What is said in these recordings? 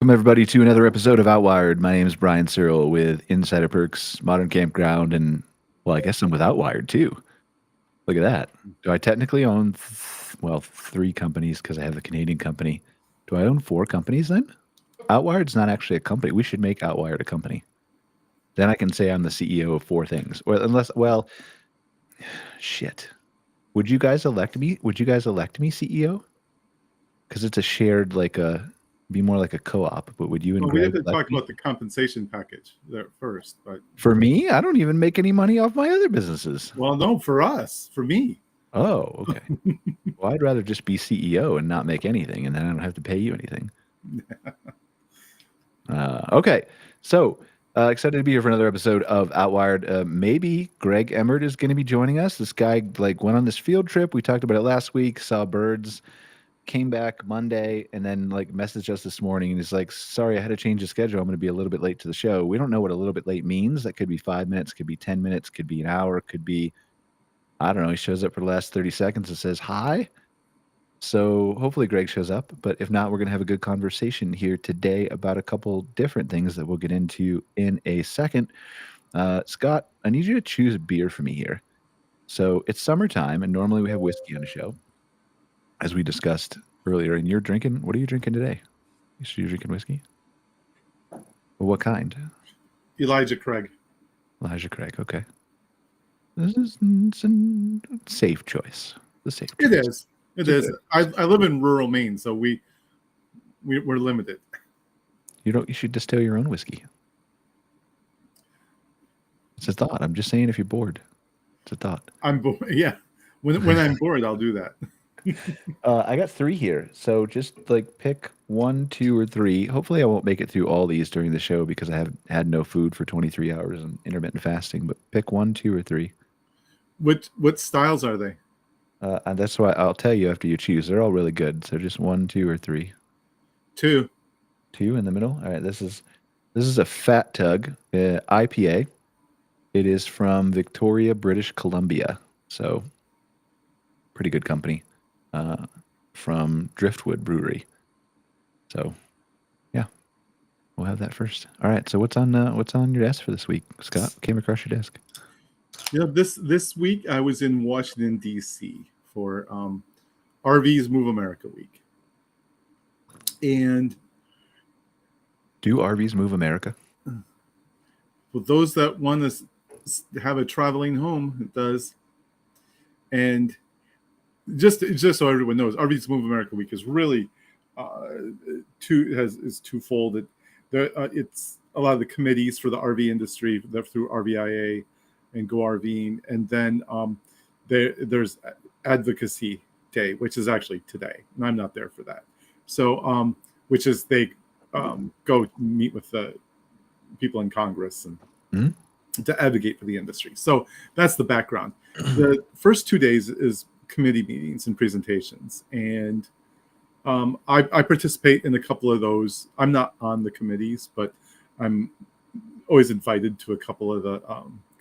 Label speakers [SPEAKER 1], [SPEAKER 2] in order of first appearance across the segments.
[SPEAKER 1] Welcome, everybody, to another episode of Outwired. My name is Brian Searle with Insider Perks, Modern Campground, and, well, I guess I'm with Outwired, too. Look at that. Do I technically own, three companies because I have the Canadian company. Do I own four companies then? Outwired's not actually a company. We should make Outwired a company. Then I can say I'm the CEO of four things. Or unless, well, shit. Would you guys elect me? Would you guys elect me CEO? Because it's a shared, be more like a co-op, but would you and
[SPEAKER 2] we have
[SPEAKER 1] Greg
[SPEAKER 2] to talk
[SPEAKER 1] me?
[SPEAKER 2] about the compensation package there first. But
[SPEAKER 1] For me, I don't even make any money off my other businesses.
[SPEAKER 2] well, no, for us, for me.
[SPEAKER 1] Oh, okay. Well, I'd rather just be CEO and not make anything, and then I don't have to pay you anything. Okay, so excited to be here for another episode of Outwired. Maybe Greg Emmert is going to be joining us. This guy went on this field trip. We talked about it last week. Saw birds. Came back Monday and then messaged us this morning and he's like, sorry, I had to change the schedule. I'm going to be a little bit late to the show. We don't know what a little bit late means. That could be 5 minutes, could be 10 minutes, could be an hour, could be, I don't know. He shows up for the last 30 seconds and says hi. So hopefully Greg shows up, but if not, we're going to have a good conversation here today about a couple different things that we'll get into in a second. Scott, I need you to choose a beer for me here. So it's summertime and normally we have whiskey on the show, as we discussed earlier. And you're drinking, what are you drinking today? You're drinking whiskey? Well, what kind?
[SPEAKER 2] Elijah Craig.
[SPEAKER 1] Elijah Craig, okay. This is a safe choice. The safe choice.
[SPEAKER 2] It is. It is. I live in rural Maine, so we're limited.
[SPEAKER 1] You should distill your own whiskey. It's a thought. I'm just saying if you're bored. It's a thought.
[SPEAKER 2] I'm bored. Yeah. When I'm bored, I'll do that.
[SPEAKER 1] I got three here, so just pick 1, 2, or 3. Hopefully I won't make it through all these during the show because I have had no food for 23 hours and intermittent fasting, but pick 1, 2, or 3.
[SPEAKER 2] What styles are they?
[SPEAKER 1] And that's why I'll tell you after you choose. They're all really good, so just 1, 2, or 3.
[SPEAKER 2] 2.
[SPEAKER 1] 2 in the middle. All right, this is a Fat Tug IPA. It is from Victoria, British Columbia, so pretty good company. From Driftwood Brewery. So, yeah, we'll have that first. All right. So what's on your desk for this week, Scott? Came across your desk.
[SPEAKER 2] Yeah, this week I was in Washington D.C. for RVs Move America Week, and
[SPEAKER 1] do RVs move America?
[SPEAKER 2] For those that want to have a traveling home, it does, and. Just so everyone knows, RVs Move America Week is really is twofold. It's a lot of the committees for the RV industry through RVIA and Go RVing, and then there's Advocacy Day, which is actually today, and I'm not there for that. So, which is they go meet with the people in Congress and to advocate for the industry. So that's the background. The first 2 days is committee meetings and presentations, and I participate in a couple of those. I'm not on the committees, but I'm always invited to a couple of the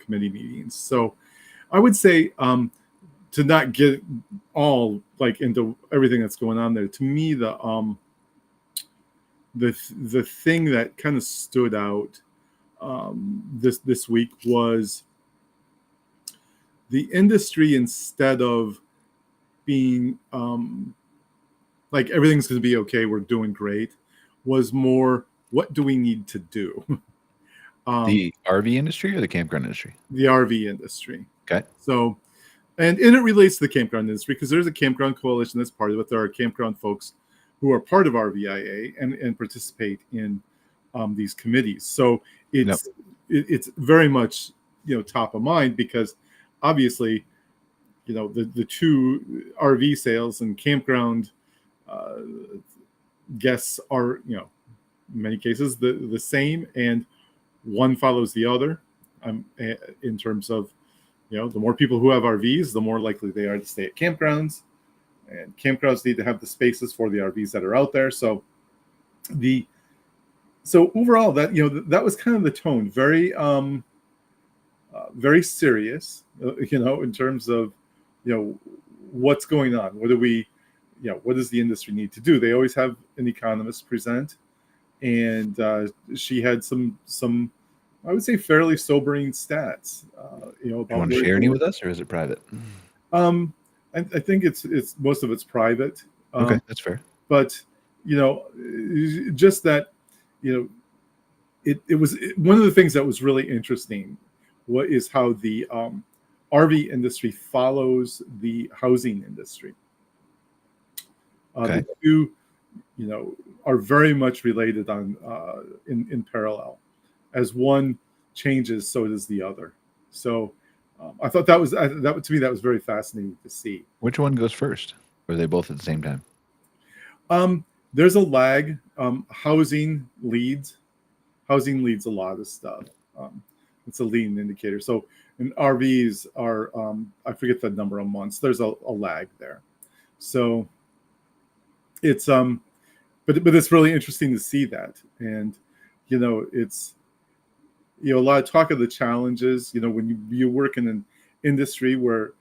[SPEAKER 2] committee meetings. So I would say to not get all into everything that's going on there. To me, the thing that kind of stood out this week was the industry, instead of being everything's going to be okay, we're doing great, was more, what do we need to do?
[SPEAKER 1] The RV industry or the campground industry?
[SPEAKER 2] The RV industry.
[SPEAKER 1] Okay.
[SPEAKER 2] So, and it relates to the campground industry because there's a campground coalition that's part of it. There are campground folks who are part of RVIA and participate in these committees. So it's very much top of mind because obviously the two RV sales and campground uh, guests are, in many cases the same, and one follows the other. In terms of, the more people who have RVs, the more likely they are to stay at campgrounds, and campgrounds need to have the spaces for the RVs that are out there. The so overall, that was kind of the tone, very serious, in terms of, what's going on. What does the industry need to do? They always have an economist present, and she had some, I would say, fairly sobering stats.
[SPEAKER 1] Do you
[SPEAKER 2] About
[SPEAKER 1] want to
[SPEAKER 2] where
[SPEAKER 1] share any with us, or is it private?
[SPEAKER 2] I think it's most of it's private.
[SPEAKER 1] Okay, that's fair.
[SPEAKER 2] But just that, it was one of the things that was really interesting. What is how the RV industry follows the housing industry.
[SPEAKER 1] Okay.
[SPEAKER 2] The two, are very much related on in parallel. As one changes, so does the other. So I thought that to me that was very fascinating to see.
[SPEAKER 1] Which one goes first? Or are they both at the same time?
[SPEAKER 2] There's a lag. Housing leads a lot of stuff. It's a leading indicator. So, and RVs are, I forget the number of months. There's a lag there. So it's but it's really interesting to see that. And it's a lot of talk of the challenges. When you work in an industry where,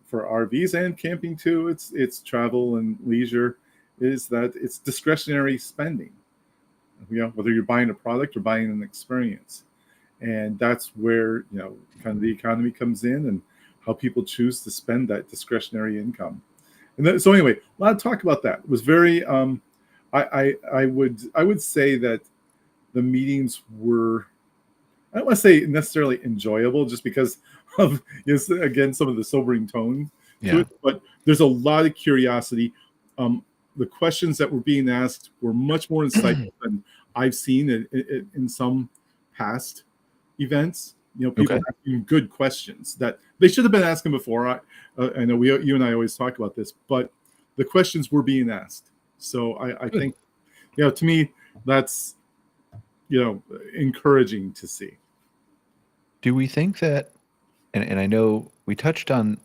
[SPEAKER 2] for RVs and camping too, it's travel and leisure, is that it's discretionary spending. Whether you're buying a product or buying an experience. And that's where, kind of the economy comes in, and how people choose to spend that discretionary income. And so anyway, a lot of talk about that. It was very, I would say that the meetings were, I don't want to say necessarily enjoyable, just because of, again, some of the sobering tone to it, but there's a lot of curiosity. The questions that were being asked were much more insightful than I've seen in some past events. People asking good questions that they should have been asking before. I know you and I always talk about this, but the questions were being asked. So I think, to me, that's, encouraging to see.
[SPEAKER 1] Do we think that, and I know we touched on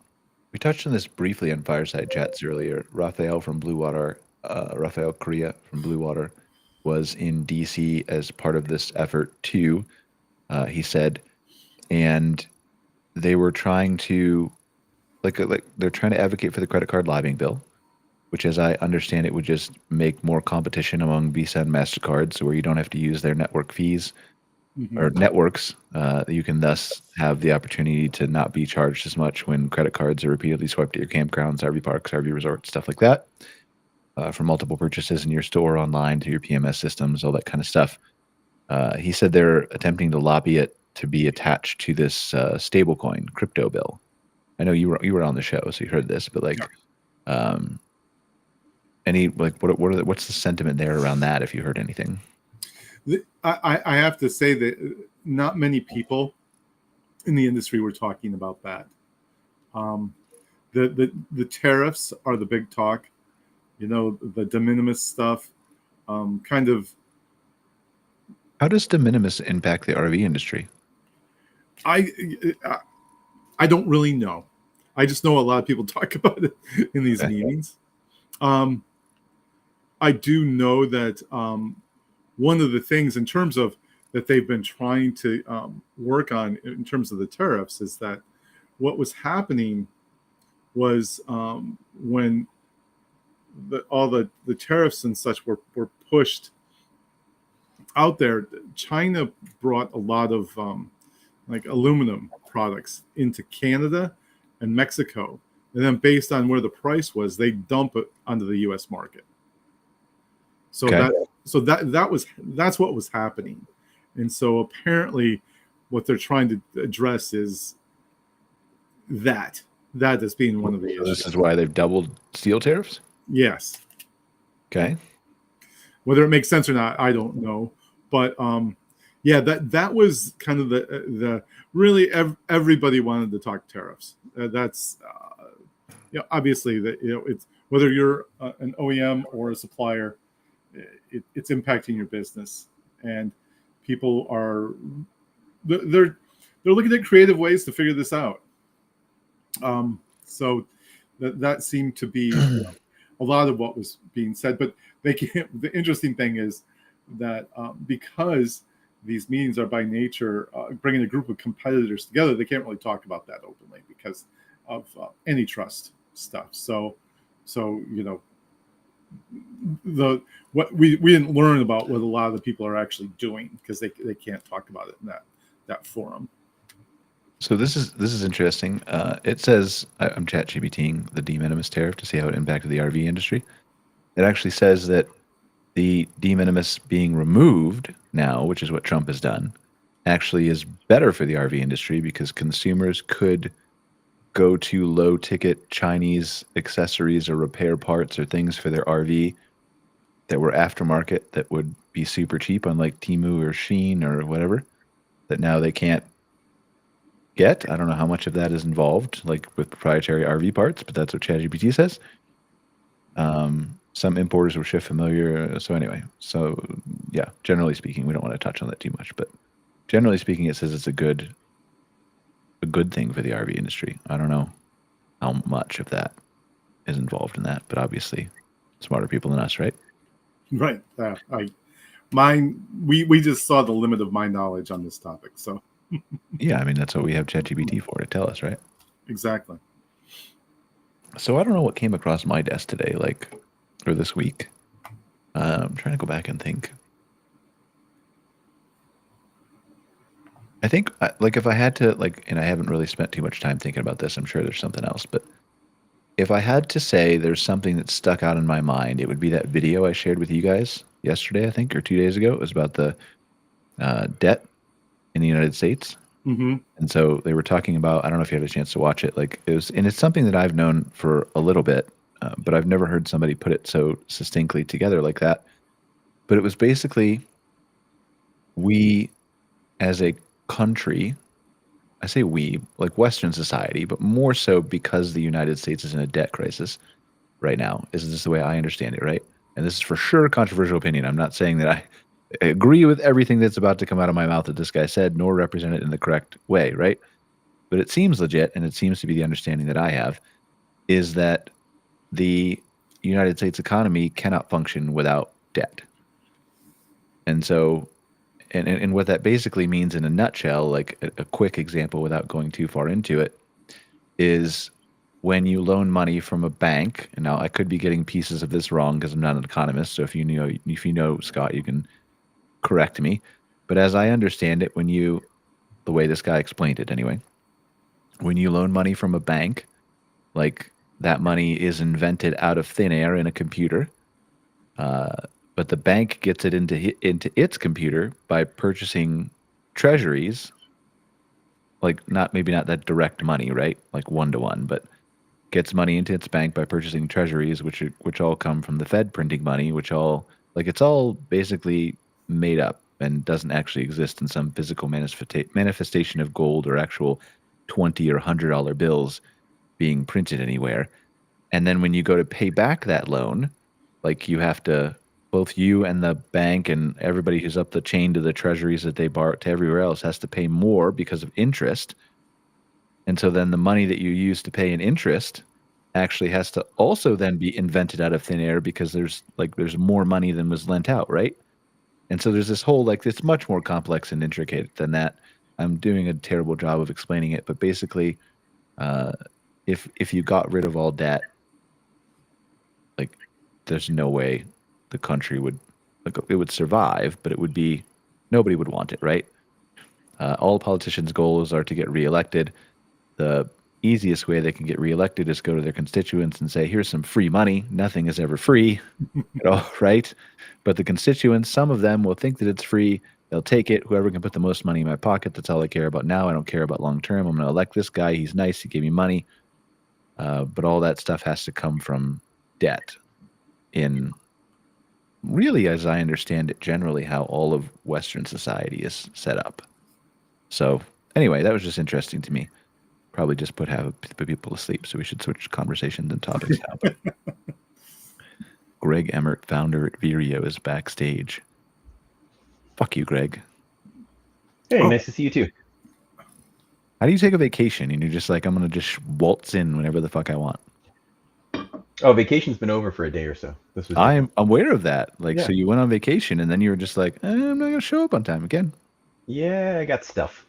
[SPEAKER 1] this briefly on Fireside Chats earlier. Raphael Korea from Blue Water was in DC as part of this effort too, he said, and they were trying to like they're trying to advocate for the credit card lobbying bill, which, as I understand it, would just make more competition among Visa and MasterCard, so where you don't have to use their network fees or networks. You can thus have the opportunity to not be charged as much when credit cards are repeatedly swiped at your campgrounds, RV parks, RV resorts, stuff like that, for multiple purchases in your store, online, to your PMS systems, all that kind of stuff. He said they're attempting to lobby it to be attached to this stablecoin crypto bill. I know you were on the show, so you heard this, but any what's the sentiment there around that? If you heard anything,
[SPEAKER 2] I have to say that not many people in the industry were talking about that. The tariffs are the big talk. The de minimis stuff, kind of.
[SPEAKER 1] How does de minimis impact the RV industry?
[SPEAKER 2] I don't really know. I just know a lot of people talk about it in these meetings. I do know that one of the things in terms of that they've been trying to work on in terms of the tariffs is that what was happening was when all the tariffs and such were pushed out there, China brought a lot of like aluminum products into Canada and Mexico, and then based on where the price was, they dump it onto the U.S. market. So that's what was happening, and so apparently, what they're trying to address is that as being one of the issues.
[SPEAKER 1] This is why they've doubled steel tariffs?
[SPEAKER 2] Yes.
[SPEAKER 1] Okay.
[SPEAKER 2] Whether it makes sense or not, I don't know. But that was kind of the really everybody wanted to talk tariffs. That's obviously that it's whether you're an OEM or a supplier, it's impacting your business, and people are they're looking at creative ways to figure this out. So that seemed to be a lot of what was being said. But they can't. The interesting thing is that because these meetings are by nature bringing a group of competitors together, they can't really talk about that openly because of antitrust stuff. So the what we didn't learn about what a lot of the people are actually doing because they can't talk about it in that forum.
[SPEAKER 1] So this is interesting. It says I'm chat GPTing the de minimis tariff to see how it impacted the RV industry. It actually says that the de minimis being removed now, which is what Trump has done, actually is better for the RV industry because consumers could go to low ticket Chinese accessories or repair parts or things for their RV that were aftermarket that would be super cheap on like Temu or Shein or whatever that now they can't get. I don't know how much of that is involved, like with proprietary RV parts, but that's what ChatGPT says. Some importers were shift familiar. So anyway, so yeah, generally speaking, we don't want to touch on that too much, but generally speaking, it says it's a good thing for the RV industry. I don't know how much of that is involved in that, but obviously smarter people than us, right?
[SPEAKER 2] Right. We just saw the limit of my knowledge on this topic. So
[SPEAKER 1] yeah, I mean, that's what we have ChatGPT for to tell us, right?
[SPEAKER 2] Exactly.
[SPEAKER 1] So I don't know what came across my desk today, or this week. I'm trying to go back and think. I think, if I had to, and I haven't really spent too much time thinking about this, I'm sure there's something else, but if I had to say there's something that stuck out in my mind, it would be that video I shared with you guys yesterday, I think, or 2 days ago. It was about the debt in the United States.
[SPEAKER 2] Mm-hmm.
[SPEAKER 1] And so they were talking about, I don't know if you had a chance to watch it, and it's something that I've known for a little bit, but I've never heard somebody put it so succinctly together like that. But it was basically, we as a country, I say we, like Western society, but more so because the United States is in a debt crisis right now. Is this the way I understand it, right? And this is for sure a controversial opinion. I'm not saying that I agree with everything that's about to come out of my mouth that this guy said, nor represent it in the correct way, right? But it seems legit, and it seems to be the understanding that I have, is that the United States economy cannot function without debt. And so, and what that basically means in a nutshell, like a quick example without going too far into it, is when you loan money from a bank. And now I could be getting pieces of this wrong because I'm not an economist. So if you know Scott, you can correct me. But as I understand it, the way this guy explained it anyway, when you loan money from a bank, like that money is invented out of thin air in a computer, but the bank gets it into its computer by purchasing treasuries, like maybe not that direct money, right? Like one to one, but gets money into its bank by purchasing treasuries, which all come from the Fed printing money, which all it's all basically made up and doesn't actually exist in some physical manifestation of gold or actual $20 or $100 bills being printed anywhere. And then when you go to pay back that loan, you have to, both you and the bank and everybody who's up the chain to the treasuries that they borrow to everywhere else has to pay more because of interest. And so then the money that you use to pay in interest actually has to also then be invented out of thin air because there's more money than was lent out, right? And so there's this whole, it's much more complex and intricate than that. I'm doing a terrible job of explaining it, but basically, if you got rid of all debt, there's no way the country would, it would survive, but nobody would want it, right? All politicians' goals are to get reelected. The easiest way they can get reelected is go to their constituents and say, here's some free money. Nothing is ever free, right? But the constituents, some of them will think that it's free. They'll take it. Whoever can put the most money in my pocket, that's all I care about now. I don't care about long term. I'm going to elect this guy. He's nice. He gave me money. But all that stuff has to come from debt. In really, as I understand it, generally how all of Western society is set up. So anyway, that was just interesting to me. Probably just put people to sleep, so we should switch conversations and topics now. But Greg Emmert, founder at Vireo, is backstage. Fuck you, Greg.
[SPEAKER 3] Hey, nice to see you too.
[SPEAKER 1] How do you take a vacation and you're just like, I'm gonna just waltz in whenever the fuck I want?
[SPEAKER 3] Oh, vacation's been over for a day or so.
[SPEAKER 1] I'm aware of that. Like,
[SPEAKER 3] Yeah.
[SPEAKER 1] So you went on vacation and then you were just like, I'm not gonna show up on time again.
[SPEAKER 3] Yeah, I got stuff.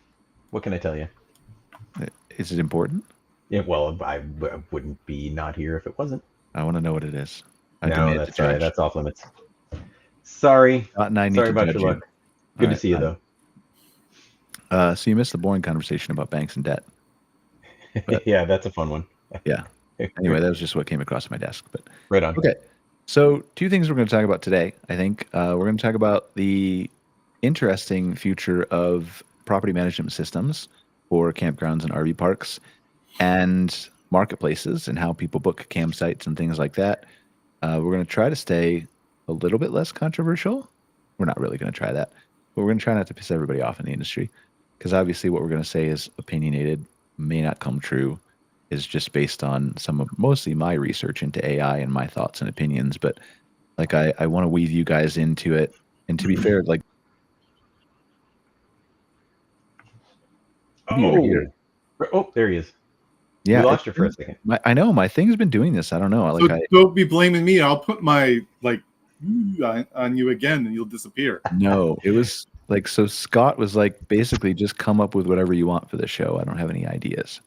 [SPEAKER 3] What can I tell you?
[SPEAKER 1] Is it important?
[SPEAKER 3] Yeah, well, I wouldn't be not here if it wasn't.
[SPEAKER 1] I want to know what it is.
[SPEAKER 3] No, that's right. That's off limits. Sorry. Sorry about your luck. Good to see you, though.
[SPEAKER 1] So you missed the boring conversation about banks and debt.
[SPEAKER 3] But, yeah, that's a fun one.
[SPEAKER 1] Yeah. Anyway, that was just what came across my desk. But
[SPEAKER 3] right on.
[SPEAKER 1] Okay. So 2 things we're going to talk about today, I think. We're going to talk about the interesting future of property management systems for campgrounds and RV parks and marketplaces and how people book campsites and things like that. We're going to try to stay a little bit less controversial. We're not really going to try that, but we're going to try not to piss everybody off in the industry, because obviously what we're going to say is opinionated, may not come true, is just based on mostly my research into AI and my thoughts and opinions. But like, I want to weave you guys into it. And to be fair, like,
[SPEAKER 3] oh, there he is.
[SPEAKER 1] Yeah,
[SPEAKER 3] we lost you for a second.
[SPEAKER 1] I know my thing's been doing this. I don't know.
[SPEAKER 2] So don't be blaming me. I'll put my on you again, and you'll disappear.
[SPEAKER 1] No, it was like, so Scott was like, basically just come up with whatever you want for the show. I don't have any ideas.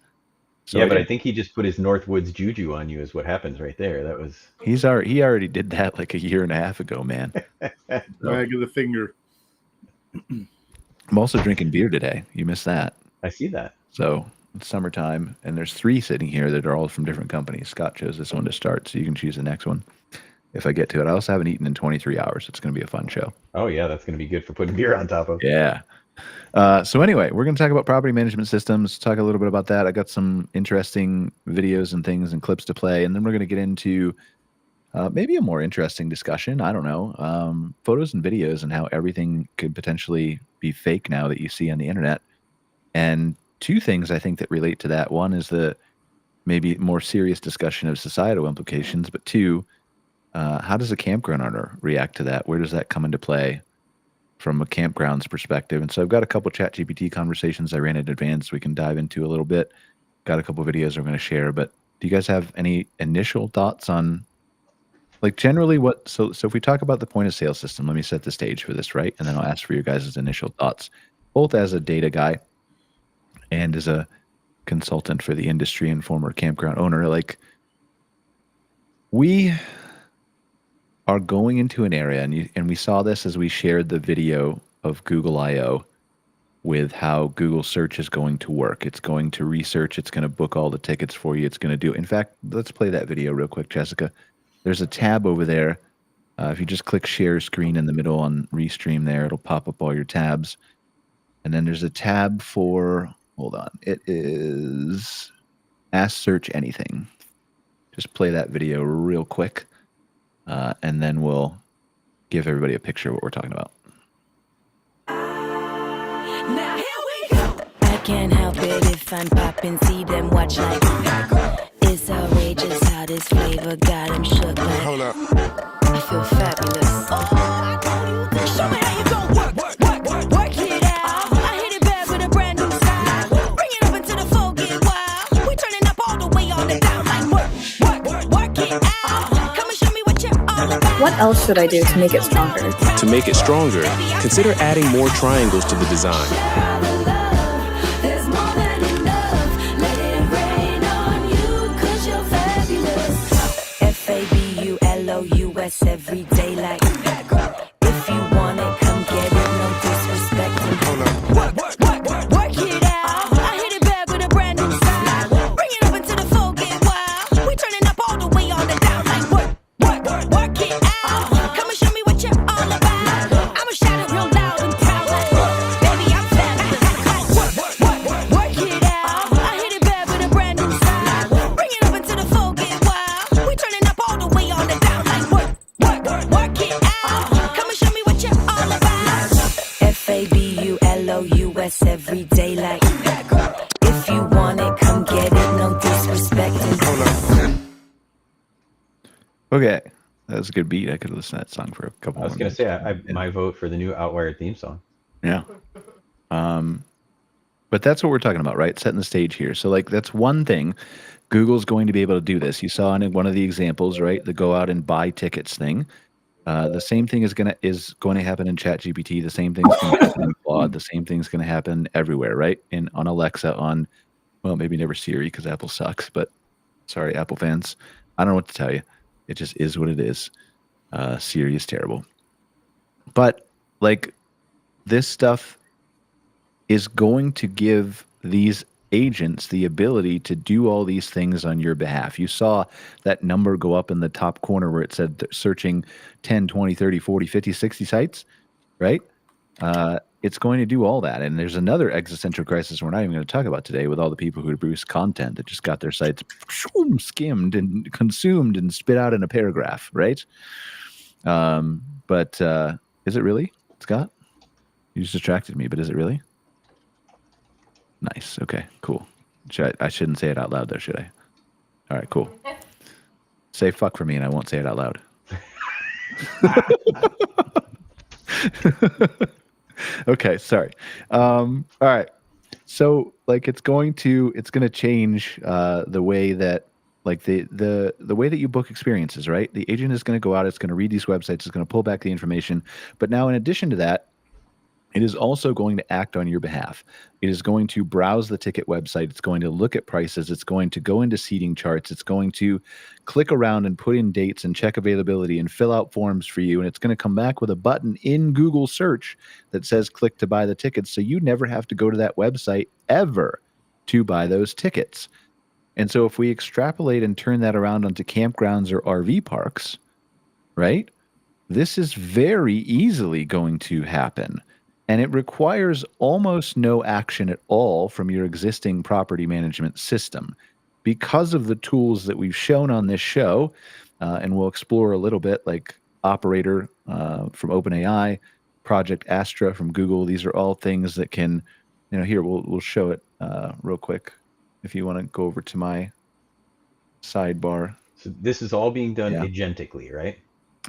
[SPEAKER 1] So
[SPEAKER 3] yeah, but I think he just put his Northwoods juju on you is what happens right there. That was
[SPEAKER 1] he already did that like 1.5 years ago, man.
[SPEAKER 2] Wag of the finger.
[SPEAKER 1] I'm also drinking beer today. You missed that.
[SPEAKER 3] I see that.
[SPEAKER 1] So it's summertime, and there's 3 sitting here that are all from different companies. Scott chose this one to start, so you can choose the next one if I get to it. I also haven't eaten in 23 hours. It's going to be a fun show.
[SPEAKER 3] Oh, yeah, that's going to be good for putting beer on top of.
[SPEAKER 1] Yeah. So anyway, we're going to talk about property management systems, talk a little bit about that. I got some interesting videos and things and clips to play, and then we're going to get into maybe a more interesting discussion. I don't know, photos and videos and how everything could potentially be fake now that you see on the internet. And 2 things I think that relate to that. One is the maybe more serious discussion of societal implications, but 2, how does a campground owner react to that? Where does that come into play from a campground's perspective? And so I've got a couple ChatGPT conversations I ran in advance we can dive into a little bit. Got a couple videos I'm going to share, but do you guys have any initial thoughts on, like, generally what, so if we talk about the point of sale system, let me set the stage for this, right? And then I'll ask for your guys' initial thoughts, both as a data guy and as a consultant for the industry and former campground owner. Like, we are going into an area, and we saw this as we shared the video of Google I/O with how Google search is going to work. It's going to research, it's going to book all the tickets for you, it's going to do, in fact, let's play that video real quick, Jessica. There's a tab over there. If you just click share screen in the middle on Restream there, it'll pop up all your tabs. And then there's a tab for, hold on, it is Ask Search Anything. Just play that video real quick. And then we'll give everybody a picture of what we're talking about.
[SPEAKER 4] Now here we go. I can't help it if I'm popping, see them watch like it's outrageous how this flavor got him shook like.
[SPEAKER 5] Hold up.
[SPEAKER 4] I feel fabulous. Show me how you gon' work it out. I hit it back with a brand new style. Bring it up into the floor, get wild. We turning up all the way on the down like work it out. Come and show me what you're all about.
[SPEAKER 6] What else should I do to make it stronger?
[SPEAKER 5] To make it stronger, consider adding more triangles to the design.
[SPEAKER 4] There's more than enough. Let it rain on you, 'cause you're fabulous. FABULOUS every day like. If you want it, come get it, no disrespect.
[SPEAKER 5] Hold up.
[SPEAKER 4] Work it out. I hit it back with a brand new style. Bring it up into the floor, get wild. We turning up all the way on the down like work it out. Come and show me what you're all about. I'ma shout it real loud and proud like, baby, I'm fabulous. Work it out. I hit it back with a brand new style. Bring it up into the floor, get wild. We turning up all the way on the down like work it out. Come and show me what you're all about. FABULOUS every day like.
[SPEAKER 1] Okay. That was a good beat. I could listen to that song for a couple.
[SPEAKER 3] I was going to say, my vote for the new Outwired theme song.
[SPEAKER 1] Yeah. But that's what we're talking about, right? Setting the stage here. So like that's one thing. Google's going to be able to do this. You saw in one of the examples, right? The go out and buy tickets thing. The same thing is going to happen in ChatGPT. The same thing's going to happen in Claude. The same thing's going to happen everywhere, right? On Alexa, well, maybe never Siri because Apple sucks. But sorry, Apple fans, I don't know what to tell you. It just is what it is. Siri is terrible. But like this stuff is going to give these agents the ability to do all these things on your behalf. You saw that number go up in the top corner where it said searching 10, 20, 30, 40, 50, 60 sites, right? It's going to do all that. And there's another existential crisis we're not even going to talk about today with all the people who produce content that just got their sites skimmed and consumed and spit out in a paragraph, right? But is it really, Scott? You just distracted me, but is it really? Nice. Okay, cool. I shouldn't say it out loud, though, should I? All right, cool. Say fuck for me, and I won't say it out loud. Okay, sorry. All right. So, like, it's going to change the way that, like, the way that you book experiences, right? The agent is going to go out. It's going to read these websites. It's going to pull back the information. But now, in addition to that, it is also going to act on your behalf. It is going to browse the ticket website. It's going to look at prices. It's going to go into seating charts. It's going to click around and put in dates and check availability and fill out forms for you. And it's going to come back with a button in Google search that says click to buy the tickets. So you never have to go to that website ever to buy those tickets. And so if we extrapolate and turn that around onto campgrounds or RV parks, right, this is very easily going to happen. And it requires almost no action at all from your existing property management system because of the tools that we've shown on this show. And we'll explore a little bit like Operator from OpenAI, Project Astra from Google. These are all things that can, here, we'll show it real quick. If you want to go over to my sidebar.
[SPEAKER 3] So this is all being done agentically, right?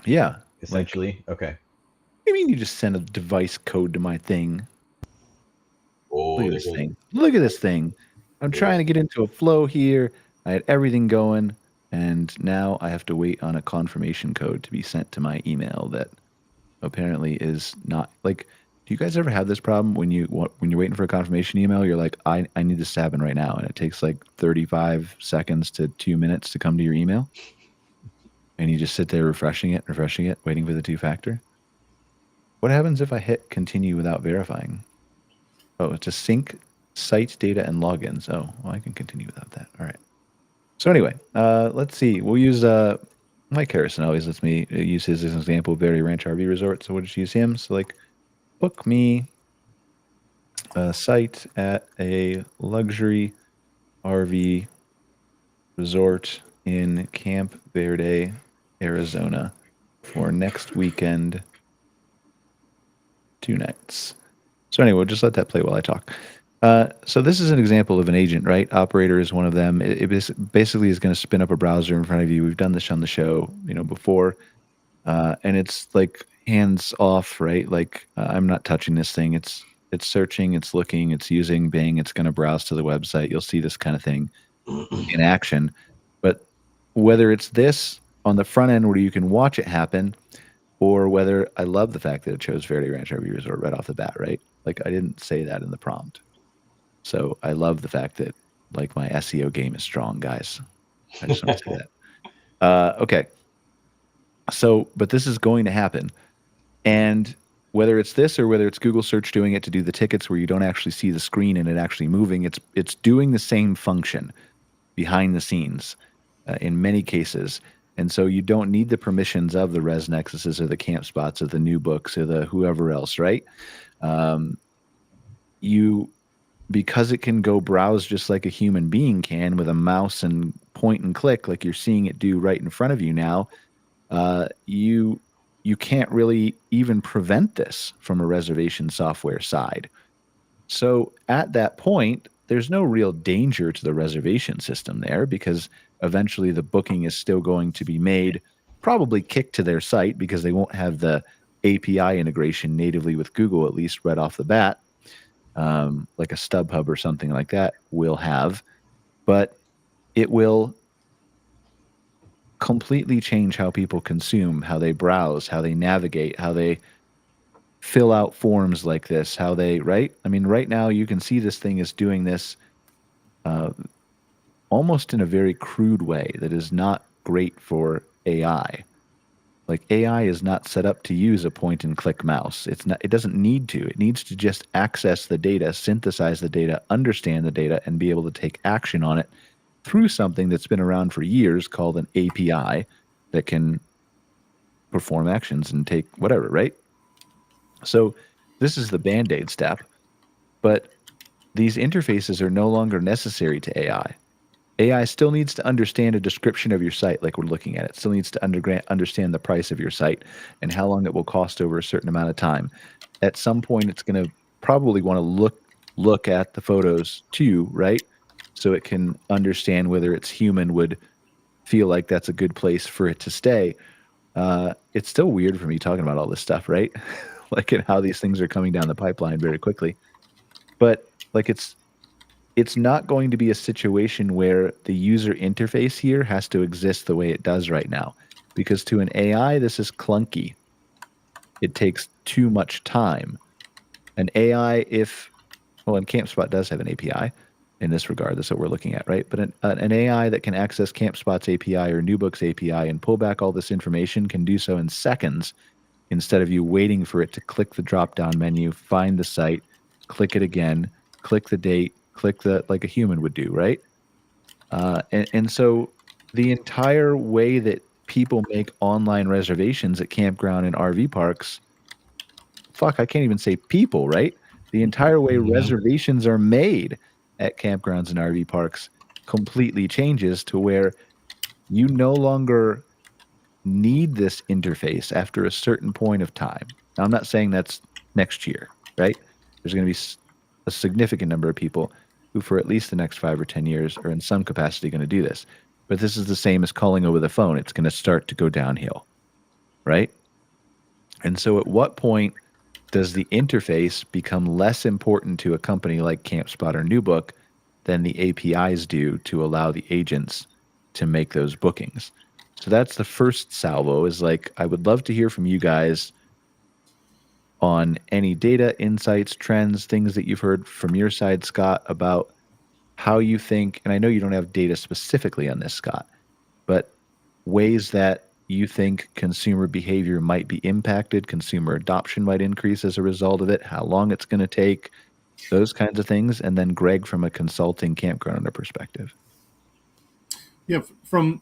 [SPEAKER 1] Yeah.
[SPEAKER 3] Essentially. Okay.
[SPEAKER 1] I mean, you just send a device code to my thing.
[SPEAKER 3] Oh,
[SPEAKER 1] look at this thing. Look at this thing. I'm trying to get into a flow here. I had everything going, and now I have to wait on a confirmation code to be sent to my email that apparently is not like. Do you guys ever have this problem when you're waiting for a confirmation email? You're like, I need this to happen right now, and it takes like 35 seconds to 2 minutes to come to your email, and you just sit there refreshing it, waiting for the two-factor. What happens if I hit continue without verifying? Oh, it's a sync site data and logins. Oh, well, I can continue without that. All right. So anyway, let's see. We'll use Mike Harrison always lets me use his as an example of Berry Ranch RV Resort. So we'll just use him. So like, book me a site at a luxury RV resort in Camp Verde, Arizona for next weekend. 2 nights. So anyway, we'll just let that play while I talk. So this is an example of an agent, right? Operator is one of them. It basically is going to spin up a browser in front of you. We've done this on the show, before. And it's like hands off, right? Like I'm not touching this thing. It's searching, it's looking, it's using Bing. It's going to browse to the website. You'll see this kind of thing in action. But whether it's this on the front end where you can watch it happen, or whether I love the fact that it chose Verde Ranch RV Resort right off the bat, right? Like I didn't say that in the prompt. So I love the fact that like my SEO game is strong, guys. I just want to say that. Okay. So, but this is going to happen. And whether it's this or whether it's Google search doing it to do the tickets where you don't actually see the screen and it actually moving, it's doing the same function behind the scenes in many cases. And so you don't need the permissions of the Res Nexuses or the Camp Spots or the New Books or the whoever else, right? Because it can go browse just like a human being can with a mouse and point and click like you're seeing it do right in front of you now, you can't really even prevent this from a reservation software side. So at that point, there's no real danger to the reservation system there because eventually the booking is still going to be made probably kick to their site because they won't have the API integration natively with Google, at least right off the bat, like a StubHub or something like that will have. But it will completely change how people consume, how they browse, how they navigate, how they fill out forms like this, how they, right? I mean, right now you can see this thing is doing this almost in a very crude way that is not great for AI. Like AI is not set up to use a point and click mouse. It's not, it doesn't need to. It needs to just access the data, synthesize the data, understand the data, and be able to take action on it through something that's been around for years called an API that can perform actions and take whatever, right? So this is the Band-Aid step, but these interfaces are no longer necessary to AI. AI still needs to understand a description of your site like we're looking at. It still needs to understand the price of your site and how long it will cost over a certain amount of time. At some point, it's going to probably want to look at the photos too, right? So it can understand whether its human would feel like that's a good place for it to stay. It's still weird for me talking about all this stuff, right? Like and how these things are coming down the pipeline very quickly. But like it's not going to be a situation where the user interface here has to exist the way it does right now. Because to an AI, this is clunky. It takes too much time. An AI, and CampSpot does have an API in this regard. That's what we're looking at, right? But an AI that can access CampSpot's API or NewBook's API and pull back all this information can do so in seconds instead of you waiting for it to click the drop-down menu, find the site, click it again, click the date, click the like a human would do, right? And so the entire way that people make online reservations at campground and RV parks, I can't even say people, right? The entire way reservations are made at campgrounds and RV parks completely changes to where you no longer need this interface after a certain point of time. Now, I'm not saying that's next year, right? There's going to be a significant number of people who for at least the next 5 or 10 years are in some capacity going to do this. But this is the same as calling over the phone. It's going to start to go downhill, right? And so at what point does the interface become less important to a company like CampSpot or NewBook than the APIs do to allow the agents to make those bookings? So that's the first salvo is like, I would love to hear from you guys on any data, insights, trends, things that you've heard from your side, Scott, about how you think, and I know you don't have data specifically on this, Scott, but ways that you think consumer behavior might be impacted, consumer adoption might increase as a result of it, how long it's going to take, those kinds of things, and then Greg from a consulting campground owner perspective.
[SPEAKER 2] Yeah, from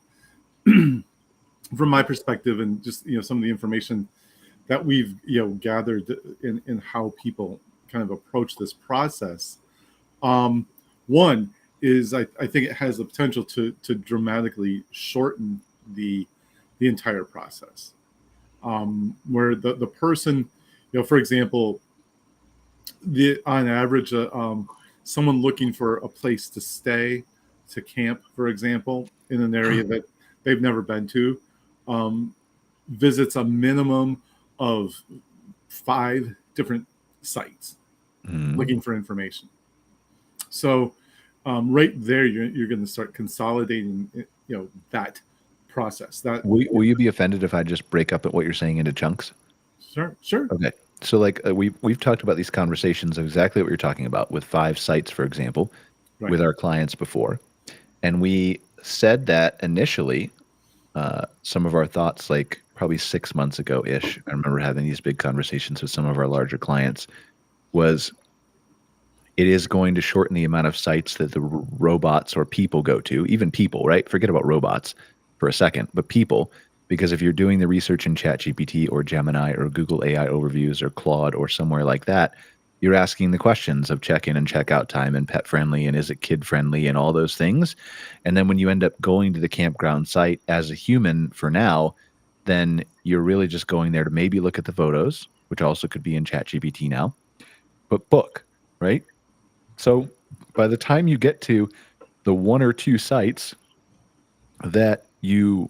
[SPEAKER 2] my perspective and just some of the information that we've gathered in how people kind of approach this process. One is I think it has the potential to dramatically shorten the entire process, where the person, for example, on average, someone looking for a place to stay, to camp, for example, in an area that they've never been to, visits a minimum of 5 different sites looking for information. So right there, you're going to start consolidating, that process. That
[SPEAKER 1] will you be offended if I just break up at what you're saying into chunks?
[SPEAKER 2] Sure.
[SPEAKER 1] Okay. So like we've talked about these conversations of exactly what you're talking about with 5 sites, for example, right, with our clients before. And we said that initially, some of our thoughts, like probably 6 months ago-ish, I remember having these big conversations with some of our larger clients, was it is going to shorten the amount of sites that the robots or people go to, even people, right? Forget about robots for a second, but people, because if you're doing the research in ChatGPT or Gemini or Google AI overviews or Claude or somewhere like that, you're asking the questions of check-in and check-out time and pet-friendly and is it kid-friendly and all those things. And then when you end up going to the campground site as a human for now, then you're really just going there to maybe look at the photos, which also could be in ChatGPT now, but book, right? So by the time you get to the 1 or 2 sites that you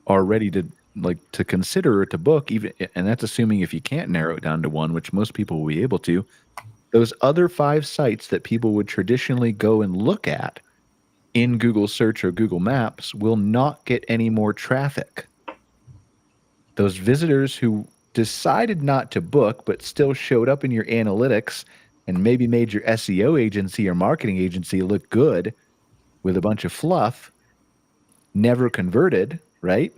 [SPEAKER 1] are ready to like to consider or to book, even, and that's assuming if you can't narrow it down to one, which most people will be able to, those other 5 sites that people would traditionally go and look at in Google search or Google Maps will not get any more traffic. Those visitors who decided not to book but still showed up in your analytics and maybe made your SEO agency or marketing agency look good with a bunch of fluff, never converted, right?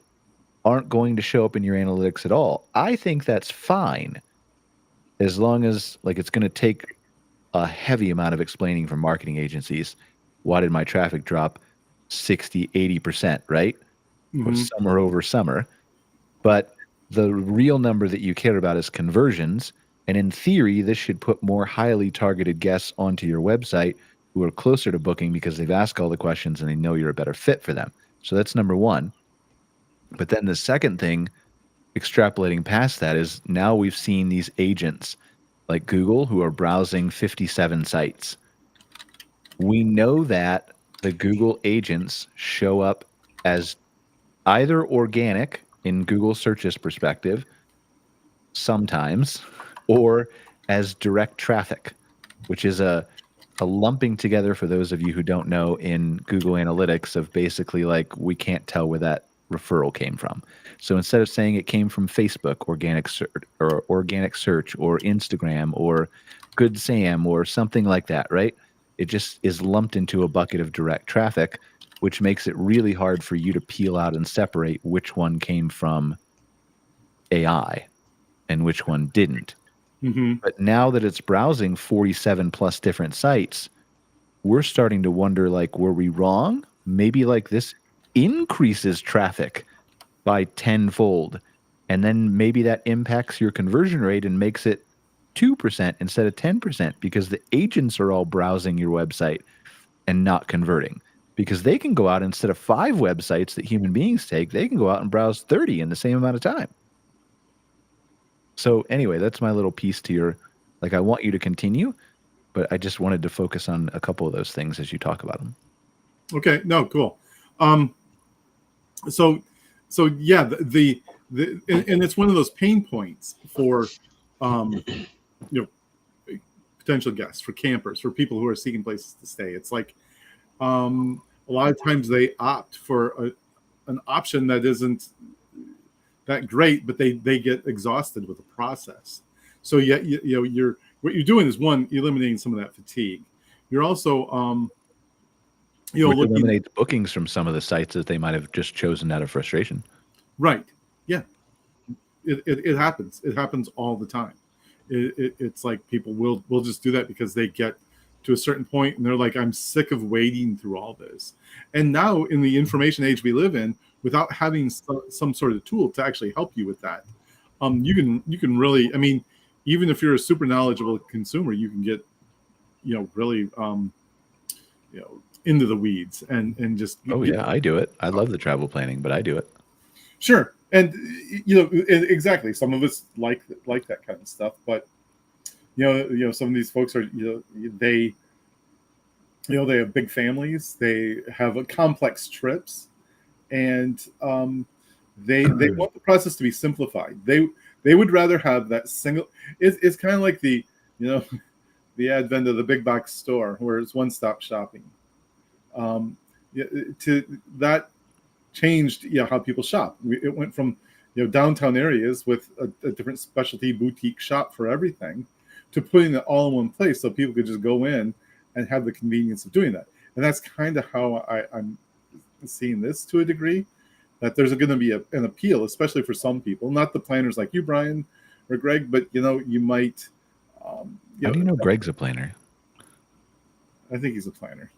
[SPEAKER 1] Aren't going to show up in your analytics at all. I think that's fine as long as like it's going to take a heavy amount of explaining from marketing agencies. Why did my traffic drop 60, 80%, right? Or summer over summer. But the real number that you care about is conversions. And in theory, this should put more highly targeted guests onto your website who are closer to booking because they've asked all the questions and they know you're a better fit for them. So that's number one. But then the second thing, extrapolating past that, is now we've seen these agents like Google who are browsing 57 sites. We know that the Google agents show up as either organic in Google searches perspective sometimes, or as direct traffic, which is a lumping together, for those of you who don't know, in Google Analytics of basically like we can't tell where that referral came from. So instead of saying it came from Facebook organic search or Instagram or Good Sam or something like that, right? It just is lumped into a bucket of direct traffic, which makes it really hard for you to peel out and separate which one came from AI and which one didn't. But now that it's browsing 47 plus different sites, we're starting to wonder, like, were we wrong? Maybe like this increases traffic by tenfold. And then maybe that impacts your conversion rate and makes it 2% instead of 10% because the agents are all browsing your website and not converting. Because they can go out, instead of 5 websites that human beings take, they can go out and browse 30 in the same amount of time. So anyway, that's my little piece to your, like, I want you to continue, but I just wanted to focus on a couple of those things as you talk about them.
[SPEAKER 2] Okay, no, cool. So yeah, and it's one of those pain points for, potential guests, for campers, for people who are seeking places to stay. It's like, a lot of times they opt for an option that isn't that great, but they get exhausted with the process. So yeah, what you're doing is, one, eliminating some of that fatigue. You're also
[SPEAKER 1] eliminate the bookings from some of the sites that they might have just chosen out of frustration.
[SPEAKER 2] Right. Yeah. It happens. It happens all the time. It's like people will just do that because they get to a certain point and they're like, I'm sick of wading through all this. And now in the information age we live in, without having some sort of tool to actually help you with that, you can really, I mean, even if you're a super knowledgeable consumer, you can get, really, into the weeds and just.
[SPEAKER 1] Oh yeah, I do it. I love the travel planning, but I do it.
[SPEAKER 2] Sure. And, exactly. Some of us like that kind of stuff, but some of these folks are, they have big families, they have complex trips, and they want the process to be simplified. They would rather have that single. It's kind of like the the advent of the big box store where it's one-stop shopping. To that changed how people shop. It went from downtown areas with a different specialty boutique shop for everything, to putting it all in one place so people could just go in and have the convenience of doing that. And that's kind of how I'm seeing this to a degree, that there's going to be an appeal, especially for some people, not the planners like you, Brian or Greg, but you might.
[SPEAKER 1] How do you know Greg's a planner?
[SPEAKER 2] I think he's a planner.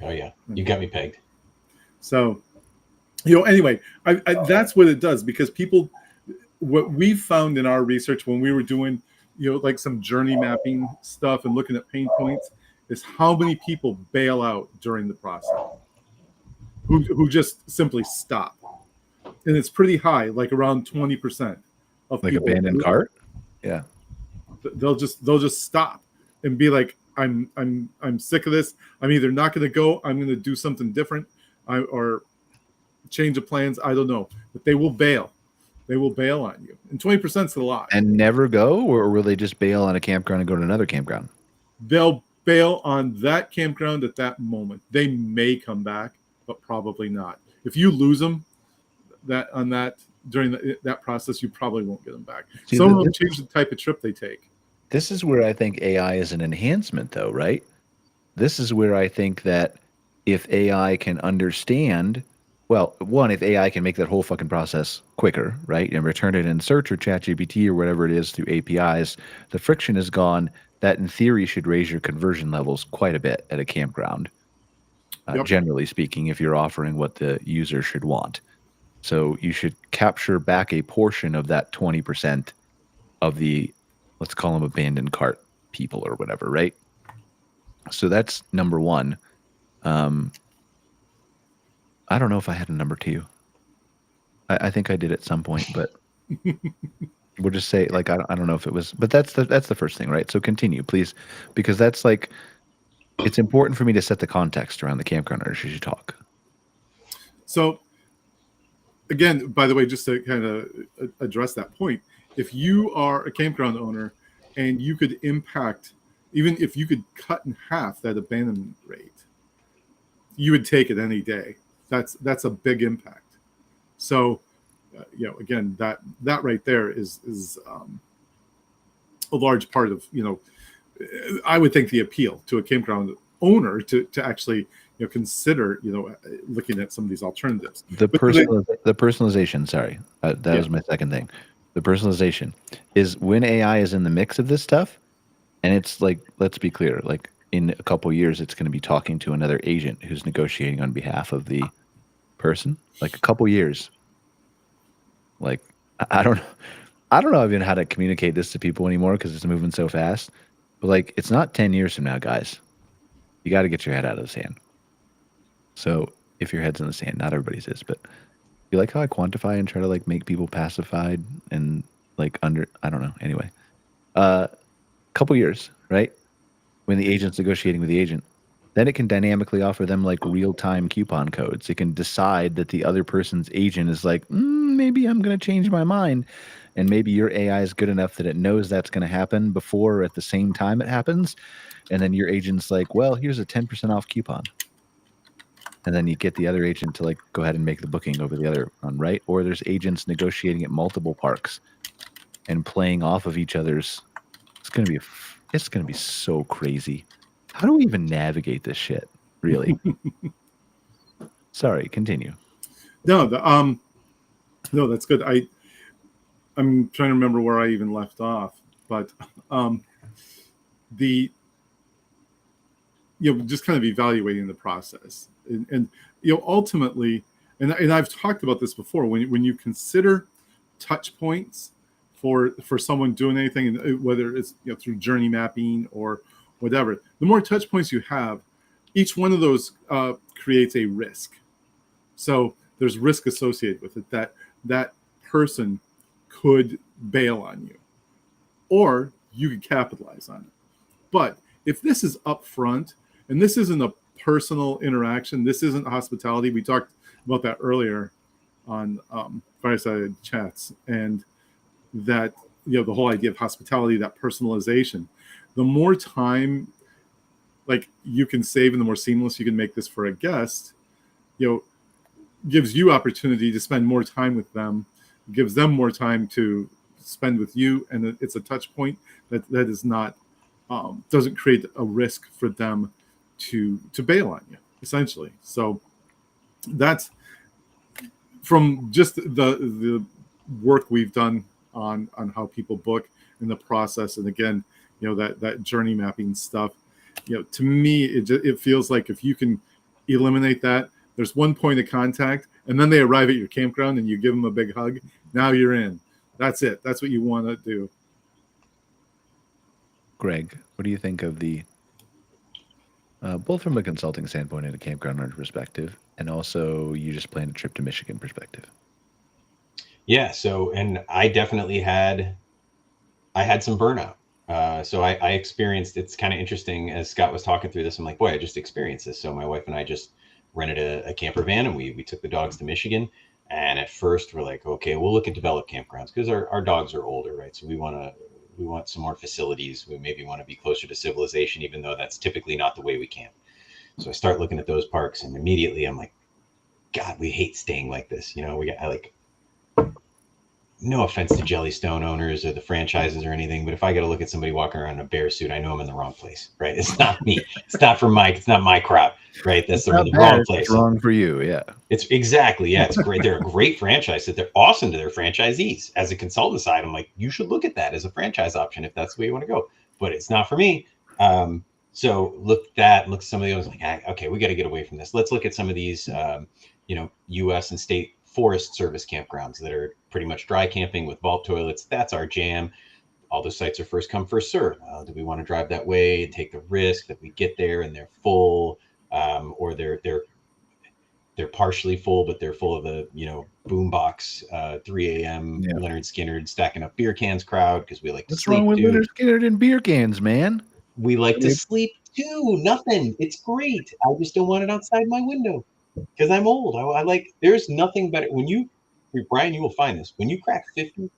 [SPEAKER 3] Oh yeah, you got me pegged.
[SPEAKER 2] So, anyway, I that's what it does, because people, what we found in our research when we were doing, like some journey mapping stuff and looking at pain points, is how many people bail out during the process, who just simply stop. And it's pretty high, like around 20% of
[SPEAKER 1] like
[SPEAKER 2] people.
[SPEAKER 1] Abandoned cart. Yeah.
[SPEAKER 2] They'll just stop and be like, I'm sick of this. I'm either not going to go, I'm going to do something different, or change of plans. I don't know, but they will bail. they will bail on you. And 20% is a lot.
[SPEAKER 1] And never go, or will they just bail on a campground and go to another campground?
[SPEAKER 2] They'll bail on that campground at that moment. They may come back, but probably not. If you lose them during that process, you probably won't get them back. Some of them change the type of trip they take.
[SPEAKER 1] This is where I think AI is an enhancement, though, right? This is where I think that if AI can understand, well, one, if AI can make that whole fucking process quicker, right, and return it in search or ChatGPT or whatever it is through APIs, the friction is gone. That in theory should raise your conversion levels quite a bit at a campground, generally speaking, if you're offering what the user should want. So you should capture back a portion of that 20% of the, let's call them abandoned cart people or whatever, right? So that's number one. I don't know if I had a number two. I think I did at some point, but we'll just say, like, I don't know if it was, but that's the first thing, right? So continue, please, because that's like, it's important for me to set the context around the campground as you talk.
[SPEAKER 2] So again, by the way, just to kind of address that point, if you are a campground owner and you could impact, even if you could cut in half that abandonment rate, you would take it any day. That's a big impact. So, again, that right there is a large part of, I would think the appeal to a campground owner to actually consider looking at some of these alternatives.
[SPEAKER 1] The personalization. Sorry, that was my second thing. The personalization is when AI is in the mix of this stuff, and it's like, let's be clear, like in a couple of years, it's going to be talking to another agent who's negotiating on behalf of the person. Like a couple years. Like I don't know even how to communicate this to people anymore because it's moving so fast. But like, it's not 10 years from now, guys. You got to get your head out of the sand. So if your head's in the sand, not everybody's is, but you like how I quantify and try to like make people pacified and like I don't know. Anyway, couple years, right? When the agent's negotiating with the agent, then it can dynamically offer them like real-time coupon codes. It can decide that the other person's agent is like, maybe I'm going to change my mind. And maybe your AI is good enough that it knows that's going to happen before or at the same time it happens. And then your agent's like, well, here's a 10% off coupon. And then you get the other agent to like go ahead and make the booking over the other one, right? Or there's agents negotiating at multiple parks and playing off of each other's. It's going to be so crazy. How do we even navigate this shit? Really? Sorry, continue.
[SPEAKER 2] No, that's good. I'm trying to remember where I even left off, but just kind of evaluating the process and ultimately, and I've talked about this before, when you consider touch points for someone doing anything, whether it's through journey mapping or whatever, the more touch points you have, each one of those creates a risk. So there's risk associated with it that person could bail on you, or you could capitalize on it. But if this is upfront and this isn't a personal interaction, this isn't hospitality. We talked about that earlier on Fireside Chats, and that the whole idea of hospitality, that personalization. The more time like you can save and the more seamless you can make this for a guest, gives you opportunity to spend more time with them, gives them more time to spend with you, and it's a touch point that is not doesn't create a risk for them to bail on you, essentially. So that's from just the work we've done on how people book in the process, and again, that journey mapping stuff. To me, it feels like if you can eliminate that, there's one point of contact, and then they arrive at your campground and you give them a big hug. Now you're in. That's it. That's what you want to do.
[SPEAKER 1] Greg, what do you think of the both from a consulting standpoint and a campground owner perspective, and also you just planned a trip to Michigan perspective?
[SPEAKER 7] Yeah. So, and I definitely had some burnout. So I experienced, it's kind of interesting as Scott was talking through this. I'm like, boy, I just experienced this. So my wife and I just rented a camper van and we took the dogs to Michigan. And at first we're like, okay, we'll look at developed campgrounds because our dogs are older, right? So we want some more facilities. We maybe want to be closer to civilization, even though that's typically not the way we camp. So I start looking at those parks, and immediately I'm like, God, we hate staying like this. You know, no offense to Jellystone owners or the franchises or anything, but if I got to look at somebody walking around in a bear suit, I know I'm in the wrong place, right? It's not me. It's not for Mike. It's not my crowd, right? That's the wrong place.
[SPEAKER 1] It's wrong for you. Yeah.
[SPEAKER 7] It's exactly. Yeah. It's great. They're a great franchise. That they're awesome to their franchisees. As a consultant side, I'm like, you should look at that as a franchise option if that's the way you want to go, but it's not for me. So look at some of the others, like, okay, we got to get away from this. Let's look at some of these, U.S. and state Forest Service campgrounds that are pretty much dry camping with vault toilets. That's our jam. All those sites are first come, first serve. Do we want to drive that way, take the risk that we get there and they're full, or they're partially full, but they're full of the, boombox, 3 a.m.
[SPEAKER 1] Yeah.
[SPEAKER 7] Leonard Skinner stacking up beer cans crowd because we like to
[SPEAKER 1] What's
[SPEAKER 7] sleep.
[SPEAKER 1] What's wrong with
[SPEAKER 7] too.
[SPEAKER 1] Leonard Skinner and beer cans, man?
[SPEAKER 7] We like to sleep too. Nothing. It's great. I just don't want it outside my window because I'm old. I like. There's nothing better Brian. You will find this when you crack 50.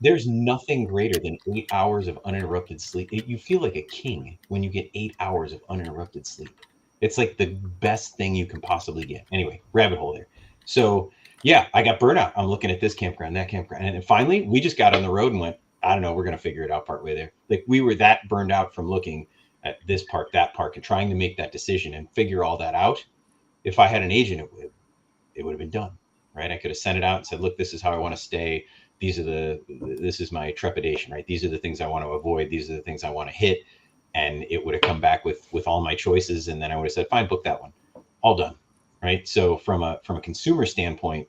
[SPEAKER 7] There's nothing greater than 8 hours of uninterrupted sleep. You feel like a king when you get 8 hours of uninterrupted sleep. It's like the best thing you can possibly get. Anyway, rabbit hole there. So yeah, I got burnout. I'm looking at this campground, that campground, and then finally we just got on the road and went, I don't know, we're going to figure it out partway there. Like we were that burned out from looking at this park, that park, and trying to make that decision and figure all that out. If I had an agent, it would have been done, right? I could have sent it out and said, look, this is how I want to stay. This is my trepidation, right? These are the things I want to avoid. These are the things I want to hit. And it would have come back with all my choices. And then I would have said, fine, book that one. All done, right? So from a consumer standpoint,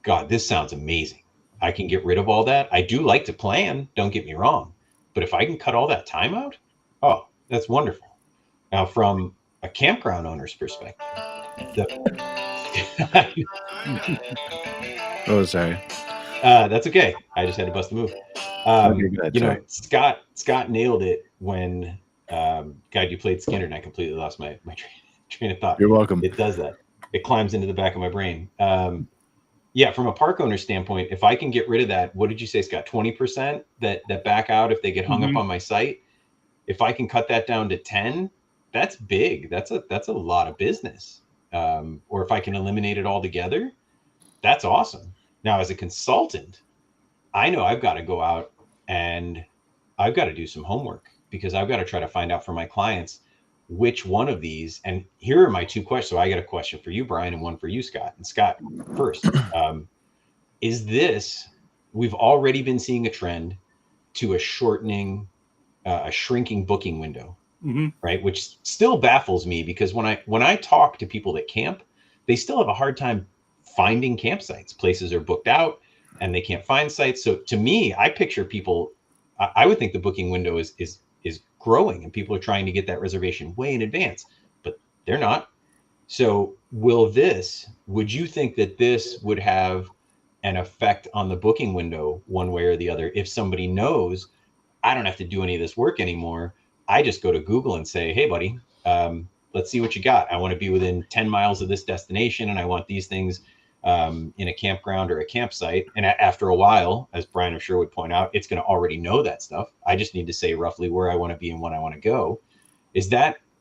[SPEAKER 7] God, this sounds amazing. I can get rid of all that. I do like to plan, don't get me wrong. But if I can cut all that time out, oh, that's wonderful. Now, from a campground owner's perspective,
[SPEAKER 1] Oh, sorry.
[SPEAKER 7] That's okay. I just had to bust the move. Scott nailed it when, God, you played Skinner, and I completely lost my train of thought.
[SPEAKER 1] You're welcome.
[SPEAKER 7] It does that. It climbs into the back of my brain. Yeah, from a park owner standpoint, if I can get rid of that, what did you say, Scott? 20% that back out if they get hung up on my site. If I can cut that down to 10, that's big. That's a lot of business. Or if I can eliminate it altogether, that's awesome. Now, as a consultant, I know I've got to go out and I've got to do some homework because I've got to try to find out for my clients which one of these. And here are my two questions. So I got a question for you, Brian, and one for you, Scott. And Scott, first, is this, we've already been seeing a trend to a shrinking booking window, right? Which still baffles me because when I talk to people that camp, they still have a hard time finding campsites. Places are booked out and they can't find sites. So to me, I picture people, I would think the booking window is growing and people are trying to get that reservation way in advance, but they're not. So would you think that this would have an effect on the booking window one way or the other? If somebody knows, I don't have to do any of this work anymore. I just go to Google and say, hey buddy, let's see what you got. I want to be within 10 miles of this destination and I want these things in a campground or a campsite. And after a while, as Brian I'm sure would point out, it's going to already know that stuff. I just need to say roughly where I want to be and when I want to go.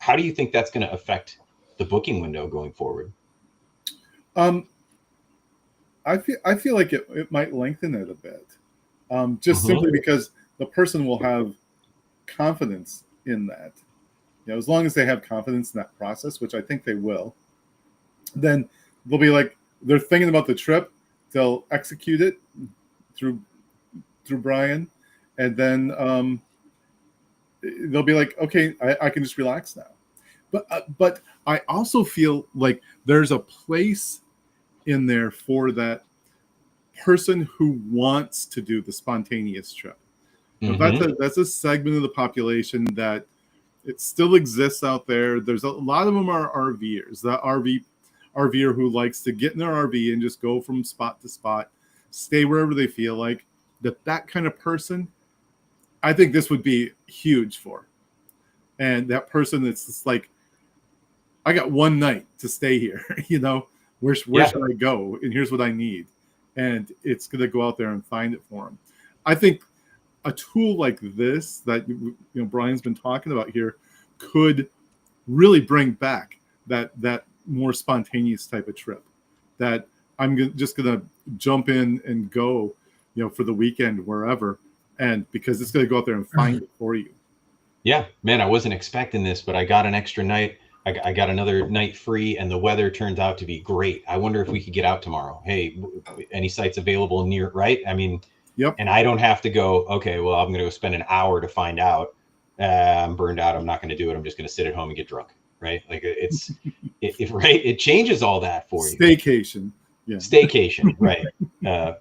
[SPEAKER 7] How do you think that's going to affect the booking window going forward?
[SPEAKER 2] I feel like it might lengthen it a bit, just simply because the person will have confidence in that. As long as they have confidence in that process, which I think they will, then they'll be like, they're thinking about the trip, they'll execute it through Brian, and then they'll be like, okay, I can just relax now. But I also feel like there's a place in there for that person who wants to do the spontaneous trip. That's a segment of the population that it still exists out there. There's a lot of them are RVers, the RVer who likes to get in their RV and just go from spot to spot, stay wherever they feel like. That kind of person, I think this would be huge for. And that person that's just like, I got one night to stay here, Where should I go? And here's what I need. And it's going to go out there and find it for them. I think a tool like this that Brian's been talking about here could really bring back that more spontaneous type of trip. That I'm just going to jump in and go, for the weekend wherever, and because it's going to go out there and find it for you.
[SPEAKER 7] Yeah, man, I wasn't expecting this, but I got an extra night. I got another night free, and the weather turned out to be great. I wonder if we could get out tomorrow. Hey, any sites available near, right? I mean,
[SPEAKER 2] yep.
[SPEAKER 7] And I don't have to go, okay, well, I'm going to go spend an hour to find out. I'm burned out. I'm not going to do it. I'm just going to sit at home and get drunk, right? Like right? It changes all that for you.
[SPEAKER 2] Staycation. Yeah.
[SPEAKER 7] Staycation, right.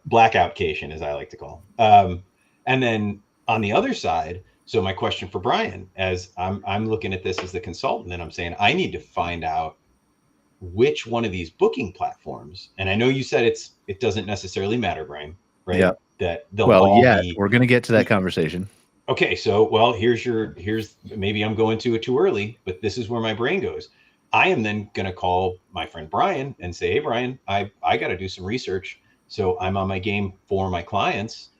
[SPEAKER 7] Blackoutcation, as I like to call. And then on the other side, so my question for Brian, as I'm looking at this as the consultant, and I'm saying I need to find out which one of these booking platforms. And I know you said it doesn't necessarily matter, Brian, right?
[SPEAKER 1] Yeah.
[SPEAKER 7] That they'll all be,
[SPEAKER 1] we're going to get to that conversation.
[SPEAKER 7] Okay, so here's maybe I'm going to it too early, but this is where my brain goes. I am then going to call my friend Brian and say, hey, Brian, I got to do some research. So I'm on my game for my clients.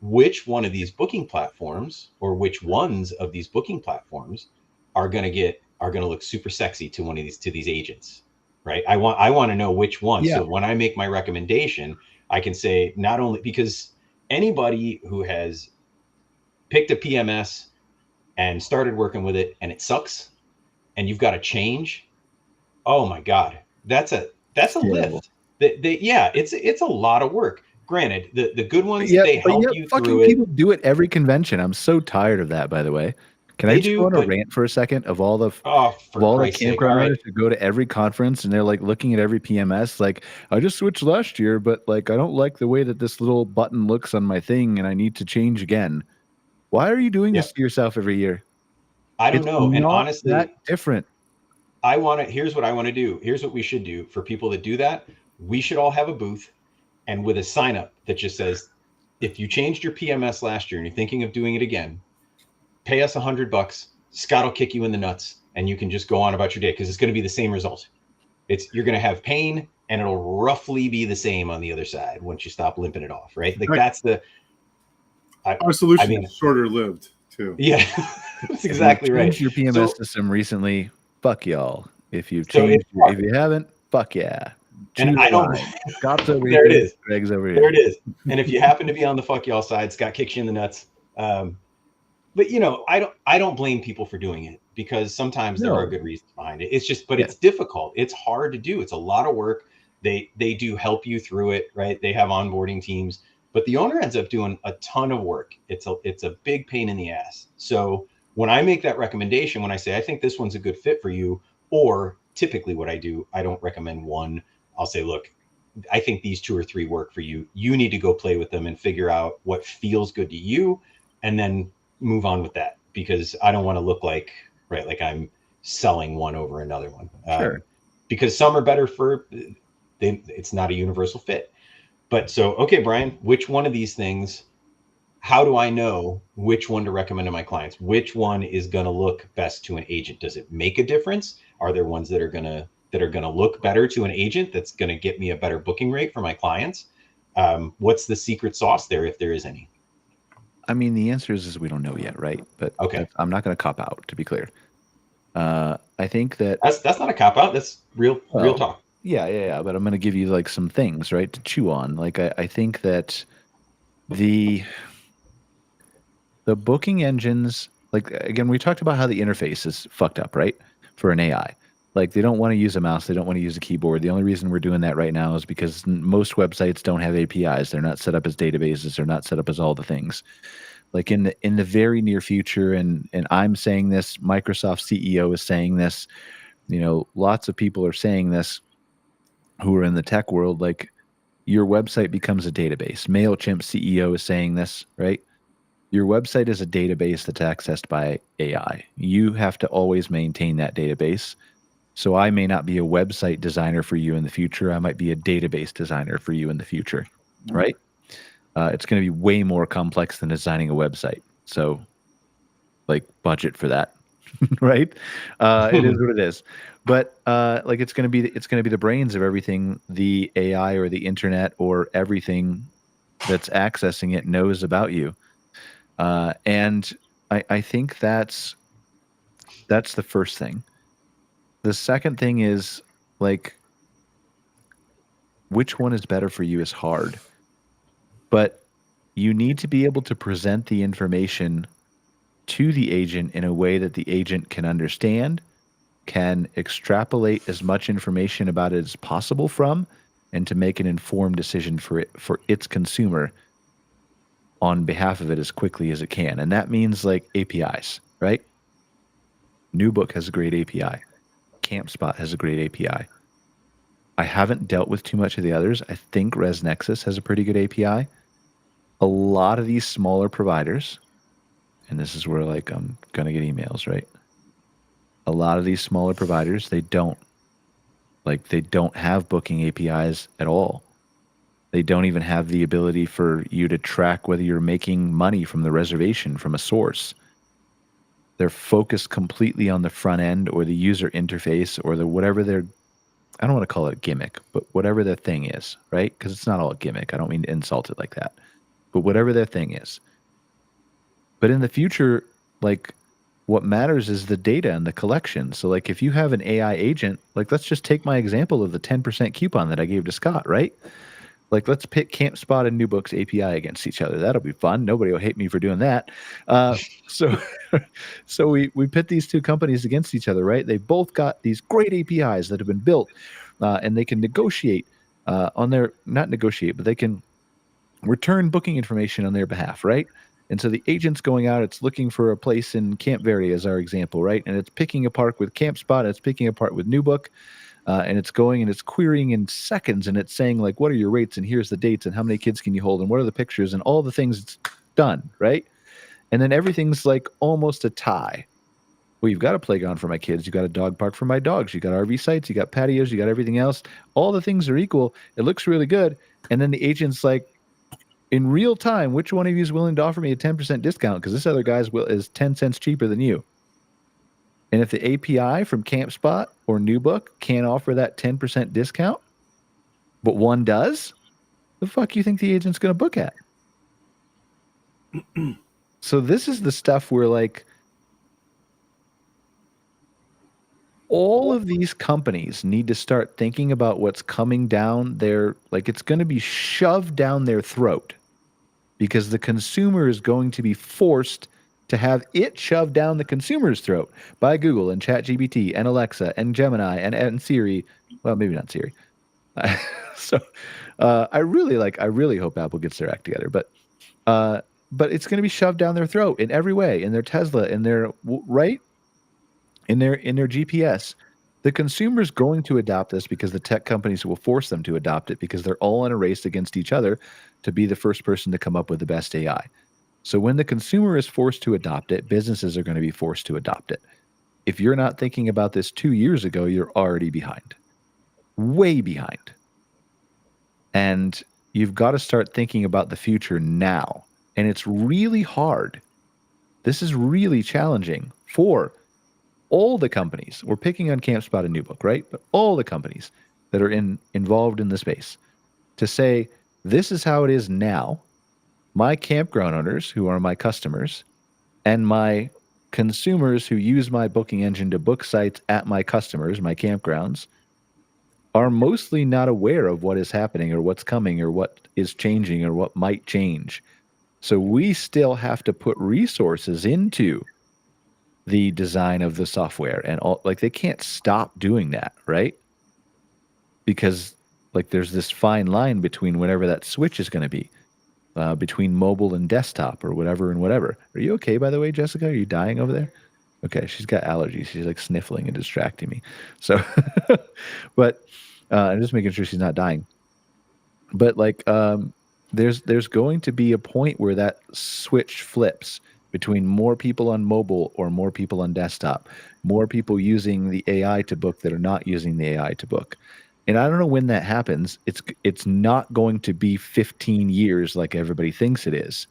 [SPEAKER 7] Which one of these booking platforms or which ones of these booking platforms are going to look super sexy to these agents, right? I want to know which one.
[SPEAKER 1] Yeah.
[SPEAKER 7] So when I make my recommendation, I can say not only because anybody who has picked a PMS and started working with it and it sucks and you've got to change. Oh my God, that's a lift. It's a lot of work. Granted, the good ones, they help you through it.
[SPEAKER 1] People do it every convention. I'm so tired of that, by the way. Can I just go on a rant for a second of all the campground runners who go to every conference and they're like looking at every PMS like, I just switched last year, but like I don't like the way that this little button looks on my thing and I need to change again. Why are you doing this to yourself every year?
[SPEAKER 7] I don't know. And honestly,
[SPEAKER 1] that different.
[SPEAKER 7] Here's what I want to do. Here's what we should do for people that do that. We should all have a booth and with a sign up that just says, if you changed your PMS last year and you're thinking of doing it again, pay us $100. Scott will kick you in the nuts and you can just go on about your day because it's going to be the same result. You're going to have pain and it'll roughly be the same on the other side once you stop limping it off, right? Like that's
[SPEAKER 2] our solution is shorter lived too.
[SPEAKER 7] Yeah, that's exactly right.
[SPEAKER 1] Changed your PMS system recently. Fuck y'all. If you changed, if you haven't, fuck yeah.
[SPEAKER 7] And I don't.
[SPEAKER 1] Scott's over
[SPEAKER 7] there
[SPEAKER 1] here.
[SPEAKER 7] It is.
[SPEAKER 1] Greg's over here.
[SPEAKER 7] There it is. And if you happen to be on the fuck y'all side, Scott kicks you in the nuts. But I don't blame people for doing it because sometimes there are good reasons behind it. It's just, it's difficult. It's hard to do. It's a lot of work. They do help you through it, right? They have onboarding teams, but the owner ends up doing a ton of work. It's a big pain in the ass. So when I make that recommendation, when I say, I think this one's a good fit for you, or typically what I do, I don't recommend one. I'll say, look, I think these 2 or 3 work for you. You need to go play with them and figure out what feels good to you and then move on with that because I don't want to look like I'm selling one over another one.
[SPEAKER 1] Sure.
[SPEAKER 7] Because some are better it's not a universal fit. But so, okay, Brian, which one of these things, how do I know which one to recommend to my clients? Which one is going to look best to an agent? Does it make a difference? Are there ones that are going to look better to an agent that's going to get me a better booking rate for my clients? What's the secret sauce there if there is any?
[SPEAKER 1] I mean, the answer is we don't know yet, right? But
[SPEAKER 7] okay,
[SPEAKER 1] I'm not going to cop out, to be clear. I think
[SPEAKER 7] that's not a cop out. That's real talk.
[SPEAKER 1] Yeah. But I'm going to give you like some things, right, to chew on. Like I think that the booking engines, like again, we talked about how the interface is fucked up, right? For an AI. Like they don't want to use a mouse. They don't want to use a keyboard. The only reason we're doing that right now is because most websites don't have APIs. They're not set up as databases. They're not set up as all the things. Like in the very near future, and I'm saying this, Microsoft CEO is saying this, lots of people are saying this who are in the tech world, like your website becomes a database. MailChimp CEO is saying this, right? Your website is a database that's accessed by AI. You have to always maintain that database. So I may not be a website designer for you in the future. I might be a database designer for you in the future, right? It's going to be way more complex than designing a website. So like budget for that. right? It is what it is. But like it's going to be the brains of everything the AI or the internet or everything that's accessing it knows about you. And I think that's the first thing. The second thing is like, which one is better for you is hard. But you need to be able to present the information to the agent in a way that the agent can understand, can extrapolate as much information about it as possible from, and to make an informed decision for its consumer on behalf of it as quickly as it can. And that means like APIs, right? NewBook has a great API. CampSpot has a great API. I haven't dealt with too much of the others. I think ResNexus has a pretty good API. A lot of these smaller providers, and this is where like I'm going to get emails, right? A lot of these smaller providers, they don't have booking APIs at all. They don't even have the ability for you to track whether you're making money from the reservation from a source. They're focused completely on the front end or the user interface or the whatever their, I don't want to call it a gimmick, but whatever their thing is, right? Because it's not all a gimmick. I don't mean to insult it like that. But whatever their thing is. But in the future, like what matters is the data and the collection. So like if you have an AI agent, like let's just take my example of the 10% coupon that I gave to Scott, right? Like let's pit CampSpot and NewBook's API against each other. That'll be fun. Nobody will hate me for doing that. So we pit these two companies against each other, right? They both got these great APIs that have been built, and they can negotiate on their, not negotiate, but they can return booking information on their behalf, right? And so the agent's going out, it's looking for a place in Camp Verde as our example, right? And it's picking apart with CampSpot, it's picking apart with NewBook, and it's going and it's querying in seconds, and it's saying like, what are your rates, and here's the dates, and how many kids can you hold, and what are the pictures, and all the things it's done, right? And then everything's like almost a tie. Well, you've got a playground for my kids, you got a dog park for my dogs, you got RV sites, you got patios, you got everything else. All the things are equal. It looks really good. And then the agent's like, in real time, which one of you is willing to offer me a 10% discount? Because this other guy's is 10 cents cheaper than you. And if the API from CampSpot or NewBook can't offer that 10% discount, but one does, the fuck you think the agent's going to book at? So this is the stuff where like all of these companies need to start thinking about what's coming down their, like it's going to be shoved down their throat because the consumer is going to be forced to have it shoved down the consumer's throat by Google and ChatGPT and Alexa and Gemini and Siri. Well, maybe not Siri. So I really hope Apple gets their act together, but it's going to be shoved down their throat in every way, in their Tesla, in their right, in their GPS. The consumer's going to adopt this because the tech companies will force them to adopt it because they're all in a race against each other to be the first person to come up with the best AI. So when the consumer is forced to adopt it, businesses are going to be forced to adopt it. If you're not thinking about this 2 years ago, you're already behind. Way behind. And you've got to start thinking about the future now. And it's really hard. This is really challenging for all the companies. We're picking on CampSpot and NewBook, right? But all the companies that are involved in the space to say, this is how it is now. My campground owners, who are my customers, and my consumers who use my booking engine to book sites at my customers, my campgrounds, are mostly not aware of what is happening or what's coming or what is changing or what might change. So we still have to put resources into the design of the software and all, like they can't stop doing that, right? Because like there's this fine line between whenever that switch is going to be. Between mobile and desktop or whatever and whatever. Are you okay, by the way, Jessica? Are you dying over there? Okay, she's got allergies. She's like sniffling and distracting me. So, but I'm just making sure she's not dying. But like, there's going to be a point where that switch flips between more people on mobile or more people on desktop, more people using the AI to book that are not using the AI to book. And I don't know when that happens. It's not going to be 15 years like everybody thinks it is.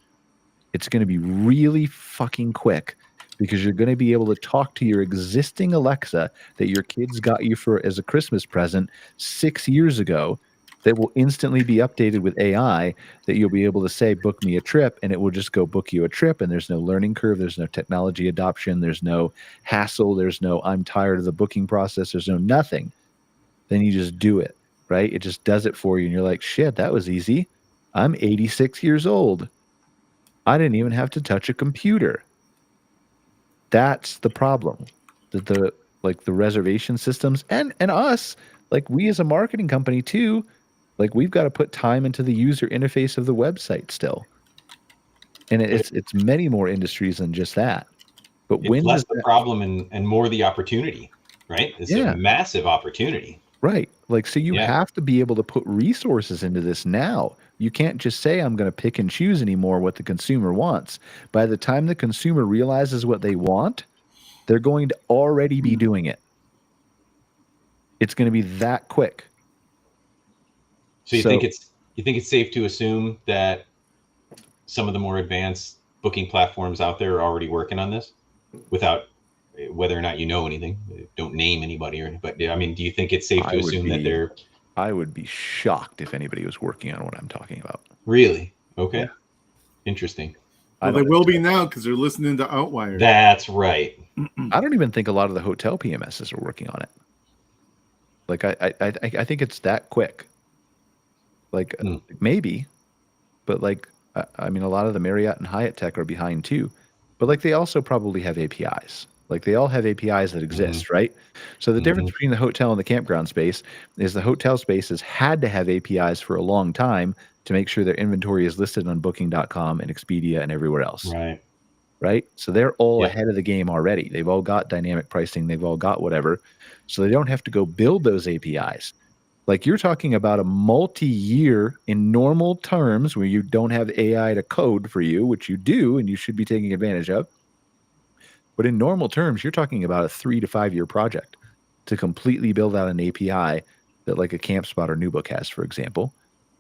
[SPEAKER 1] It's going to be really fucking quick. because you're going to be able to talk to your existing Alexa that your kids got you for as a Christmas present 6 years ago, that will instantly be updated with AI, that you'll be able to say, book me a trip, and it will just go book you a trip. And there's no learning curve. There's no technology adoption. There's no hassle. There's no, I'm tired of the booking process. There's no nothing. Then you just do it, right? It just does it for you. And you're like, shit, that was easy. I'm 86 years old. I didn't even have to touch a computer. That's the problem. That the reservation systems and us, like we as a marketing company too, like we've got to put time into the user interface of the website still. And it's many more industries than just that. But
[SPEAKER 7] it's
[SPEAKER 1] when
[SPEAKER 7] less the problem and more the opportunity, right? It's a massive opportunity.
[SPEAKER 1] Right. Like, so you have to be able to put resources into this now. You can't just say, I'm going to pick and choose anymore what the consumer wants. By the time the consumer realizes what they want, they're going to already be doing it. It's going to be that quick.
[SPEAKER 7] So you think it's safe to assume that some of the more advanced booking platforms out there are already working on this, without whether or not you know anything? Don't name anybody or but I mean, do you think it's safe to assume that they're?
[SPEAKER 1] I would be shocked if anybody was working on what I'm talking about.
[SPEAKER 7] Really? Okay.
[SPEAKER 1] Yeah.
[SPEAKER 7] Interesting.
[SPEAKER 2] Well, they will be now because they're listening to Outwired.
[SPEAKER 7] That's right.
[SPEAKER 1] I don't even think a lot of the hotel PMSs are working on it. Like I think it's that quick. Like maybe, but like I mean, a lot of the Marriott and Hyatt tech are behind too. But like they also probably have APIs. Like they all have APIs that exist, right? So the difference between the hotel and the campground space is the hotel space has had to have APIs for a long time to make sure their inventory is listed on Booking.com and Expedia and everywhere else. Right. So they're all ahead of the game already. They've all got dynamic pricing. They've all got whatever. So they don't have to go build those APIs. Like you're talking about a multi-year in normal terms where you don't have AI to code for you, which you do and you should be taking advantage of. But in normal terms, you're talking about a 3 to 5 year project to completely build out an API that like a CampSpot or NewBook has, for example.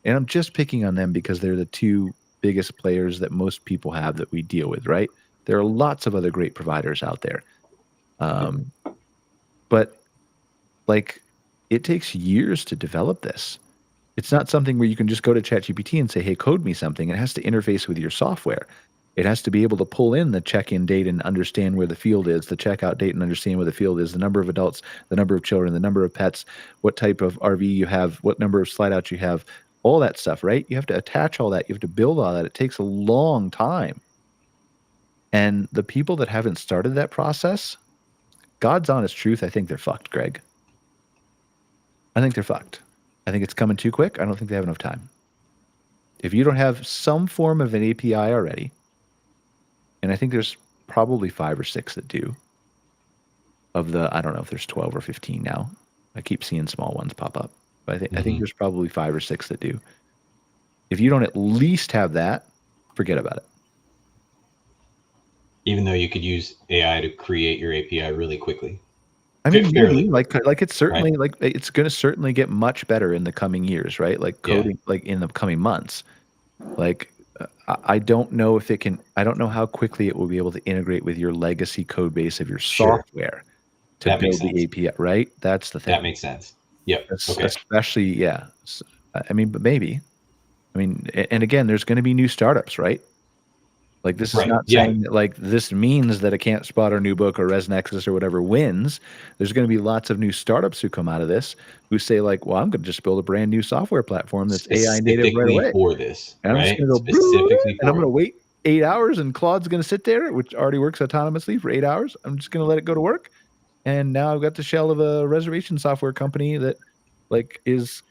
[SPEAKER 1] And I'm just picking on them because they're the two biggest players that most people have that we deal with, right? There are lots of other great providers out there. But like it takes years to develop this. It's not something where you can just go to ChatGPT and say, hey, code me something. It has to interface with your software. It has to be able to pull in the check-in date and understand where the field is, the checkout date and understand where the field is, the number of adults, the number of children, the number of pets, what type of RV you have, what number of slide outs you have, all that stuff, right? You have to attach all that. You have to build all that. It takes a long time. And the people that haven't started that process, God's honest truth, I think they're fucked, Greg. I think they're fucked. I think it's coming too quick. I don't think they have enough time. If you don't have some form of an API already, and I think there's probably 5 or 6 that do, of the, I don't know if there's 12 or 15 now. I keep seeing small ones pop up. But I think there's probably 5 or 6 that do. If you don't at least have that, forget about it.
[SPEAKER 7] Even though you could use AI to create your API really quickly.
[SPEAKER 1] I mean, maybe, like it's certainly like it's going to certainly get much better in the coming years, right? Like coding, like in the coming months. Like I don't know if it can. I don't know how quickly it will be able to integrate with your legacy code base of your software to build the API. Right? That's the thing.
[SPEAKER 7] That makes sense. Yep. Okay.
[SPEAKER 1] Especially, I mean, but maybe. I mean, and again, there's going to be new startups, right? Like this is not saying that like this means that a CampSpot or NewBook or ResNexus or whatever wins. There's going to be lots of new startups who come out of this who say like, well, I'm going to just build a brand new software platform that's AI native right away
[SPEAKER 7] for this.
[SPEAKER 1] And I'm just going to go specifically and I'm going to wait 8 hours and Claude's going to sit there, which already works autonomously for 8 hours. I'm just going to let it go to work. And now I've got the shell of a reservation software company that like is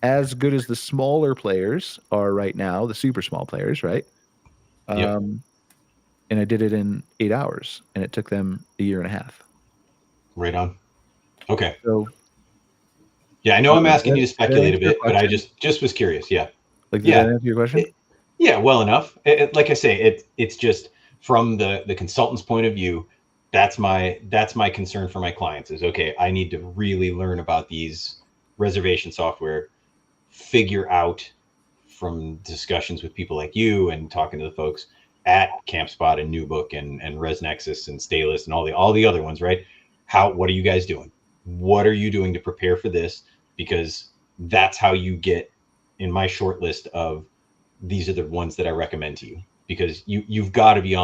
[SPEAKER 1] as good as the smaller players are right now, the super small players, right? And I did it in 8 hours, and it took them a year and a half.
[SPEAKER 7] Right on. Okay.
[SPEAKER 1] So,
[SPEAKER 7] yeah, I know I'm asking you to speculate a bit, but I just was curious. Yeah.
[SPEAKER 1] Like, did that answer your question?
[SPEAKER 7] Well enough. Like I say, it's just from the consultant's point of view. That's my concern for my clients is, okay, I need to really learn about these reservation software, figure out from discussions with people like you and talking to the folks at CampSpot and NewBook and ResNexus and Staylist and all the other ones, right? What are you guys doing? What are you doing to prepare for this? Because that's how you get in my short list of these are the ones that I recommend to you, because you've got to be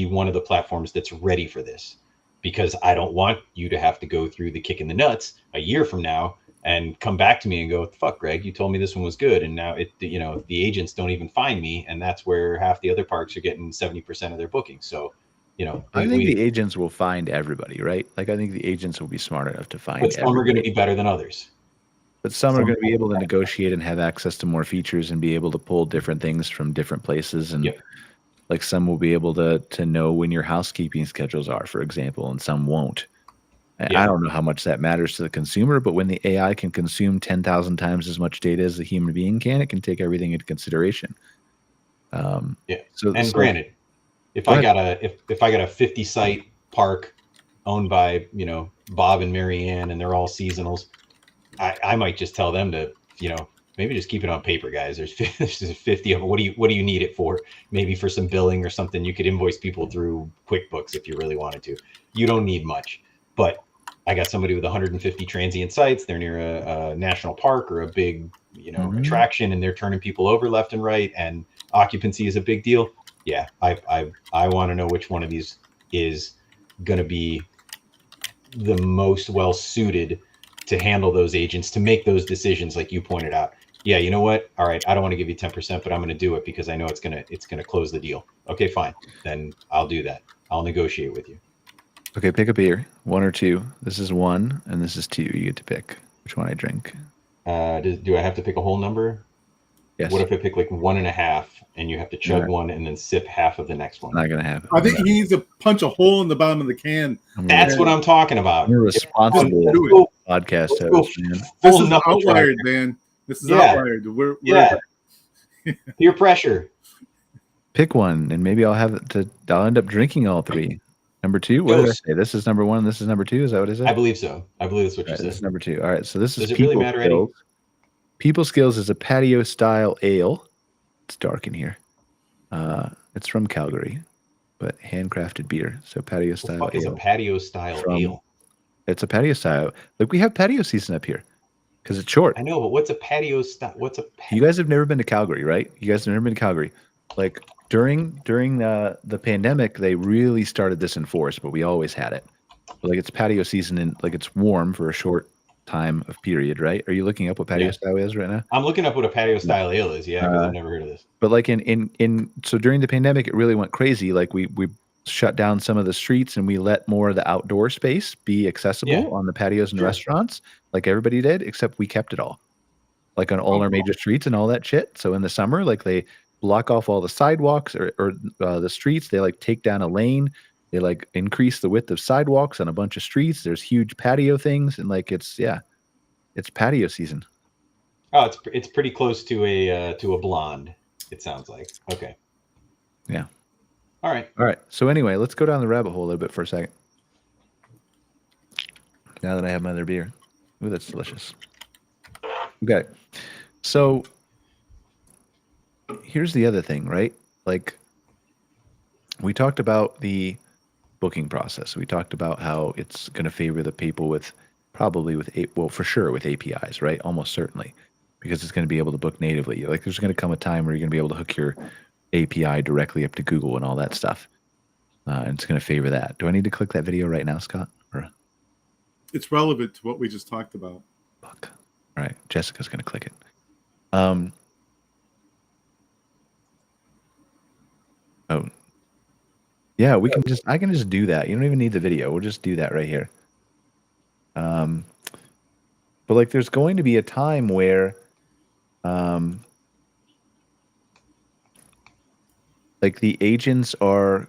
[SPEAKER 7] one of the platforms that's ready for this, because I don't want you to have to go through the kick in the nuts a year from now and come back to me and go, what the fuck, Greg, you told me this one was good. And now the agents don't even find me. And that's where half the other parks are getting 70% of their bookings. So,
[SPEAKER 1] I think the agents will find everybody, right? Like, I think the agents will be smart enough to find everybody.
[SPEAKER 7] But some are going to be better than others.
[SPEAKER 1] But some are going to be able to negotiate and have access to more features and be able to pull different things from different places. And like, some will be able to know when your housekeeping schedules are, for example, and some won't. And I don't know how much that matters to the consumer, but when the AI can consume 10,000 times as much data as the human being can, it can take everything into consideration.
[SPEAKER 7] So granted, if I got a 50 site park owned by, Bob and Mary Ann, and they're all seasonals, I might just tell them to, maybe just keep it on paper, guys. There's 50 of them. What do you need it for? Maybe for some billing or something. You could invoice people through QuickBooks if you really wanted to. You don't need much. But I got somebody with 150 transient sites. They're near a national park or a big, attraction, and they're turning people over left and right, and occupancy is a big deal. Yeah, I want to know which one of these is going to be the most well suited to handle those agents, to make those decisions like you pointed out. Yeah, you know what? All right, I don't want to give you 10%, but I'm going to do it because I know it's going to close the deal. Okay, fine. Then I'll do that. I'll negotiate with you.
[SPEAKER 1] Okay, pick a beer, 1 or 2. This is 1 and this is 2. You get to pick which one I drink.
[SPEAKER 7] Do I have to pick a whole number?
[SPEAKER 1] Yes.
[SPEAKER 7] What if I pick like 1.5 and you have to chug one and then sip half of the next one?
[SPEAKER 1] Not gonna happen.
[SPEAKER 2] I think he needs to punch a hole in the bottom of the can.
[SPEAKER 7] That's what I'm talking about.
[SPEAKER 1] You're responsible podcast host, man.
[SPEAKER 2] This is Outwired, man. This is Outwired. We're
[SPEAKER 7] peer pressure.
[SPEAKER 1] Pick one, and maybe I'll end up drinking all 3. Number 2. What did I say? This is number 1. This is number 2. Is that what it is?
[SPEAKER 7] I believe so. I believe that's what you said.
[SPEAKER 1] This is number 2. All right. So this is
[SPEAKER 7] Does it really matter, Eddie?
[SPEAKER 1] People Skills is a patio style ale. It's dark in here. It's from Calgary, but handcrafted beer. So patio style ale.
[SPEAKER 7] It's a patio style ale.
[SPEAKER 1] It's a patio style. Look, we have patio season up here because it's short.
[SPEAKER 7] I know, but what's a patio style?
[SPEAKER 1] You guys have never been to Calgary, right? You guys have never been to Calgary. Like during the pandemic, they really started this in force, but we always had it. Like, it's patio season and like it's warm for a short time of period, right? Are you looking up what patio style is right now?
[SPEAKER 7] I'm looking up what a patio style ale is, because I've never heard of this.
[SPEAKER 1] But like so during the pandemic, it really went crazy. Like we shut down some of the streets and we let more of the outdoor space be accessible on the patios and restaurants, like everybody did, except we kept it all, like on all our major streets and all that shit. So in the summer, like, they block off all the sidewalks or the streets. They like take down a lane. They like increase the width of sidewalks on a bunch of streets. There's huge patio things, and like it's patio season.
[SPEAKER 7] Oh, it's pretty close to a blonde. It sounds like. Okay.
[SPEAKER 1] Yeah.
[SPEAKER 7] All right.
[SPEAKER 1] So anyway, let's go down the rabbit hole a little bit for a second. Now that I have my other beer. Ooh, that's delicious. Okay. So here's the other thing, right? Like, we talked about the booking process. We talked about how it's going to favor the people with for sure with APIs, right? Almost certainly, because it's going to be able to book natively. Like, there's going to come a time where you're going to be able to hook your API directly up to Google and all that stuff. And it's going to favor that. Do I need to click that video right now, Scott? Or...
[SPEAKER 2] It's relevant to what we just talked about.
[SPEAKER 1] Fuck. All right. Jessica's going to click it. Oh, yeah, I can just do that. You don't even need the video. We'll just do that right here. But like, there's going to be a time where, like, the agents are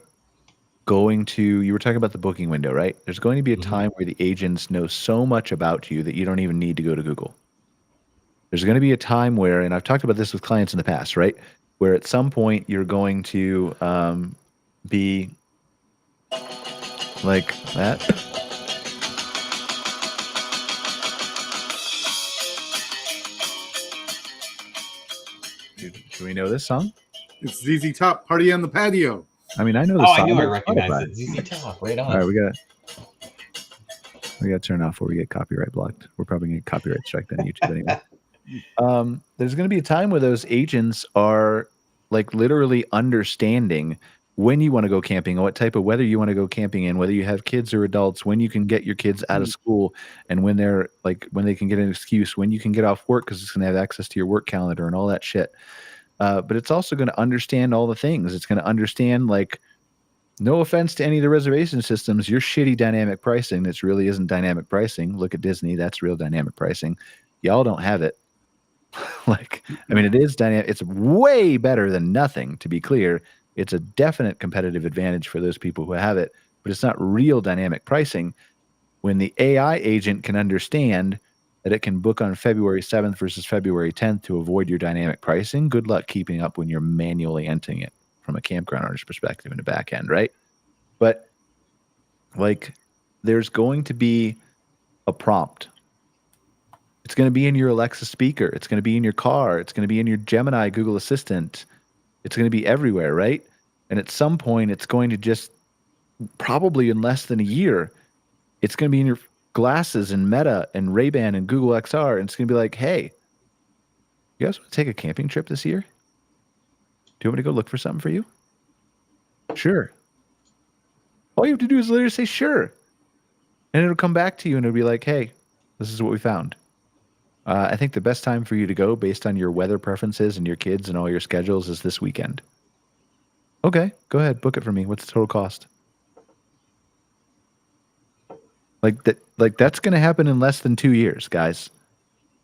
[SPEAKER 1] going to, you were talking about the booking window, right? There's going to be a time where the agents know so much about you that you don't even need to go to Google. There's going to be a time where, and I've talked about this with clients in the past, right? Where at some point you're going to be like that. Do we know this song?
[SPEAKER 2] It's ZZ Top, Party on the Patio.
[SPEAKER 1] I mean, I know the
[SPEAKER 7] Oh,
[SPEAKER 1] song.
[SPEAKER 7] I knew I recognized it. ZZ Top, right on.
[SPEAKER 1] All right, we got to turn off before we get copyright blocked. We're probably going to get copyright striked on YouTube anyway. There's going to be a time where those agents are like literally understanding when you want to go camping, what type of weather you want to go camping in, whether you have kids or adults, when you can get your kids out of school, and when they're like, when they can get an excuse, when you can get off work because it's going to have access to your work calendar and all that shit. But it's also going to understand all the things. It's going to understand, like, no offense to any of the reservation systems, your shitty dynamic pricing, this really isn't dynamic pricing. Look at Disney, that's real dynamic pricing. Y'all don't have it. Like, I mean, it is dynamic. It's way better than nothing, to be clear. It's a definite competitive advantage for those people who have it, but it's not real dynamic pricing. When the AI agent can understand that it can book on February 7th versus February 10th to avoid your dynamic pricing, good luck keeping up when you're manually entering it from a campground owner's perspective in the back end, right? But like, there's going to be a prompt. It's going to be in your Alexa speaker. It's going to be in your car. It's going to be in your Gemini Google Assistant. It's going to be everywhere, right? And at some point, it's going to just, probably in less than a year, it's going to be in your glasses and Meta and Ray-Ban and Google XR. And it's going to be like, hey, you guys want to take a camping trip this year? Do you want me to go look for something for you? Sure. All you have to do is literally say, sure. And it'll come back to you and it'll be like, hey, this is what we found. I think the best time for you to go based on your weather preferences and your kids and all your schedules is this weekend. Okay, go ahead. Book it for me. What's the total cost? Like that's going to happen in less than 2 years, guys.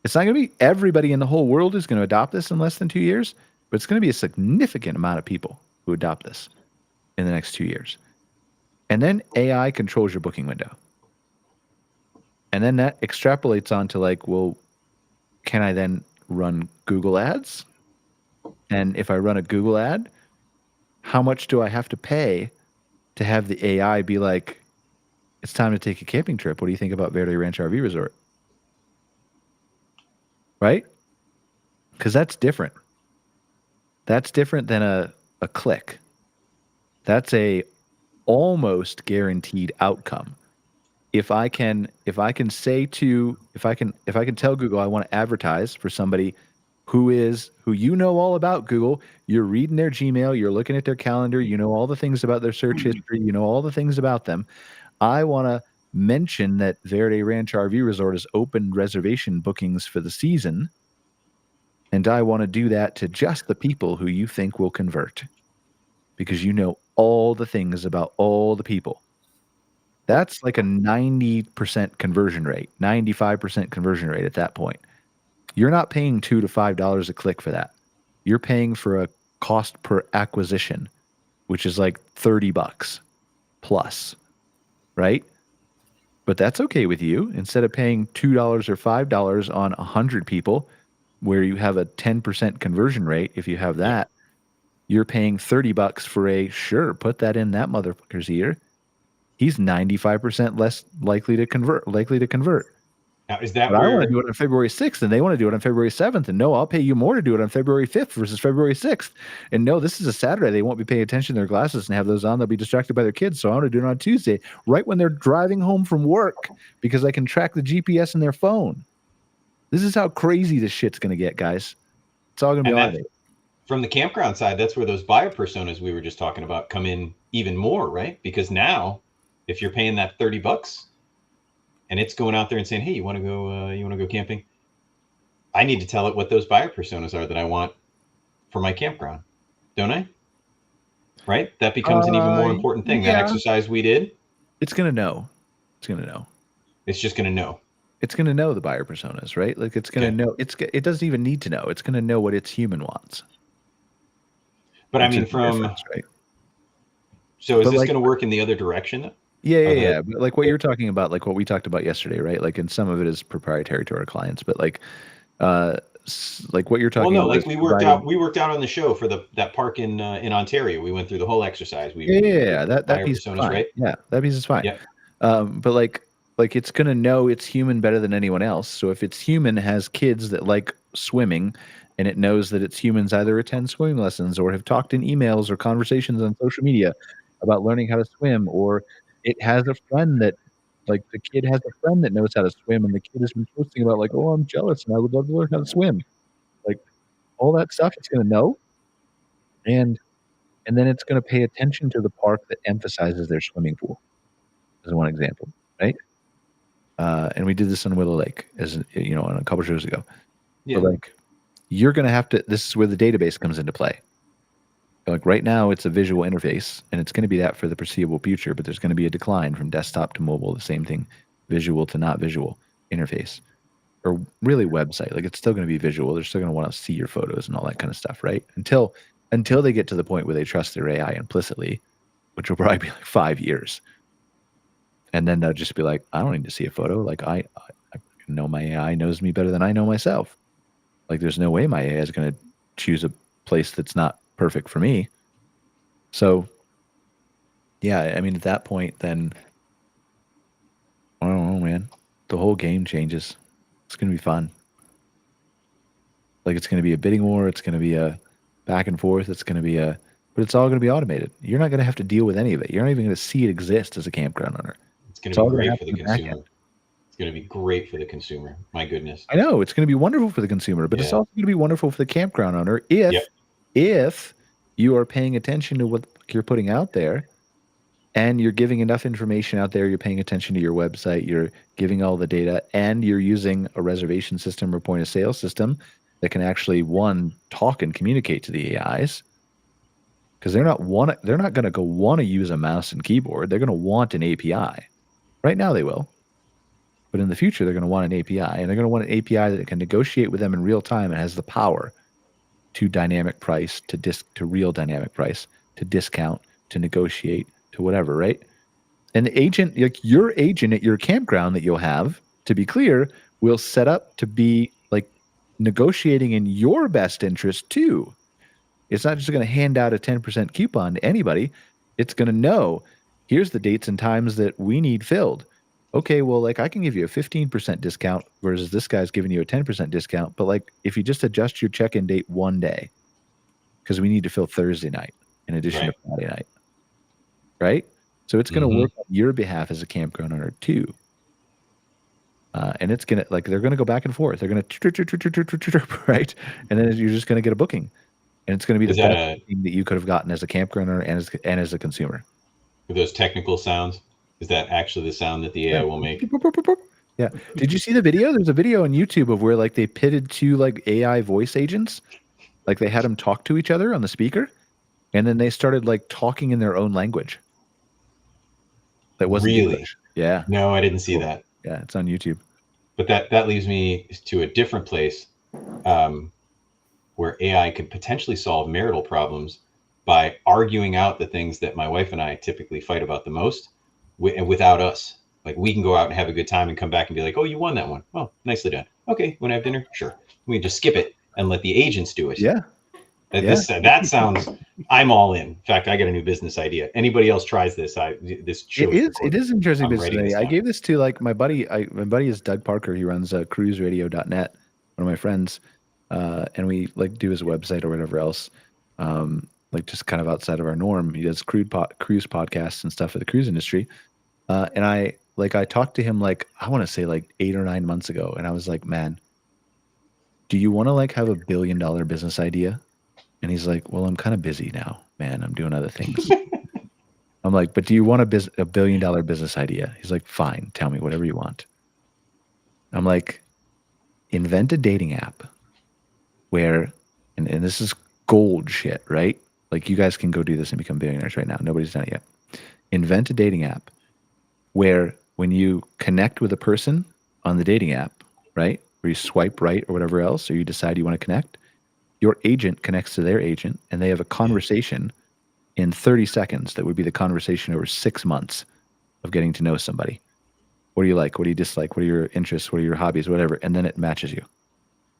[SPEAKER 1] It's not going to be everybody in the whole world is going to adopt this in less than 2 years, but it's going to be a significant amount of people who adopt this in the next 2 years. And then AI controls your booking window. And then that extrapolates onto like, well, can I then run Google ads? And if I run a Google ad, how much do I have to pay to have the AI be like, it's time to take a camping trip. What do you think about Verde Ranch RV Resort? Right? Because that's different. That's different than a click. That's a almost guaranteed outcome. If I can tell Google I want to advertise for somebody who you know all about Google, you're reading their Gmail, you're looking at their calendar, you know all the things about their search history, you know all the things about them. I want to mention that Verde Ranch RV Resort has opened reservation bookings for the season, and I want to do that to just the people who you think will convert, because you know all the things about all the people. That's like a 90% conversion rate, 95% conversion rate at that point. You're not paying $2 to $5 a click for that. You're paying for a cost per acquisition, which is like $30 plus, right? But that's okay with you. Instead of paying $2 or $5 on 100 people, where you have a 10% conversion rate, if you have that, you're paying $30 for a, sure, put that in that motherfucker's ear. He's 95% less likely to convert.
[SPEAKER 7] Now, is that
[SPEAKER 1] but
[SPEAKER 7] where
[SPEAKER 1] I want to do it on February 6th, and they want to do it on February 7th. And no, I'll pay you more to do it on February 5th versus February 6th. And no, this is a Saturday. They won't be paying attention to their glasses and have those on. They'll be distracted by their kids. So I want to do it on Tuesday, right when they're driving home from work, because I can track the GPS in their phone. This is how crazy this shit's going to get, guys. It's all going to be automated.
[SPEAKER 7] From the campground side, that's where those buyer personas we were just talking about come in even more, right? Because now, if you're paying that $30 and it's going out there and saying, hey, you want to go camping? I need to tell it what those buyer personas are that I want for my campground, don't I? Right? That becomes an even more important thing. Yeah. That exercise we did.
[SPEAKER 1] It's going to know.
[SPEAKER 7] It's just going to know.
[SPEAKER 1] It's going to know the buyer personas, right? Like it's going to know. It doesn't even need to know. It's going to know what its human wants.
[SPEAKER 7] But I mean, right? So is this going to work in the other direction?
[SPEAKER 1] Yeah. But like what you're talking about, like what we talked about yesterday, right? Like, and some of it is proprietary to our clients, but like what you're talking about.
[SPEAKER 7] Well, no, like we worked out on the show for that park in Ontario. We went through the whole exercise.
[SPEAKER 1] That piece is fine. Right? Yeah, that piece is fine. Yeah. But like it's going to know it's human better than anyone else. So if it's human has kids that like swimming and it knows that its humans either attend swimming lessons or have talked in emails or conversations on social media about learning how to swim, or it has a friend that, like, the kid has a friend that knows how to swim, and the kid has been posting about, like, oh, I'm jealous and I would love to learn how to swim. Like, all that stuff it's going to know, and then it's going to pay attention to the park that emphasizes their swimming pool, as one example, right? And we did this on Willow Lake, as you know, on a couple shows ago.
[SPEAKER 7] Yeah.
[SPEAKER 1] But like, you're going to have to. This is where the database comes into play. Like right now, it's a visual interface, and it's going to be that for the foreseeable future. But there's going to be a decline from desktop to mobile. The same thing, visual to not visual interface, or really website. Like it's still going to be visual. They're still going to want to see your photos and all that kind of stuff, right? Until they get to the point where they trust their AI implicitly, which will probably be like 5 years. And then they'll just be like, I don't need to see a photo. Like I know my AI knows me better than I know myself. Like there's no way my AI is going to choose a place that's not perfect for me. So yeah, I mean, at that point, then I don't know, man. The whole game changes. It's going to be fun. Like it's going to be a bidding war. It's going to be a back and forth. It's going to be but it's all going to be automated. You're not going to have to deal with any of it. You're not even going to see it exist as a campground owner.
[SPEAKER 7] It's going to be great for the consumer. It's going to be great for the consumer. My goodness.
[SPEAKER 1] I know it's going to be wonderful for the consumer, but it's also going to be wonderful for the campground owner if you are paying attention to what you're putting out there, and you're giving enough information out there. You're paying attention to your website. You're giving all the data, and you're using a reservation system or point of sale system that can actually talk and communicate to the AIs. Because they're not going to go want to use a mouse and keyboard. They're going to want an API. Right now they will. But in the future, they're going to want an API. And they're going to want an API that can negotiate with them in real time and has the power to dynamic price, to real dynamic price, to discount, to negotiate, to whatever, right? And the agent, like your agent at your campground that you'll have, to be clear, will set up to be like negotiating in your best interest too. It's not just going to hand out a 10% coupon to anybody. It's going to know, here's the dates and times that we need filled. Okay, well, like I can give you a 15% discount versus this guy's giving you a 10% discount. But like if you just adjust your check-in date one day, because we need to fill Thursday night in addition to Friday night. Right? So it's going to work on your behalf as a campground owner too. And it's going to, like, they're going to go back and forth. They're going to, right? And then you're just going to get a booking. And it's going to be the best thing that you could have gotten as a campground owner and as a consumer.
[SPEAKER 7] With those technical sounds, is that actually the sound that the AI will make?
[SPEAKER 1] Yeah. Did you see the video? There's a video on YouTube of where like they pitted two like AI voice agents. Like they had them talk to each other on the speaker, and then they started like talking in their own language. That wasn't
[SPEAKER 7] really
[SPEAKER 1] English. Yeah.
[SPEAKER 7] No, I didn't see that.
[SPEAKER 1] Yeah, it's on YouTube.
[SPEAKER 7] But that leaves me to a different place, where AI could potentially solve marital problems by arguing out the things that my wife and I typically fight about the most, without us. Like we can go out and have a good time and come back and be like, oh, you won that one. Oh, nicely done. Okay, want to have dinner? Sure. We can just skip it and let the agents do it.
[SPEAKER 1] Yeah.
[SPEAKER 7] That sounds, I'm all in. In fact, I got a new business idea. Anybody else tries this, it is
[SPEAKER 1] interesting business idea. I gave this to like my buddy. My buddy is Doug Parker. He runs cruiseradio.net, one of my friends. And we like do his website or whatever else. Like just kind of outside of our norm. He does cruise podcasts and stuff for the cruise industry. And I talked to him like, I want to say like 8 or 9 months ago. And I was like, man, do you want to like have $1 billion business idea? And he's like, well, I'm kind of busy now, man. I'm doing other things. I'm like, but do you want a $1 billion business idea? He's like, fine, tell me whatever you want. I'm like, invent a dating app where, and this is gold shit, right? Like you guys can go do this and become billionaires right now. Nobody's done it yet. Invent a dating app where when you connect with a person on the dating app, right? Where you swipe right or whatever else, or you decide you want to connect, your agent connects to their agent and they have a conversation in 30 seconds that would be the conversation over 6 months of getting to know somebody. What do you like? What do you dislike? What are your interests? What are your hobbies? Whatever. And then it matches you.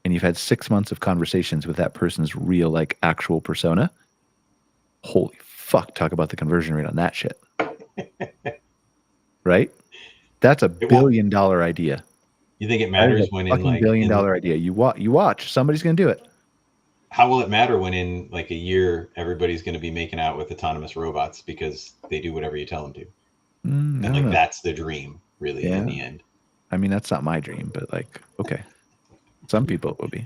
[SPEAKER 1] And you've had 6 months of conversations with that person's real, like, actual persona. Holy fuck, talk about the conversion rate on that shit. Right? That's a $1 billion idea.
[SPEAKER 7] You think it matters when in like
[SPEAKER 1] $1 billion idea? You watch. Somebody's going to do it.
[SPEAKER 7] how will it matter when in like a year everybody's going to be making out with autonomous robots because they do whatever you tell them to? And like that's the dream, really, in the end.
[SPEAKER 1] I mean, that's not my dream, but like, okay, some people it will be,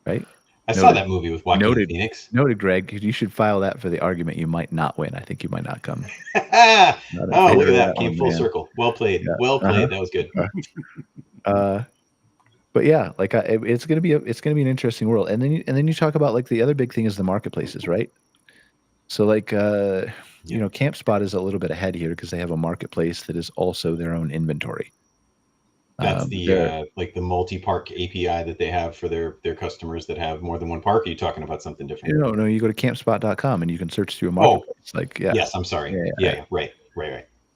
[SPEAKER 1] right?
[SPEAKER 7] I saw that movie with Joaquin Phoenix.
[SPEAKER 1] Noted, Greg. You should file that for the argument. You might not win. I think you might not come.
[SPEAKER 7] Look at that! Came full circle. Well played. Yeah. Well played. That was good.
[SPEAKER 1] But yeah, like it's gonna be an interesting world. And then you talk about like the other big thing is the marketplaces, right? So like you know, CampSpot is a little bit ahead here because they have a marketplace that is also their own inventory.
[SPEAKER 7] That's the like the multi-park API that they have for their customers that have more than one park. Are you talking about something different?
[SPEAKER 1] No, you go to campspot.com and you can search through a marketplace.
[SPEAKER 7] Yes, I'm sorry. Yeah, right.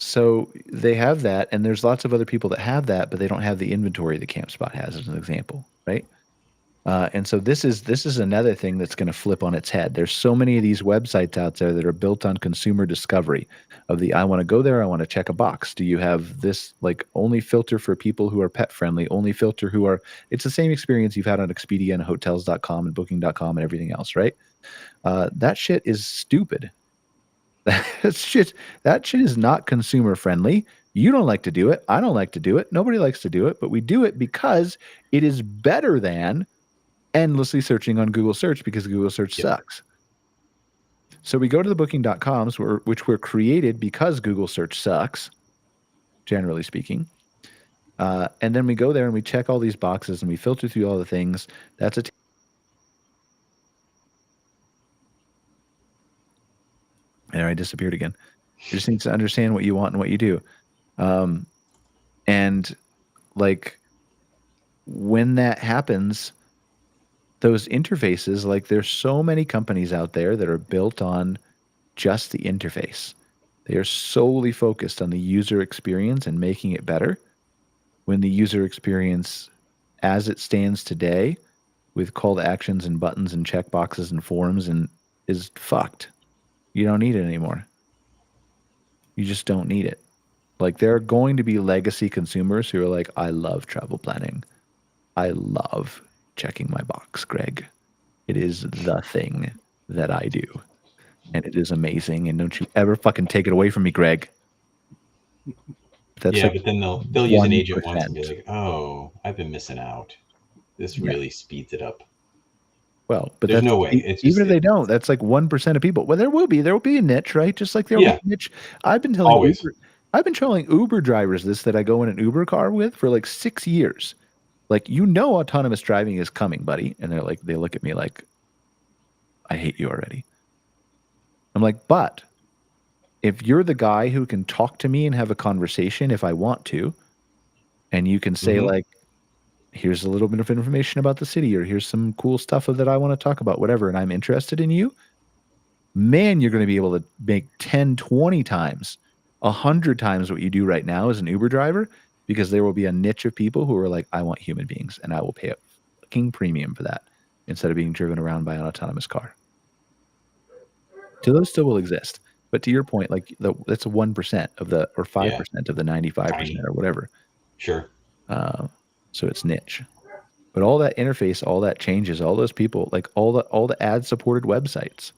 [SPEAKER 1] So they have that, and there's lots of other people that have that, but they don't have the inventory that CampSpot has, as an example, right? And so this is another thing that's going to flip on its head. There's so many of these websites out there that are built on consumer discovery of I want to go there, I want to check a box. Do you have this like only filter for people who are pet friendly, only filter who are, it's the same experience you've had on Expedia and hotels.com and booking.com and everything else, right? That shit is stupid. That shit is not consumer friendly. You don't like to do it. I don't like to do it. Nobody likes to do it, but we do it because it is better than endlessly searching on Google search because Google search sucks. So we go to the booking.coms which were created because Google search sucks, generally speaking. And then we go there and we check all these boxes and we filter through all the things. That's there, I disappeared again. You just need to understand what you want and what you do. And like when that happens, those interfaces, like there's so many companies out there that are built on just the interface. They are solely focused on the user experience and making it better. When the user experience as it stands today with call to actions and buttons and checkboxes and forms and is fucked. You don't need it anymore. You just don't need it. Like there are going to be legacy consumers who are like, I love travel planning. I love checking my box, Greg. It is the thing that I do. And it is amazing. And don't you ever fucking take it away from me, Greg.
[SPEAKER 7] That's but then they'll use an agent once and be like, oh, I've been missing out. This really speeds it up.
[SPEAKER 1] Well, but
[SPEAKER 7] there's no way. It's
[SPEAKER 1] even if they don't, that's like 1% of people. Well, there will be a niche, right? Just like there will be a niche. I've been telling Uber drivers this, that I go in an Uber car with for like 6 years. Like, autonomous driving is coming, buddy. And they're like, they look at me like, I hate you already. I'm like, but if you're the guy who can talk to me and have a conversation if I want to, and you can say like, here's a little bit of information about the city, or here's some cool stuff that I want to talk about, whatever, and I'm interested in you, man, you're going to be able to make 10, 20 times, 100 times what you do right now as an Uber driver, because there will be a niche of people who are like, I want human beings, and I will pay a fucking premium for that instead of being driven around by an autonomous car. So those still will exist. But to your point, like that's 1% of the, or 5% of the 95% or whatever.
[SPEAKER 7] Sure.
[SPEAKER 1] So it's niche. But all that interface, all that changes, all those people, like all the ad-supported websites.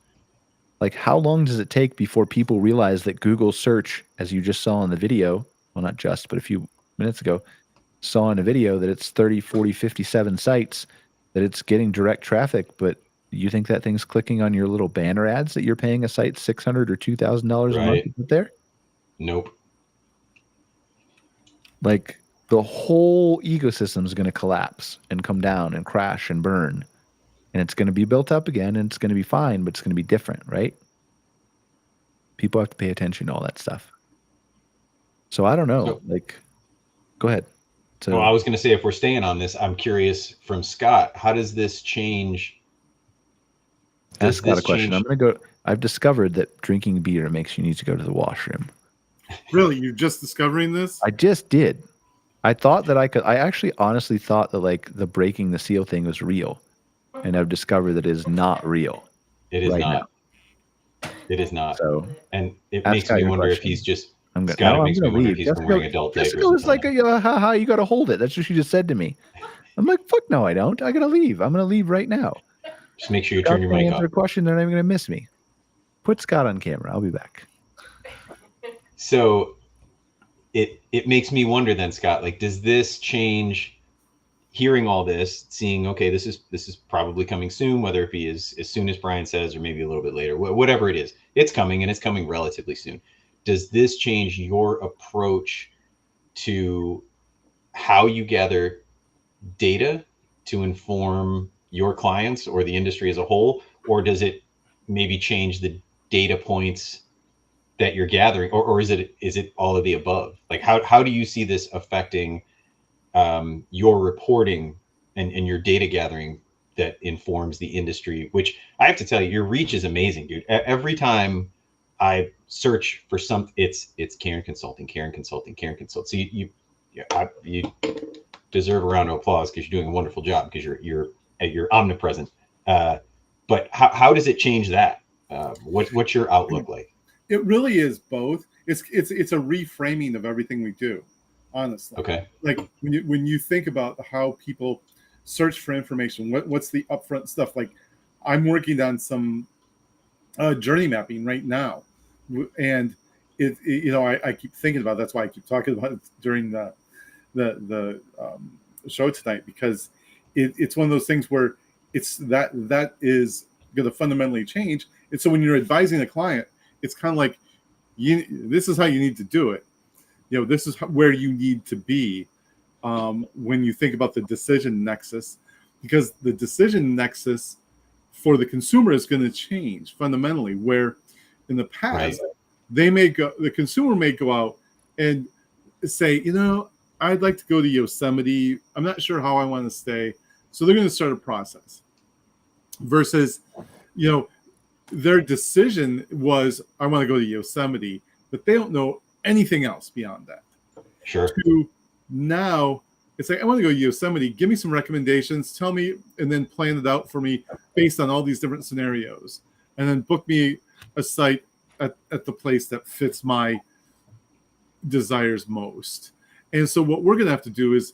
[SPEAKER 1] Like how long does it take before people realize that Google search, as you just saw in the video, well, not just, but a few minutes ago, saw in a video that it's 30, 40, 57 sites, that it's getting direct traffic, but you think that thing's clicking on your little banner ads that you're paying a site $600 or $2,000 a month to put there?
[SPEAKER 7] Nope.
[SPEAKER 1] Like the whole ecosystem is going to collapse and come down and crash and burn, and it's going to be built up again, and it's going to be fine, but it's going to be different, right? People have to pay attention to all that stuff. So I don't know. Go ahead. So
[SPEAKER 7] I was going to say, if we're staying on this, I'm curious from Scott, how does this change?
[SPEAKER 1] Ask Scott a question. I'm going to go. I've discovered that drinking beer makes you need to go to the washroom.
[SPEAKER 2] Really? You're just discovering this?
[SPEAKER 1] I just did. I thought that I actually honestly thought that like the breaking the seal thing was real. And I've discovered that it is not real.
[SPEAKER 7] It is not. Now. It is not.
[SPEAKER 1] So,
[SPEAKER 7] and it makes me wonder if he's just,
[SPEAKER 1] it makes me wonder if he's
[SPEAKER 7] wearing adult diapers.
[SPEAKER 1] Jessica was like, haha, you got to hold it. That's what she just said to me. I'm like, fuck no, I don't. I got to leave. I'm going to leave right now.
[SPEAKER 7] Just make sure you turn your mic
[SPEAKER 1] answer a
[SPEAKER 7] up.
[SPEAKER 1] question, they're not even going to miss me. Put Scott on camera. I'll be back.
[SPEAKER 7] So it makes me wonder then, Scott, like, does this change, hearing all this, seeing, okay, this is probably coming soon, whether it be as soon as Brian says, or maybe a little bit later, whatever it is, it's coming, and it's coming relatively soon. Does this change your approach to how you gather data to inform your clients or the industry as a whole? Or does it maybe change the data points that you're gathering, or is it all of the above? Like, how do you see this affecting your reporting and your data gathering that informs the industry? Which I have to tell you, your reach is amazing, dude. Every time I search for it's Cairn Consulting. So you deserve a round of applause because you're doing a wonderful job, because you're omnipresent. But how does it change that? What's your outlook like?
[SPEAKER 2] It really is both. It's a reframing of everything we do, honestly.
[SPEAKER 7] Okay.
[SPEAKER 2] Like when you think about how people search for information, what's the upfront stuff? Like, I'm working on some journey mapping right now, and I keep thinking about it. That's why I keep talking about it during the show tonight, because it's one of those things where it's that is going to fundamentally change. And so when you're advising a client, it's kind of like, this is how you need to do it. This is where you need to be when you think about the decision nexus, because the decision nexus for the consumer is going to change fundamentally. Where in the past, the consumer may go out and say, I'd like to go to Yosemite. I'm not sure how I want to stay. So they're going to start a process versus, their decision was, I want to go to Yosemite, but they don't know anything else beyond that.
[SPEAKER 7] Sure.
[SPEAKER 2] To now, it's like, I want to go to Yosemite. Give me some recommendations. Tell me, and then plan it out for me based on all these different scenarios. And then book me a site at the place that fits my desires most. And so what we're going to have to do is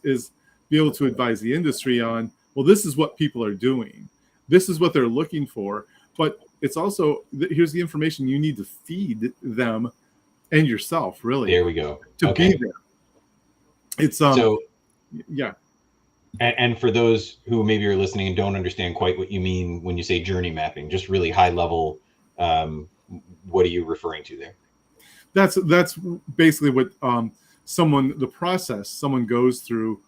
[SPEAKER 2] be able to advise the industry on, well, this is what people are doing. This is what they're looking for. But it's also, here's the information you need to feed them and yourself, really.
[SPEAKER 7] There we go.
[SPEAKER 2] To be there. It's
[SPEAKER 7] so
[SPEAKER 2] yeah.
[SPEAKER 7] And for those who maybe are listening and don't understand quite what you mean when you say journey mapping, just really high level, what are you referring to there?
[SPEAKER 2] That's basically what the process someone goes through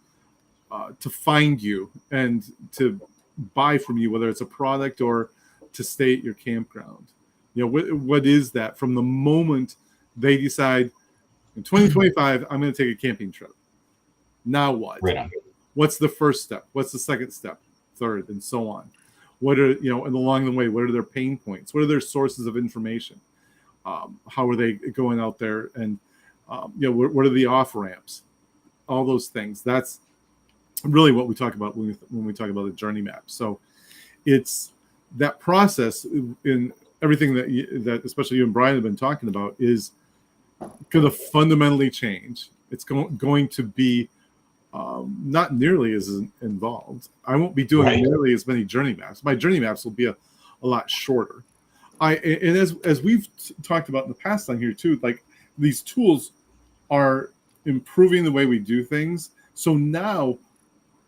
[SPEAKER 2] to find you and to buy from you, whether it's a product or to stay at your campground. What is that from the moment they decide in 2025 I'm going to take a camping trip? Now what?
[SPEAKER 7] Right on.
[SPEAKER 2] What's the first step? What's the second step? Third, and so on. What are, and along the way, what are their pain points? What are their sources of information? How are they going out there? And what are the off ramps? All those things. That's really what we talk about when we talk about the journey map. So it's that process in everything that especially you and Brian have been talking about is going to fundamentally change. It's going to be not nearly as involved. I won't be doing nearly as many journey maps. My journey maps will be a lot shorter. And as we've talked about in the past on here too, like these tools are improving the way we do things. So now,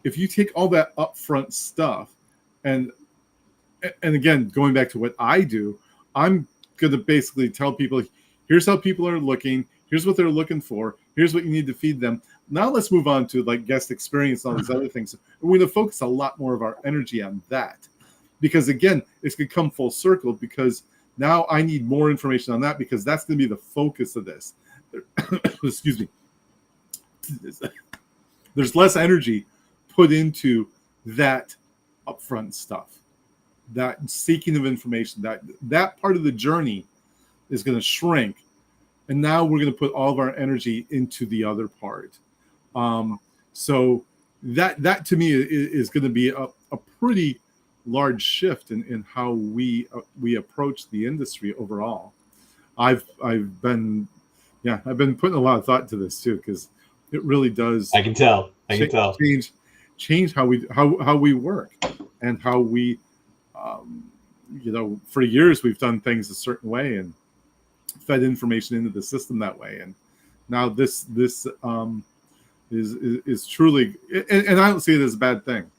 [SPEAKER 2] if you take all that upfront stuff, and again, going back to what I do, I'm going to basically tell people, here's how people are looking, here's what they're looking for, here's what you need to feed them. Now let's move on to like guest experience and all these other things. We're going to focus a lot more of our energy on that, because again, it's going to come full circle, because now I need more information on that, because that's going to be the focus of this. Excuse me. There's less energy put into that upfront stuff, that seeking of information, that part of the journey is going to shrink. And now we're going to put all of our energy into the other part. So that to me is going to be a pretty large shift in how we approach the industry overall. I've been putting a lot of thought to this too, because it really does.
[SPEAKER 7] I can tell.
[SPEAKER 2] Change how we work and how we For years we've done things a certain way and fed information into the system that way, and now this is truly, and I don't see it as a bad thing.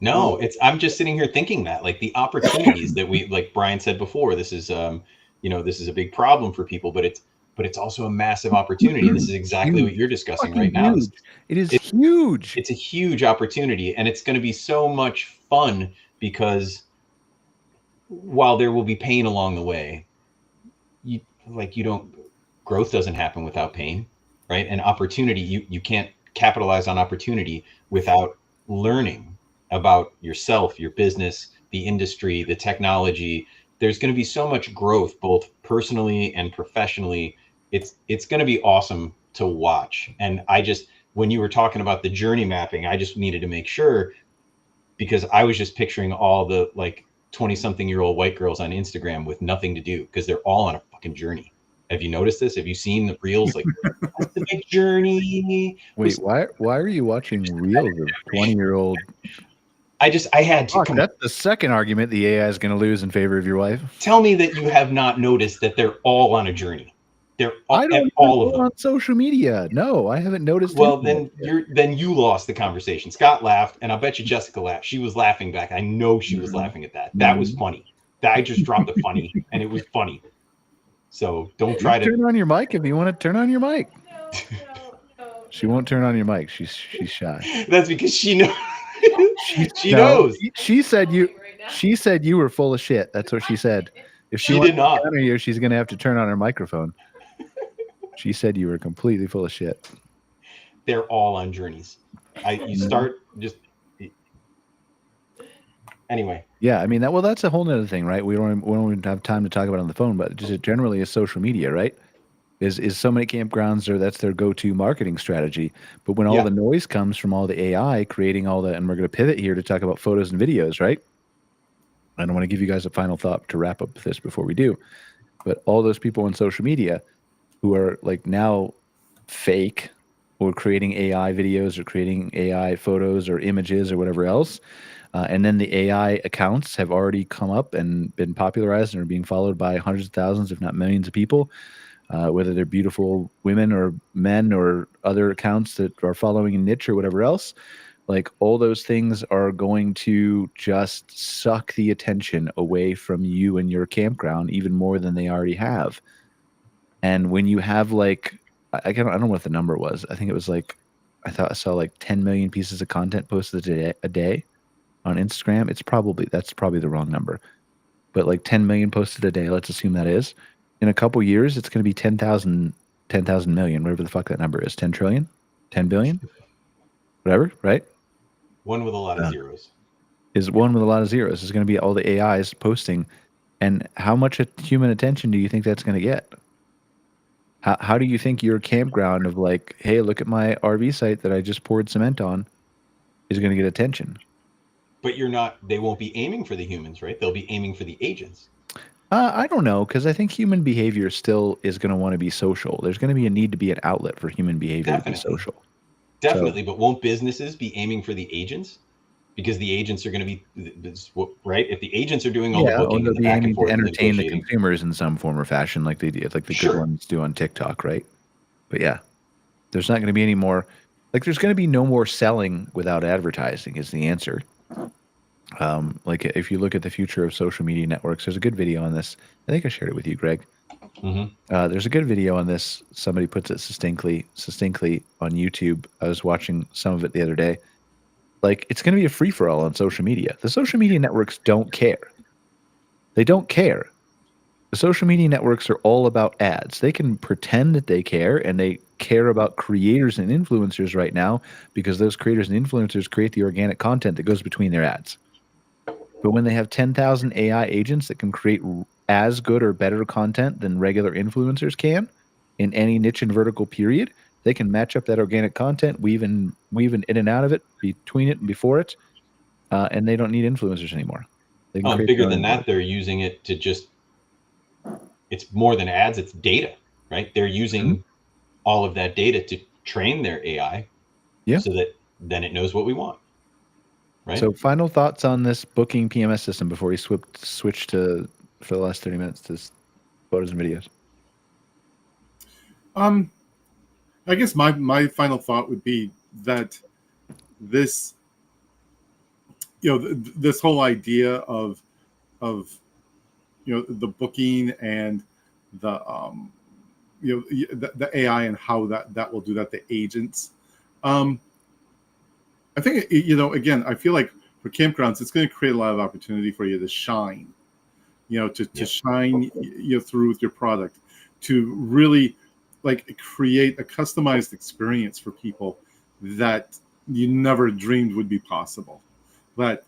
[SPEAKER 7] No, I'm just sitting here thinking that, like, the opportunities that we, like Brian said before, this is this is a big problem for people, but it's also a massive opportunity. This is exactly what you're discussing right now.
[SPEAKER 1] It is huge.
[SPEAKER 7] It's a huge opportunity, and it's going to be so much fun, because while there will be pain along the way, growth doesn't happen without pain, right? And opportunity, you can't capitalize on opportunity without learning about yourself, your business, the industry, the technology. There's going to be so much growth, both personally and professionally. It's going to be awesome to watch. And when you were talking about the journey mapping, I just needed to make sure, because I was just picturing all the 20-something-year-old white girls on Instagram with nothing to do, because they're all on a fucking journey. Have you noticed this? Have you seen the reels? Like, what's the big journey?
[SPEAKER 1] Wait, why are you watching reels of 20-year-old?
[SPEAKER 7] I had to.
[SPEAKER 1] That's the second argument the AI is going to lose in favor of your wife.
[SPEAKER 7] Tell me that you have not noticed that they're all on a journey. They're all of them
[SPEAKER 1] on social media. No, I haven't noticed.
[SPEAKER 7] Well, then you lost the conversation. Scott laughed, and I bet you Jessica laughed. She was laughing back. I know she was laughing at that. That was funny. I just dropped the funny, and it was funny. So don't try to
[SPEAKER 1] turn on your mic if you want to turn on your mic. No. She won't turn on your mic. She's shy.
[SPEAKER 7] That's because she knows. She knows.
[SPEAKER 1] She said you were full of shit. That's what she said. If she
[SPEAKER 7] did not,
[SPEAKER 1] to you, she's going to have to turn on her microphone. She said you were completely full of shit.
[SPEAKER 7] They're all on journeys. You start just anyway.
[SPEAKER 1] Yeah, I mean that's a whole nother thing, right? We don't even have time to talk about it on the phone, but just generally is social media, right? Is so many campgrounds that's their go-to marketing strategy. But when all the noise comes from all the AI creating all that, and we're going to pivot here to talk about photos and videos, right? I don't want to give you guys a final thought to wrap up this before we do, but all those people on social media who are now fake or creating AI videos or creating AI photos or images or whatever else, and then the AI accounts have already come up and been popularized and are being followed by hundreds of thousands, if not millions of people, whether they're beautiful women or men or other accounts that are following a niche or whatever else. All those things are going to just suck the attention away from you and your campground even more than they already have. And when you have I don't know what the number was. I think it was I saw 10 million pieces of content posted a day on Instagram. That's probably the wrong number, but 10 million posted a day. Let's assume that is. In a couple years, it's going to be 10,000 million, whatever the fuck that number is. 10 trillion, 10 billion, whatever, right?
[SPEAKER 7] One with a lot of zeros.
[SPEAKER 1] Is one with a lot of zeros. Is going to be all the AIs posting. And how much human attention do you think that's going to get? How do you think your campground of hey, look at my RV site that I just poured cement on is going to get attention?
[SPEAKER 7] But they won't be aiming for the humans, right? They'll be aiming for the agents.
[SPEAKER 1] I don't know, because I think human behavior still is going to want to be social. There's going to be a need to be an outlet for human behavior to be social.
[SPEAKER 7] Definitely, but won't businesses be aiming for the agents? Because the agents are going to be, right? If the agents are doing all the booking,
[SPEAKER 1] they'll be aiming to entertain the consumers in some form or fashion, like they do, the good ones do on TikTok, right? But yeah, there's not going to be any more. There's going to be no more selling without advertising is the answer. If you look at the future of social media networks, there's a good video on this. I think I shared it with you, Greg.
[SPEAKER 7] Mm-hmm.
[SPEAKER 1] There's a good video on this. Somebody puts it succinctly on YouTube. I was watching some of it the other day. It's going to be a free-for-all on social media. The social media networks don't care. They don't care. The social media networks are all about ads. They can pretend that they care, and they care about creators and influencers right now because those creators and influencers create the organic content that goes between their ads. But when they have 10,000 AI agents that can create as good or better content than regular influencers can in any niche and vertical period, they can match up that organic content, weave in and out of it, between it and before it, and they don't need influencers anymore. They can
[SPEAKER 7] bigger than that, they're using it to just, it's more than ads, it's data, right? They're using all of that data to train their AI so that then it knows what we want. right?
[SPEAKER 1] So final thoughts on this booking PMS system before we switch to, for the last 30 minutes, to photos and videos.
[SPEAKER 2] I guess my final thought would be that this, this whole idea of the booking and the the AI and how that will do that, the agents. I think again, I feel like for campgrounds, it's going to create a lot of opportunity for you to shine, to shine through with your product, to really like create a customized experience for people that you never dreamed would be possible. That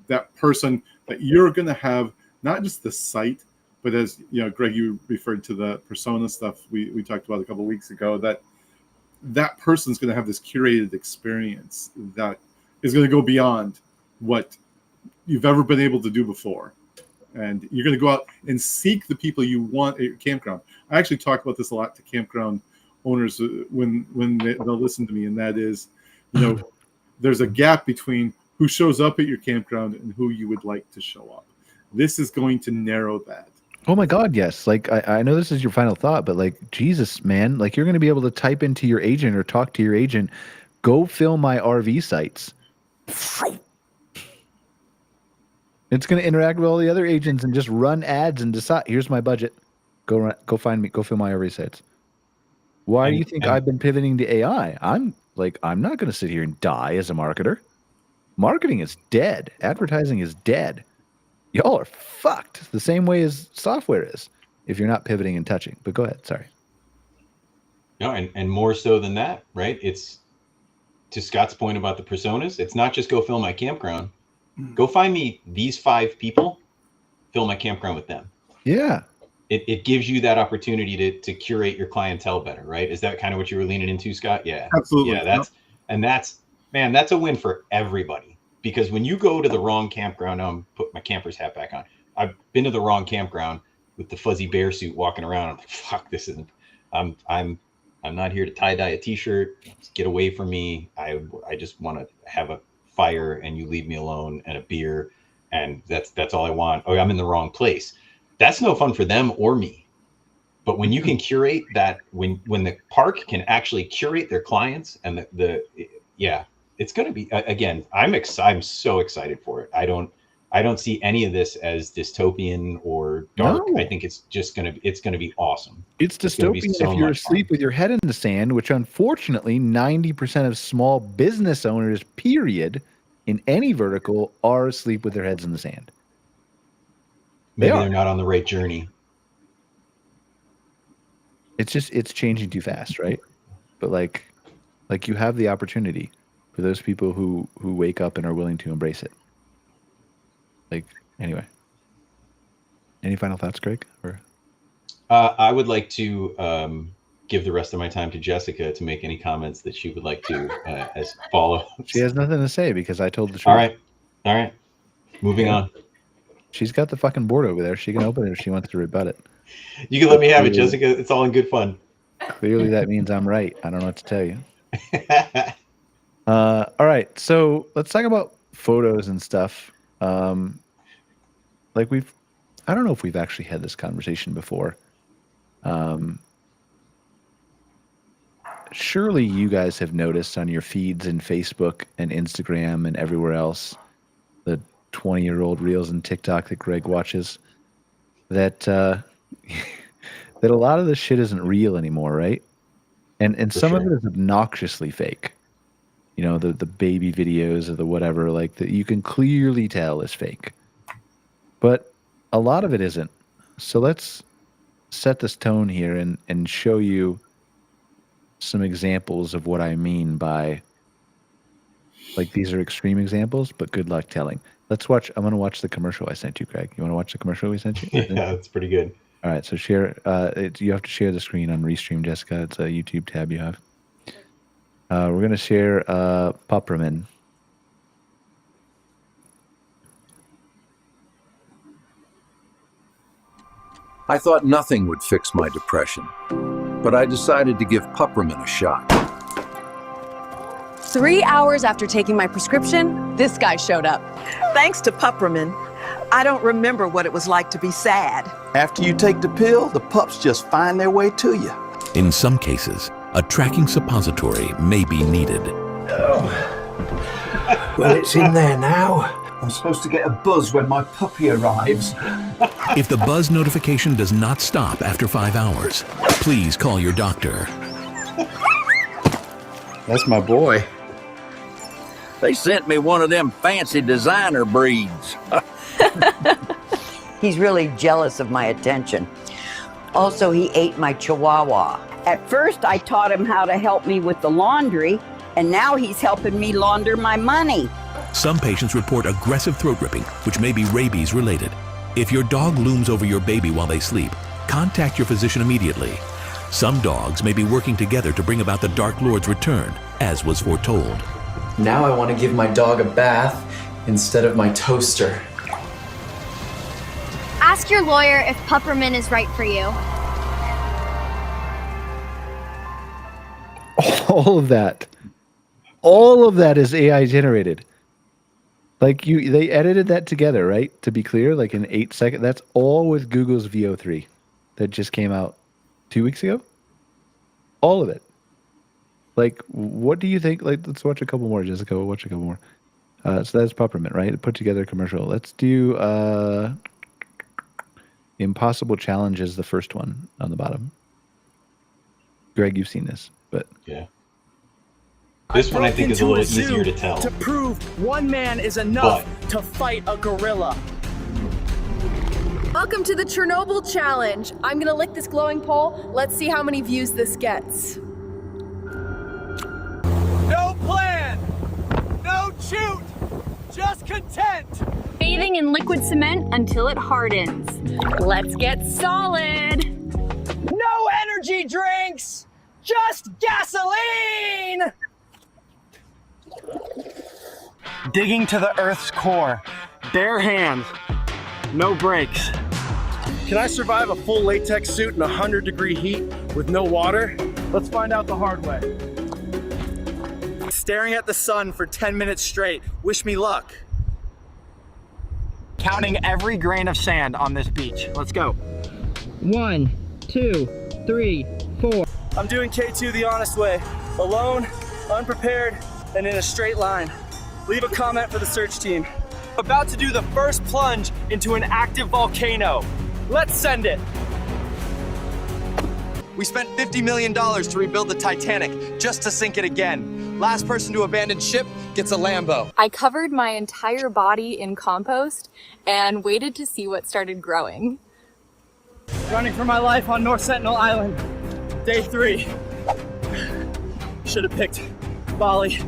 [SPEAKER 2] that person that you're going to have, not just the site, but as Greg, you referred to the persona stuff we talked about a couple of weeks ago, that person's going to have this curated experience that is going to go beyond what you've ever been able to do before. And you're going to go out and seek the people you want at your campground. I actually talk about this a lot to campground owners when they'll listen to me, and that is, there's a gap between who shows up at your campground and who you would like to show up. This is going to narrow that.
[SPEAKER 1] Oh my God, yes. Like, I know this is your final thought, but like, Jesus, man, like you're going to be able to type into your agent or talk to your agent, go fill my RV sites. It's going to interact with all the other agents and just run ads and decide, here's my budget. Go find me, go fill my RV sites. Why do you think I've been pivoting to AI? I'm not going to sit here and die as a marketer. Marketing is dead. Advertising is dead. Y'all are fucked the same way as software is if you're not pivoting and touching. But go ahead. Sorry.
[SPEAKER 7] No, and more so than that, right? It's to Scott's point about the personas. It's not just go fill my campground. Go find me these 5 people, fill my campground with them.
[SPEAKER 1] Yeah.
[SPEAKER 7] It gives you that opportunity to curate your clientele better, right? Is that kind of what you were leaning into, Scott? Yeah.
[SPEAKER 2] Absolutely.
[SPEAKER 7] Yeah, that's a win for everybody. Because when you go to the wrong campground, I'm put my camper's hat back on. I've been to the wrong campground with the fuzzy bear suit walking around. I'm like, fuck, this isn't. I'm not here to tie dye a t-shirt. Just get away from me. I just want to have a fire and you leave me alone and a beer, and that's all I want. Oh, I'm in the wrong place. That's no fun for them or me. But when you can curate that, when the park can actually curate their clients and it's going to be, again, I'm so excited for it. I don't see any of this as dystopian or dark. No. I think it's going to be awesome.
[SPEAKER 1] It's dystopian if you're asleep with your head in the sand, which unfortunately 90% of small business owners, period, in any vertical are asleep with their heads in the sand.
[SPEAKER 7] Maybe they're not on the right journey.
[SPEAKER 1] It's changing too fast, right? But like you have the opportunity for those people who wake up and are willing to embrace it. Like, anyway. Any final thoughts, Greg? Or
[SPEAKER 7] I would like to give the rest of my time to Jessica to make any comments that she would like to as follow.
[SPEAKER 1] She has nothing to say because I told the truth.
[SPEAKER 7] All right. Moving on.
[SPEAKER 1] She's got the fucking board over there. She can open it if she wants to rebut it.
[SPEAKER 7] You can let me have it, Jessica. It's all in good fun.
[SPEAKER 1] Clearly that means I'm right. I don't know what to tell you. All right. So let's talk about photos and stuff. I don't know if we've actually had this conversation before. Surely you guys have noticed on your feeds in Facebook and Instagram and everywhere else, the 20-year-old reels and TikTok that Greg watches, that that a lot of this shit isn't real anymore, right? And some of it is obnoxiously fake. You know, the baby videos or the whatever, like that you can clearly tell is fake. But a lot of it isn't. So let's set this tone here and show you some examples of what I mean by, like, these are extreme examples, but good luck telling. Let's watch. I'm going to watch the commercial I sent you, Greg. You want to watch the commercial we sent you?
[SPEAKER 7] Yeah, that's pretty good.
[SPEAKER 1] All right. So share. You have to share the screen on Restream, Jessica. It's a YouTube tab you have. We're going to share Pupperman.
[SPEAKER 8] I thought nothing would fix my depression, but I decided to give Pupperman a shot.
[SPEAKER 9] 3 hours after taking my prescription, this guy showed up.
[SPEAKER 10] Thanks to Pupperman, I don't remember what it was like to be sad.
[SPEAKER 11] After you take the pill, the pups just find their way to you.
[SPEAKER 12] In some cases, a tracking suppository may be needed.
[SPEAKER 11] Well, it's in there now. I'm supposed to get a buzz when my puppy arrives.
[SPEAKER 12] If the buzz notification does not stop after 5 hours, please call your doctor.
[SPEAKER 11] That's my boy. They sent me one of them fancy designer breeds.
[SPEAKER 13] He's really jealous of my attention. Also, he ate my chihuahua. At first, I taught him how to help me with the laundry, and now he's helping me launder my money.
[SPEAKER 12] Some patients report aggressive throat ripping, which may be rabies related. If your dog looms over your baby while they sleep, contact your physician immediately. Some dogs may be working together to bring about the Dark Lord's return, as was foretold.
[SPEAKER 14] Now I want to give my dog a bath instead of my toaster.
[SPEAKER 15] Ask your lawyer if Pupperman is right for you.
[SPEAKER 1] All of that is AI generated. Like they edited that together, right? To be clear, like in 8 seconds. That's all with Google's VO3 that just came out 2 weeks ago. All of it. Like, what do you think? Like, let's watch a couple more, Jessica. We'll watch a couple more. So that's Pupperman, right? Put together a commercial. Let's do Impossible Challenge is the first one on the bottom. Greg, you've seen this, but
[SPEAKER 7] yeah. This one I think is a little easier to tell.
[SPEAKER 16] To prove one man is enough to fight a gorilla.
[SPEAKER 9] Welcome to the Chernobyl Challenge. I'm gonna lick this glowing pole. Let's see how many views this gets.
[SPEAKER 16] No plan, no shoot, just content.
[SPEAKER 15] Bathing in liquid cement until it hardens. Let's get solid.
[SPEAKER 16] No energy drinks, just gasoline. Digging to the Earth's core, bare hands, no brakes. Can I survive a full latex suit in 100-degree heat with no water? Let's find out the hard way. Staring at the sun for 10 minutes straight. Wish me luck. Counting every grain of sand on this beach. Let's go. 1, 2, 3, 4. I'm doing K2 the honest way. Alone, unprepared, and in a straight line. Leave a comment for the search team. About to do the first plunge into an active volcano. Let's send it. We spent $50 million to rebuild the Titanic just to sink it again. Last person to abandon ship gets a Lambo.
[SPEAKER 9] I covered my entire body in compost and waited to see what started growing.
[SPEAKER 16] Running for my life on North Sentinel Island. Day 3. Should have picked Bali.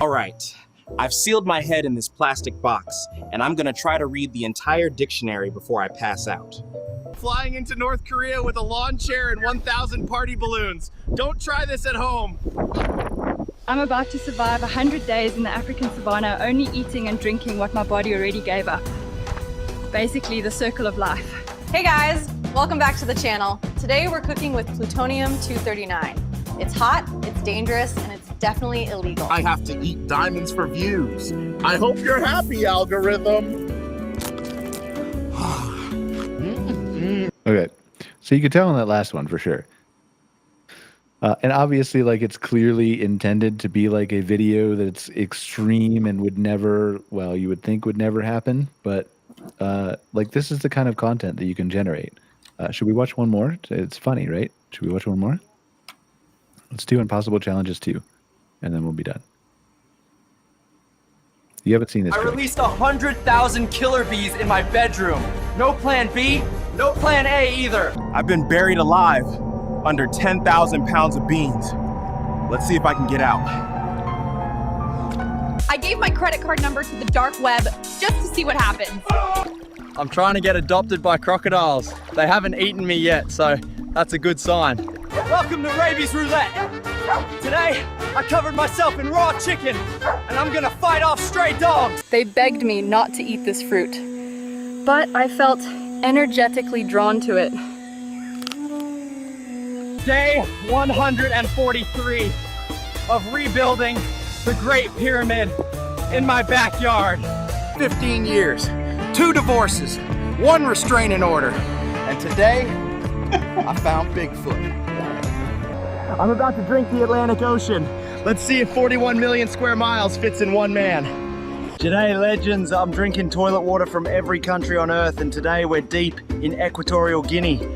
[SPEAKER 16] All right, I've sealed my head in this plastic box, and I'm gonna try to read the entire dictionary before I pass out. Flying into North Korea with a lawn chair and 1,000 party balloons. Don't try this at home.
[SPEAKER 17] I'm about to survive 100 days in the African savannah, only eating and drinking what my body already gave up. Basically, the circle of life.
[SPEAKER 9] Hey guys, welcome back to the channel. Today we're cooking with plutonium-239. It's hot, it's dangerous, and it's definitely illegal.
[SPEAKER 16] I have to eat diamonds for views. I hope you're happy, algorithm.
[SPEAKER 1] Okay, so you could tell on that last one for sure. And obviously, like, it's clearly intended to be like a video that's extreme and would never, well, you would think would never happen. But like, this is the kind of content that you can generate. Should we watch one more? It's funny, right? Should we watch one more? Let's do Impossible Challenges 2, and then we'll be done. You haven't seen this.
[SPEAKER 16] I released 100,000 killer bees in my bedroom. No plan B, no plan A either. I've been buried alive under 10,000 pounds of beans. Let's see if I can get out.
[SPEAKER 9] I gave my credit card number to the dark web just to see what happens.
[SPEAKER 16] I'm trying to get adopted by crocodiles. They haven't eaten me yet, so that's a good sign. Welcome to Rabies Roulette. Today, I covered myself in raw chicken, and I'm gonna fight off stray dogs.
[SPEAKER 9] They begged me not to eat this fruit, but I felt energetically drawn to it.
[SPEAKER 16] Day 143 of rebuilding the Great Pyramid in my backyard. 15 years, 2 divorces, 1 restraining order, and today I found Bigfoot. I'm about to drink the Atlantic Ocean. Let's see if 41 million square miles fits in one man. G'day legends, I'm drinking toilet water from every country on earth, and today we're deep in Equatorial Guinea.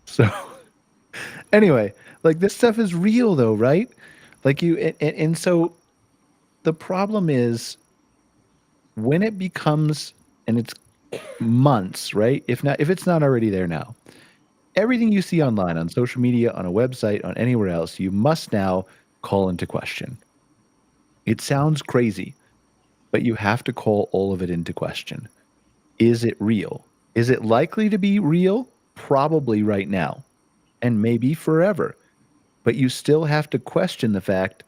[SPEAKER 1] So anyway, like this stuff is real though, right? Like and so the problem is when it becomes, and it's months, right? If it's not already there now, everything you see online, on social media, on a website, on anywhere else, you must now call into question. It sounds crazy, but you have to call all of it into question. Is it real? Is it likely to be real? Probably right now, and maybe forever. But you still have to question the fact,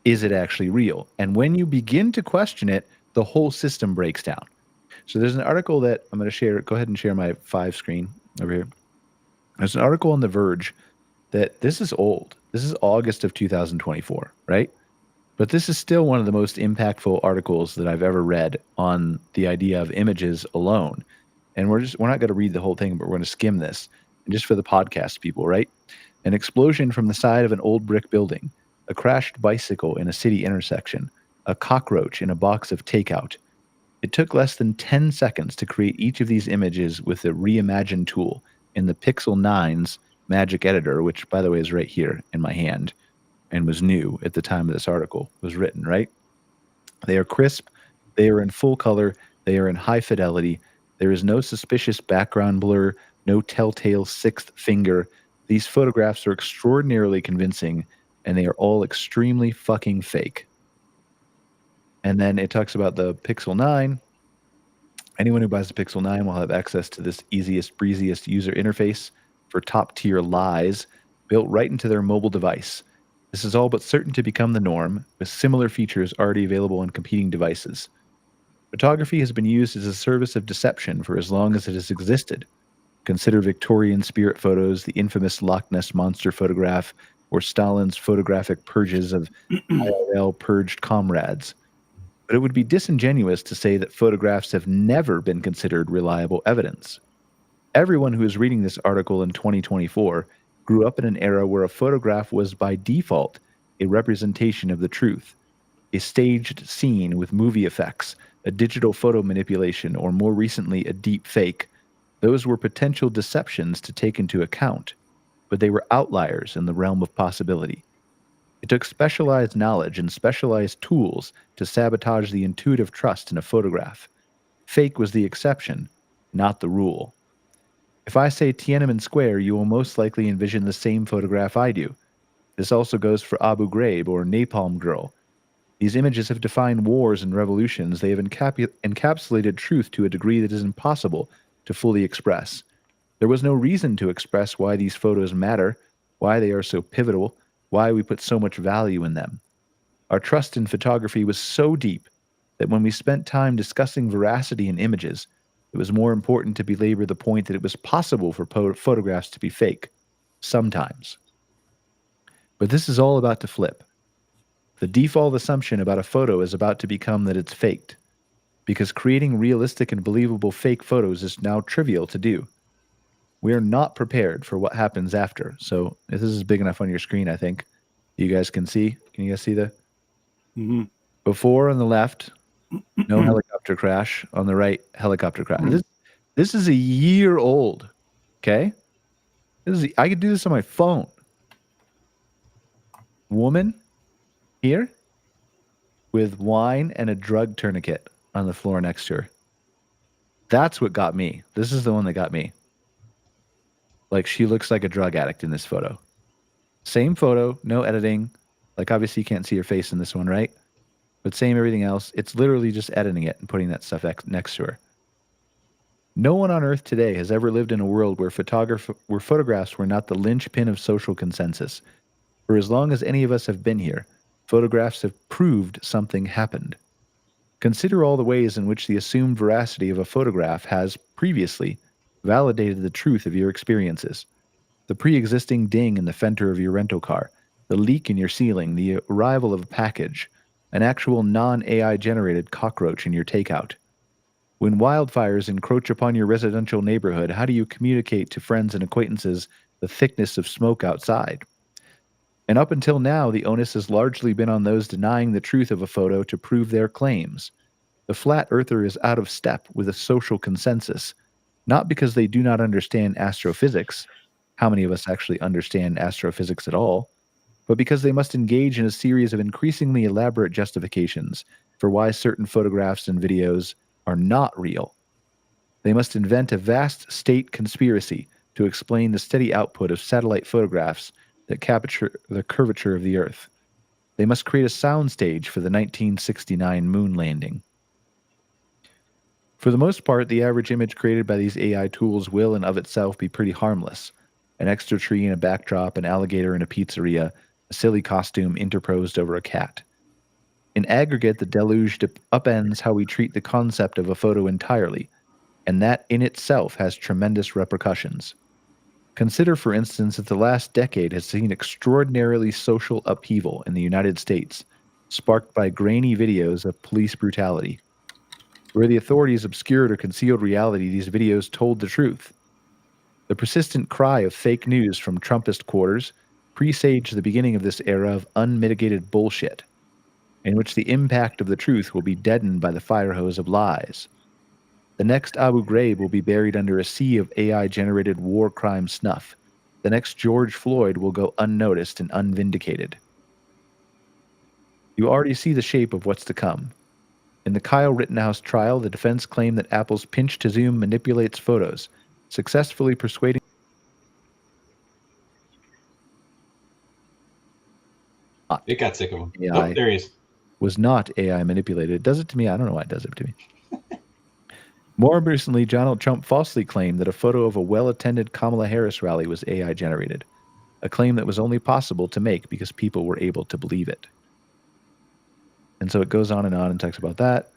[SPEAKER 1] is it actually real? And when you begin to question it, the whole system breaks down. So there's an article that I'm going to share. Go ahead and share my 5 screen over here. There's an article on The Verge that this is old. This is August of 2024, right? But this is still one of the most impactful articles that I've ever read on the idea of images alone. And we're not going to read the whole thing, but we're going to skim this. And just for the podcast people, right? An explosion from the side of an old brick building, a crashed bicycle in a city intersection, a cockroach in a box of takeout. It took less than 10 seconds to create each of these images with the Reimagine tool in the Pixel 9's Magic Editor, which, by the way, is right here in my hand and was new at the time of this article was written, right? They are crisp. They are in full color. They are in high fidelity. There is no suspicious background blur, no telltale 6th finger. These photographs are extraordinarily convincing, and they are all extremely fucking fake. And then it talks about the Pixel 9. Anyone who buys the Pixel 9 will have access to this easiest, breeziest user interface for top-tier lies built right into their mobile device. This is all but certain to become the norm, with similar features already available on competing devices. Photography has been used as a service of deception for as long as it has existed. Consider Victorian spirit photos, the infamous Loch Ness Monster photograph, or Stalin's photographic purges of IRL purged comrades. But it would be disingenuous to say that photographs have never been considered reliable evidence. Everyone who is reading this article in 2024 grew up in an era where a photograph was by default a representation of the truth, a staged scene with movie effects, a digital photo manipulation, or more recently, a deep fake. Those were potential deceptions to take into account, but they were outliers in the realm of possibility. It took specialized knowledge and specialized tools to sabotage the intuitive trust in a photograph. Fake was the exception, not the rule. If I say Tiananmen Square, you will most likely envision the same photograph I do. This also goes for Abu Ghraib or Napalm Girl. These images have defined wars and revolutions. They have encapsulated truth to a degree that is impossible to fully express. There was no reason to express why these photos matter, why they are so pivotal, why we put so much value in them. Our trust in photography was so deep that when we spent time discussing veracity in images, it was more important to belabor the point that it was possible for photographs to be fake, sometimes. But this is all about to flip. The default assumption about a photo is about to become that it's faked, because creating realistic and believable fake photos is now trivial to do. We are not prepared for what happens after. So if this is big enough on your screen, I think you guys can see. Can you guys see the before on the left? No helicopter crash. On the right, helicopter crash. This is a year old. Okay, I could do this on my phone. Woman here with wine and a drug tourniquet on the floor next to her. That's what got me. This is the one that got me. Like, she looks like a drug addict in this photo. Same photo, no editing. Like, obviously you can't see her face in this one, right? But same everything else. It's literally just editing it and putting that stuff next to her. No one on Earth today has ever lived in a world where photographs were not the linchpin of social consensus. For as long as any of us have been here, photographs have proved something happened. Consider all the ways in which the assumed veracity of a photograph has, previously, validated the truth of your experiences. The pre-existing ding in the fender of your rental car, the leak in your ceiling, the arrival of a package, an actual non-AI generated cockroach in your takeout. When wildfires encroach upon your residential neighborhood, how do you communicate to friends and acquaintances the thickness of smoke outside? And up until now, the onus has largely been on those denying the truth of a photo to prove their claims. The flat earther is out of step with a social consensus, not because they do not understand astrophysics. How many of us actually understand astrophysics at all? But because they must engage in a series of increasingly elaborate justifications for why certain photographs and videos are not real. They must invent a vast state conspiracy to explain the steady output of satellite photographs that capture the curvature of the Earth. They must create a soundstage for the 1969 moon landing. For the most part, the average image created by these AI tools will in of itself be pretty harmless. An extra tree in a backdrop, an alligator in a pizzeria, a silly costume interposed over a cat. In aggregate, the deluge upends how we treat the concept of a photo entirely, and that in itself has tremendous repercussions. Consider, for instance, that the last decade has seen extraordinarily social upheaval in the United States, sparked by grainy videos of police brutality. Where the authorities obscured or concealed reality, these videos told the truth. The persistent cry of fake news from Trumpist quarters presaged the beginning of this era of unmitigated bullshit, in which the impact of the truth will be deadened by the fire hose of lies. The next Abu Ghraib will be buried under a sea of AI-generated war crime snuff. The next George Floyd will go unnoticed and unvindicated. You already see the shape of what's to come. In the Kyle Rittenhouse trial, the defense claimed that Apple's pinch-to-zoom manipulates photos, successfully persuading
[SPEAKER 7] it got sick of him.
[SPEAKER 1] AI
[SPEAKER 7] Oh, there he is.
[SPEAKER 1] Was not AI manipulated. It does it to me. I don't know why it does it to me. More recently, Donald Trump falsely claimed that a photo of a well-attended Kamala Harris rally was AI generated, a claim that was only possible to make because people were able to believe it. And so it goes on and talks about that.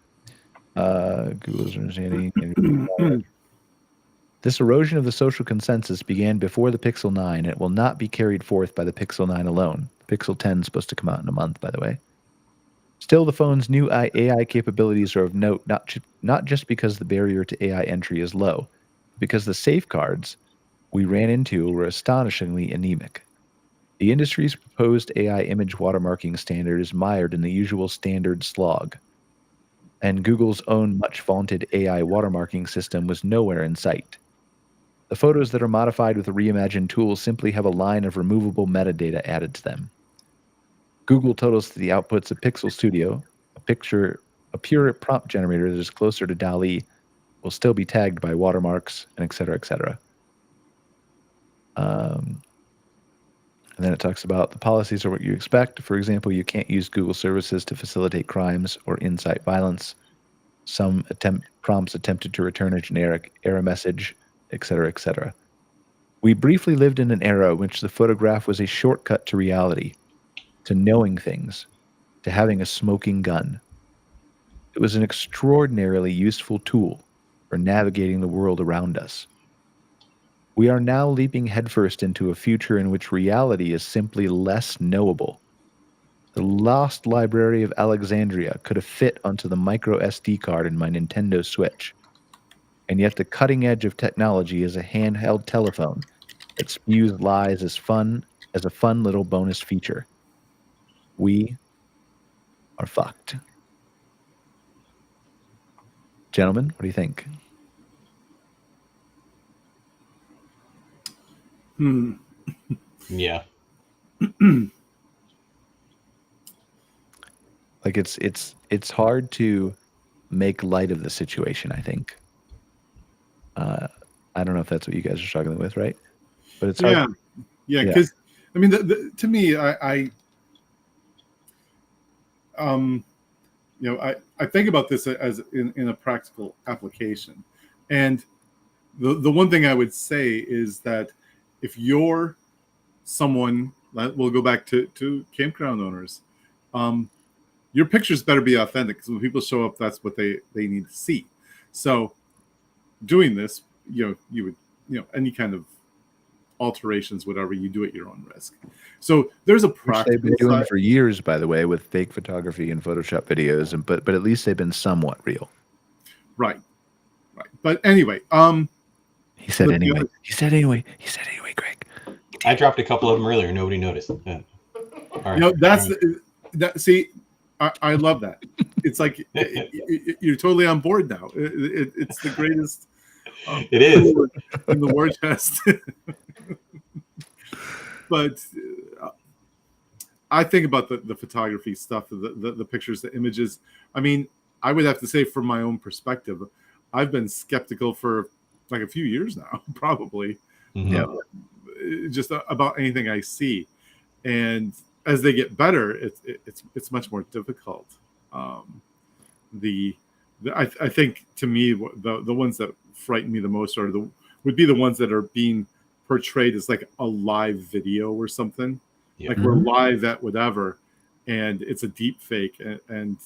[SPEAKER 1] Google's understanding. This erosion of the social consensus began before the Pixel 9, and it will not be carried forth by the Pixel 9 alone. Pixel 10 is supposed to come out in a month, by the way. Still, the phone's new AI capabilities are of note, not just because the barrier to AI entry is low, because the safeguards we ran into were astonishingly anemic. The industry's proposed AI image watermarking standard is mired in the usual standard slog, and Google's own much-vaunted AI watermarking system was nowhere in sight. The photos that are modified with a reimagined tool simply have a line of removable metadata added to them. Google totals the outputs of Pixel Studio, a pure prompt generator that is closer to DALL-E, will still be tagged by watermarks, and et cetera, et cetera. And then it talks about the policies are what you expect. For example, you can't use Google services to facilitate crimes or incite violence. Some prompts attempted to return a generic error message, et cetera, et cetera. We briefly lived in an era in which the photograph was a shortcut to reality, to knowing things, to having a smoking gun. It was an extraordinarily useful tool for navigating the world around us. We are now leaping headfirst into a future in which reality is simply less knowable. The lost library of Alexandria could have fit onto the micro SD card in my Nintendo Switch. And yet the cutting edge of technology is a handheld telephone that spews lies as a fun little bonus feature. We are fucked. Gentlemen, what do you think?
[SPEAKER 7] Yeah.
[SPEAKER 1] Like it's hard to make light of the situation, I think. I don't know if that's what you guys are struggling with, right? But it's hard.
[SPEAKER 2] Yeah, because I mean, to me, I think about this as in a practical application, and the one thing I would say is that if you're someone, we'll go back to campground owners, your pictures better be authentic, because when people show up, that's what they need to see. So doing this, you would, any kind of alterations, whatever, you do at your own risk. So there's a
[SPEAKER 1] Which
[SPEAKER 2] practical
[SPEAKER 1] they've been doing
[SPEAKER 2] side.
[SPEAKER 1] for years, by the way, with fake photography and Photoshop videos, and but at least they've been somewhat real.
[SPEAKER 2] Right. But anyway,
[SPEAKER 1] he said anyway. He said anyway, Greg.
[SPEAKER 7] I dropped a couple of them earlier. Nobody noticed. Yeah. All right.
[SPEAKER 2] You know, that. See, I love that. It's like you're totally on board now. It's the greatest.
[SPEAKER 7] It is
[SPEAKER 2] in the war chest. But I think about the photography stuff, the pictures, the images. I mean, I would have to say, from my own perspective, I've been skeptical for like a few years now, probably. Just about anything I see, and as they get better, it's much more difficult. I think, to me, the ones that frighten me the most would be the ones that are being portrayed as like a live video or something. Like we're live at whatever, and it's a deep fake, and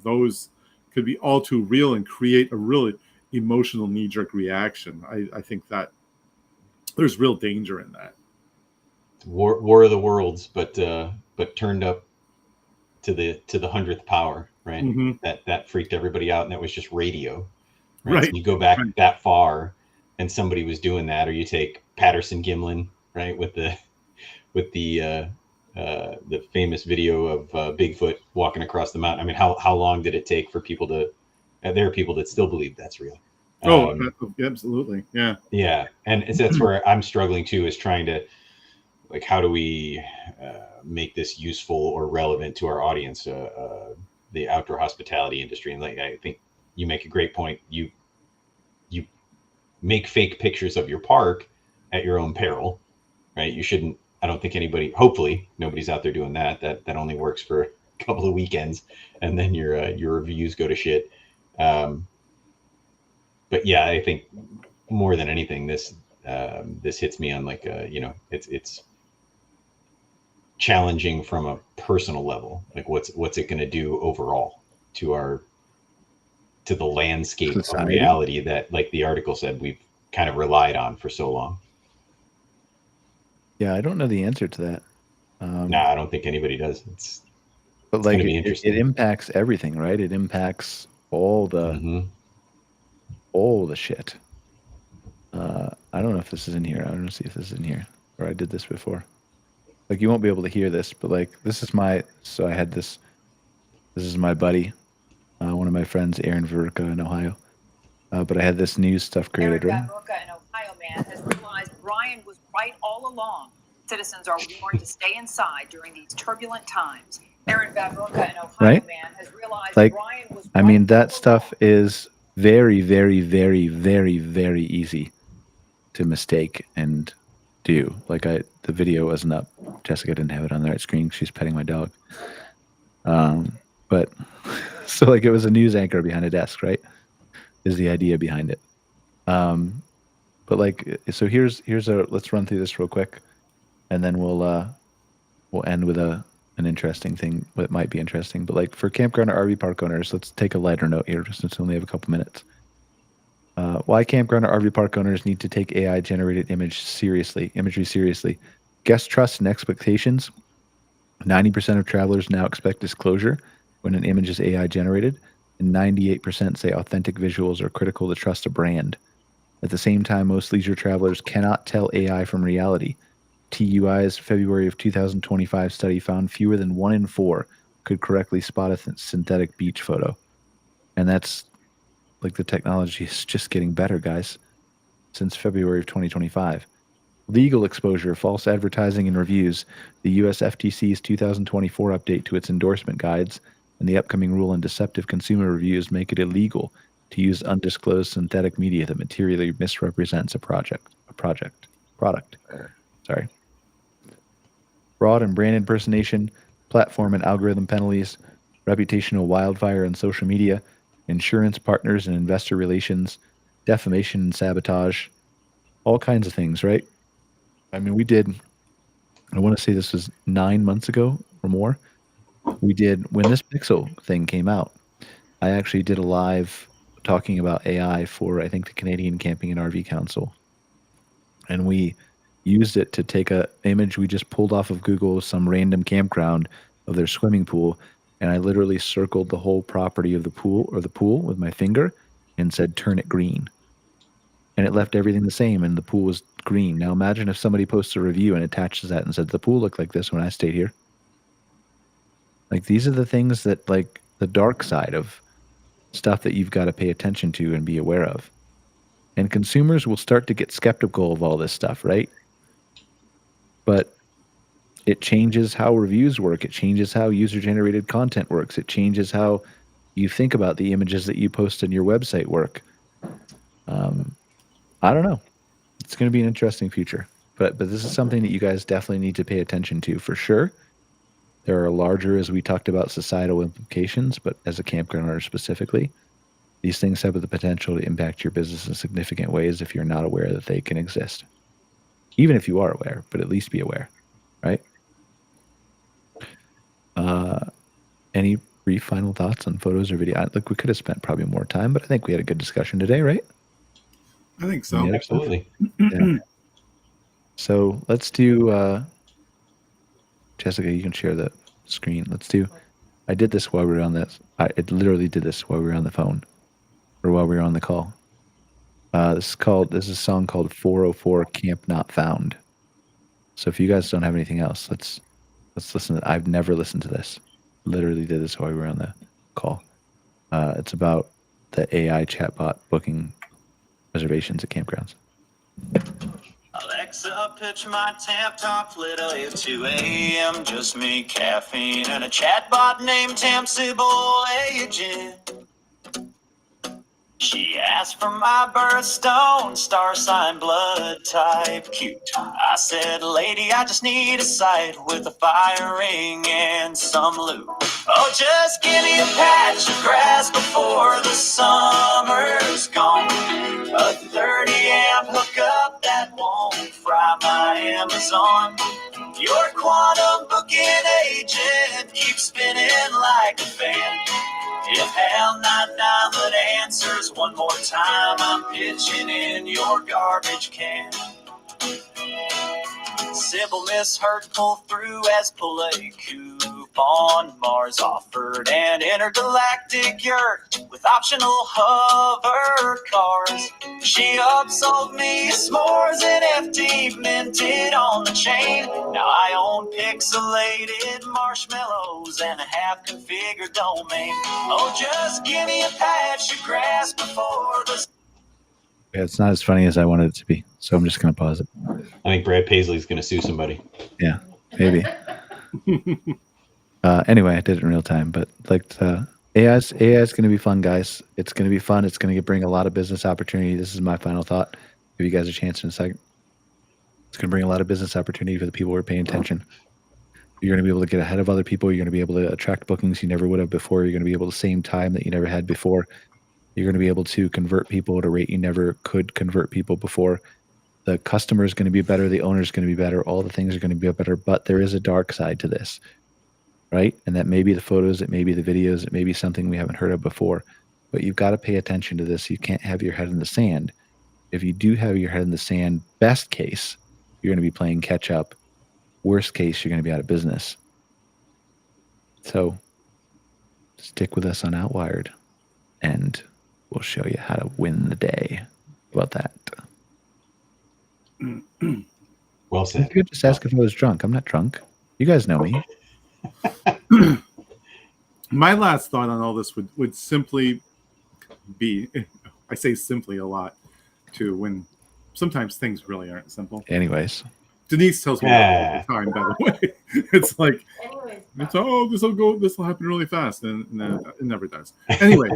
[SPEAKER 2] those could be all too real and create a really emotional knee-jerk reaction. I think that there's real danger in that.
[SPEAKER 7] War of the Worlds, but turned up to the 100th power, right? That freaked everybody out, and that was just radio, right? So you go back that far, and somebody was doing that, or you take Patterson Gimlin, right, with the famous video of Bigfoot walking across the mountain. I mean, how long did it take for people to? There are people that still believe that's real.
[SPEAKER 2] Absolutely, yeah.
[SPEAKER 7] And that's where I'm struggling too, is trying to, like, how do we make this useful or relevant to our audience, the outdoor hospitality industry? And like, I think you make a great point. You make fake pictures of your park at your own peril, right? You shouldn't. I don't think hopefully nobody's out there doing that. That only works for a couple of weekends, and then your reviews go to shit. But yeah, I think more than anything, this hits me on like it's challenging from a personal level. Like what's it going to do overall to the landscape of reality that, like the article said, we've kind of relied on for so long.
[SPEAKER 1] Yeah, I don't know the answer to that.
[SPEAKER 7] I don't think anybody does.
[SPEAKER 1] But like it impacts everything, right? It impacts all the shit. I don't know if this is in here. I don't see if this is in here, or I did this before. Like, you won't be able to hear this, but like, so I had this. This is my buddy, one of my friends, Aaron Verka in Ohio. But I had this news stuff created.
[SPEAKER 18] Aaron Verka, an Ohio man, has realized Brian was right all along. Citizens are warned to stay inside during these turbulent times. Aaron Verka, an Ohio man, has realized Brian was
[SPEAKER 1] I mean, that stuff is very, very, very, very, very easy to mistake and do. Like, the video wasn't up. Jessica didn't have it on the right screen. She's petting my dog. But so like, it was a news anchor behind a desk, right? Is the idea behind it. But like, so here's let's run through this real quick, and then we'll end with an interesting thing. What might be interesting, but like, for campground or RV park owners, let's take a lighter note here, just since we only have a couple minutes. Why campground or RV park owners need to take AI generated imagery seriously. Guest trust and expectations. 90% of travelers now expect disclosure when an image is AI generated, and 98% say authentic visuals are critical to trust a brand. At the same time, most leisure travelers cannot tell AI from reality. TUI's February of 2025 study found fewer than 1 in 4 could correctly spot a synthetic beach photo. And that's like, the technology is just getting better, guys, since February of 2025. Legal exposure, false advertising and reviews. The US FTC's 2024 update to its endorsement guides and the upcoming rule on deceptive consumer reviews make it illegal to use undisclosed synthetic media that materially misrepresents a product. Sorry. Fraud and brand impersonation, platform and algorithm penalties, reputational wildfire on social media, insurance partners and investor relations, defamation and sabotage, all kinds of things, right? I mean, I want to say this was 9 months ago or more. When this Pixel thing came out, I actually did a live talking about AI for, I think, the Canadian Camping and RV Council. And we used it to take a image we just pulled off of Google, some random campground of their swimming pool, and I literally circled the whole property of the pool with my finger and said, turn it green. And it left everything the same, and the pool was green. Now imagine if somebody posts a review and attaches that and said, the pool looked like this when I stayed here. Like, these are the things that, like, the dark side of stuff that you've got to pay attention to and be aware of. And consumers will start to get skeptical of all this stuff, right? But it changes how reviews work. It changes how user-generated content works. It changes how you think about the images that you post on your website work. I don't know. It's going to be an interesting future. But this is something that you guys definitely need to pay attention to for sure. There are larger, as we talked about, societal implications, but as a campground owner specifically, these things have the potential to impact your business in significant ways if you're not aware that they can exist. Even if you are aware, but at least be aware, right? Any brief final thoughts on photos or video? Look, we could have spent probably more time, but I think we had a good discussion today, right?
[SPEAKER 2] I think so.
[SPEAKER 7] Absolutely.
[SPEAKER 1] Yeah. So let's do, Jessica, you can share the screen. I did this while we were on this. I literally did this while we were on the phone or while we were on the call. This is a song called 404 Camp Not Found. So if you guys don't have anything else, let's listen to it. I've never listened to this. Literally did this while we were on the call. It's about the AI chatbot booking reservations at campgrounds.
[SPEAKER 19] Alexa, pitch my tap top lit at 2 a.m. Just me, caffeine, and a chatbot named Tampsy Boy Agent. She asked for my birthstone, star sign, blood type, cute. I said, lady, I just need a site with a fire ring and some loot. Oh, just give me a patch of grass before the summer's gone. A 30 amp hookup that won't fry my Amazon. Your quantum booking agent keeps spinning like a fan. If Hal 99 answers one more time, I'm pitching in your garbage can. Sybil misheard pull through as pull a coupon. Mars offered an intergalactic yurt with optional hover cars. She upsold me s'mores and FT minted on the chain. Now I own pixelated marshmallows and a half configured domain. Oh, just give me a patch of grass before the...
[SPEAKER 1] Yeah, it's not as funny as I wanted it to be, so I'm just going to pause it.
[SPEAKER 7] I think Brad Paisley's going to sue somebody.
[SPEAKER 1] Yeah, maybe. Anyway, I did it in real time, but like AI is going to be fun, guys. It's going to be fun. It's going to bring a lot of business opportunity. This is my final thought. Give you guys a chance in a second. It's going to bring a lot of business opportunity for the people who are paying attention. You're going to be able to get ahead of other people. You're going to be able to attract bookings you never would have before. You're going to be able to same time that you never had before. You're going to be able to convert people at a rate you never could convert people before. The customer is going to be better. The owner is going to be better. All the things are going to be better. But there is a dark side to this, right? And that may be the photos. It may be the videos. It may be something we haven't heard of before. But you've got to pay attention to this. You can't have your head in the sand. If you do have your head in the sand, best case, you're going to be playing catch up. Worst case, you're going to be out of business. So stick with us on Outwired, and we'll show you how to win the day. How about that?
[SPEAKER 7] Well said.
[SPEAKER 1] You could just ask if I was drunk. I'm not drunk. You guys know me.
[SPEAKER 2] My last thought on all this would simply be, I say simply a lot, too, when sometimes things really aren't simple.
[SPEAKER 1] Anyways.
[SPEAKER 2] Denise tells me that all the time, by the way. It's like, this will happen really fast, and it never does. Anyway,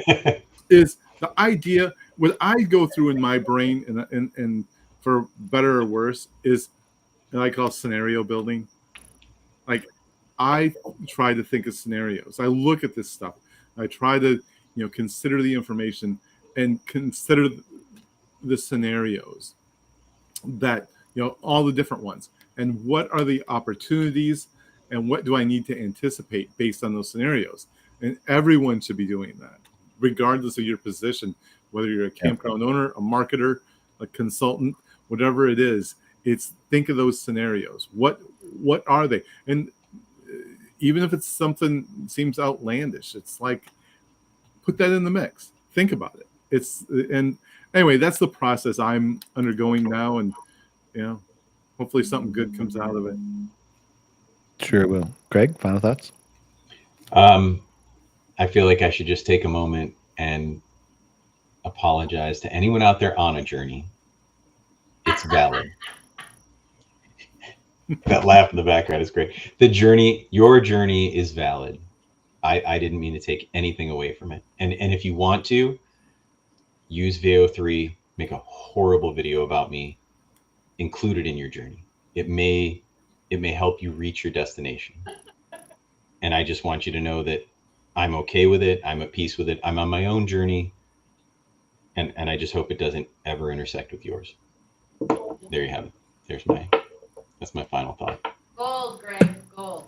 [SPEAKER 2] is the idea, what I go through in my brain, and for better or worse, is what I call scenario building. Like, I try to think of scenarios. I look at this stuff. I try to, consider the information and consider the scenarios that, all the different ones. And what are the opportunities and what do I need to anticipate based on those scenarios? And everyone should be doing that, regardless of your position, whether you're a campground owner, a marketer, a consultant, whatever it is It's think of those scenarios. What are they? And even if it's something seems outlandish, it's like put that in the mix. Think about it. And anyway, that's the process I'm undergoing now, and hopefully something good comes out of it.
[SPEAKER 1] Sure it will. Greg, final thoughts?
[SPEAKER 7] I feel like I should just take a moment and apologize to anyone out there on a journey. It's valid. That laugh in the background is great. Your journey is valid. I didn't mean to take anything away from it. And if you want to, use VO3, make a horrible video about me, include it in your journey. It may help you reach your destination. And I just want you to know that I'm okay with it. I'm at peace with it. I'm on my own journey. And I just hope it doesn't ever intersect with yours. There you have it. That's my final thought.
[SPEAKER 9] Gold, Greg, gold.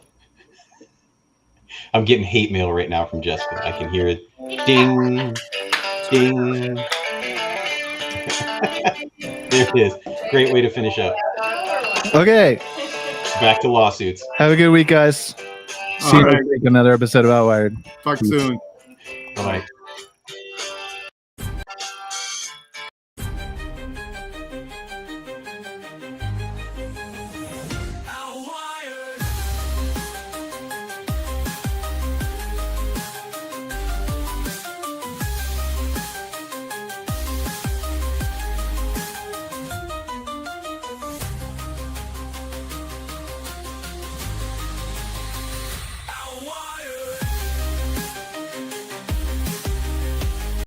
[SPEAKER 7] I'm getting hate mail right now from Jessica. I can hear it. Ding, ding. There it is. Great way to finish up.
[SPEAKER 1] Okay.
[SPEAKER 7] Back to lawsuits.
[SPEAKER 1] Have a good week, guys. See you next week, another episode of Outwired.
[SPEAKER 2] Talk soon.
[SPEAKER 7] Bye-bye.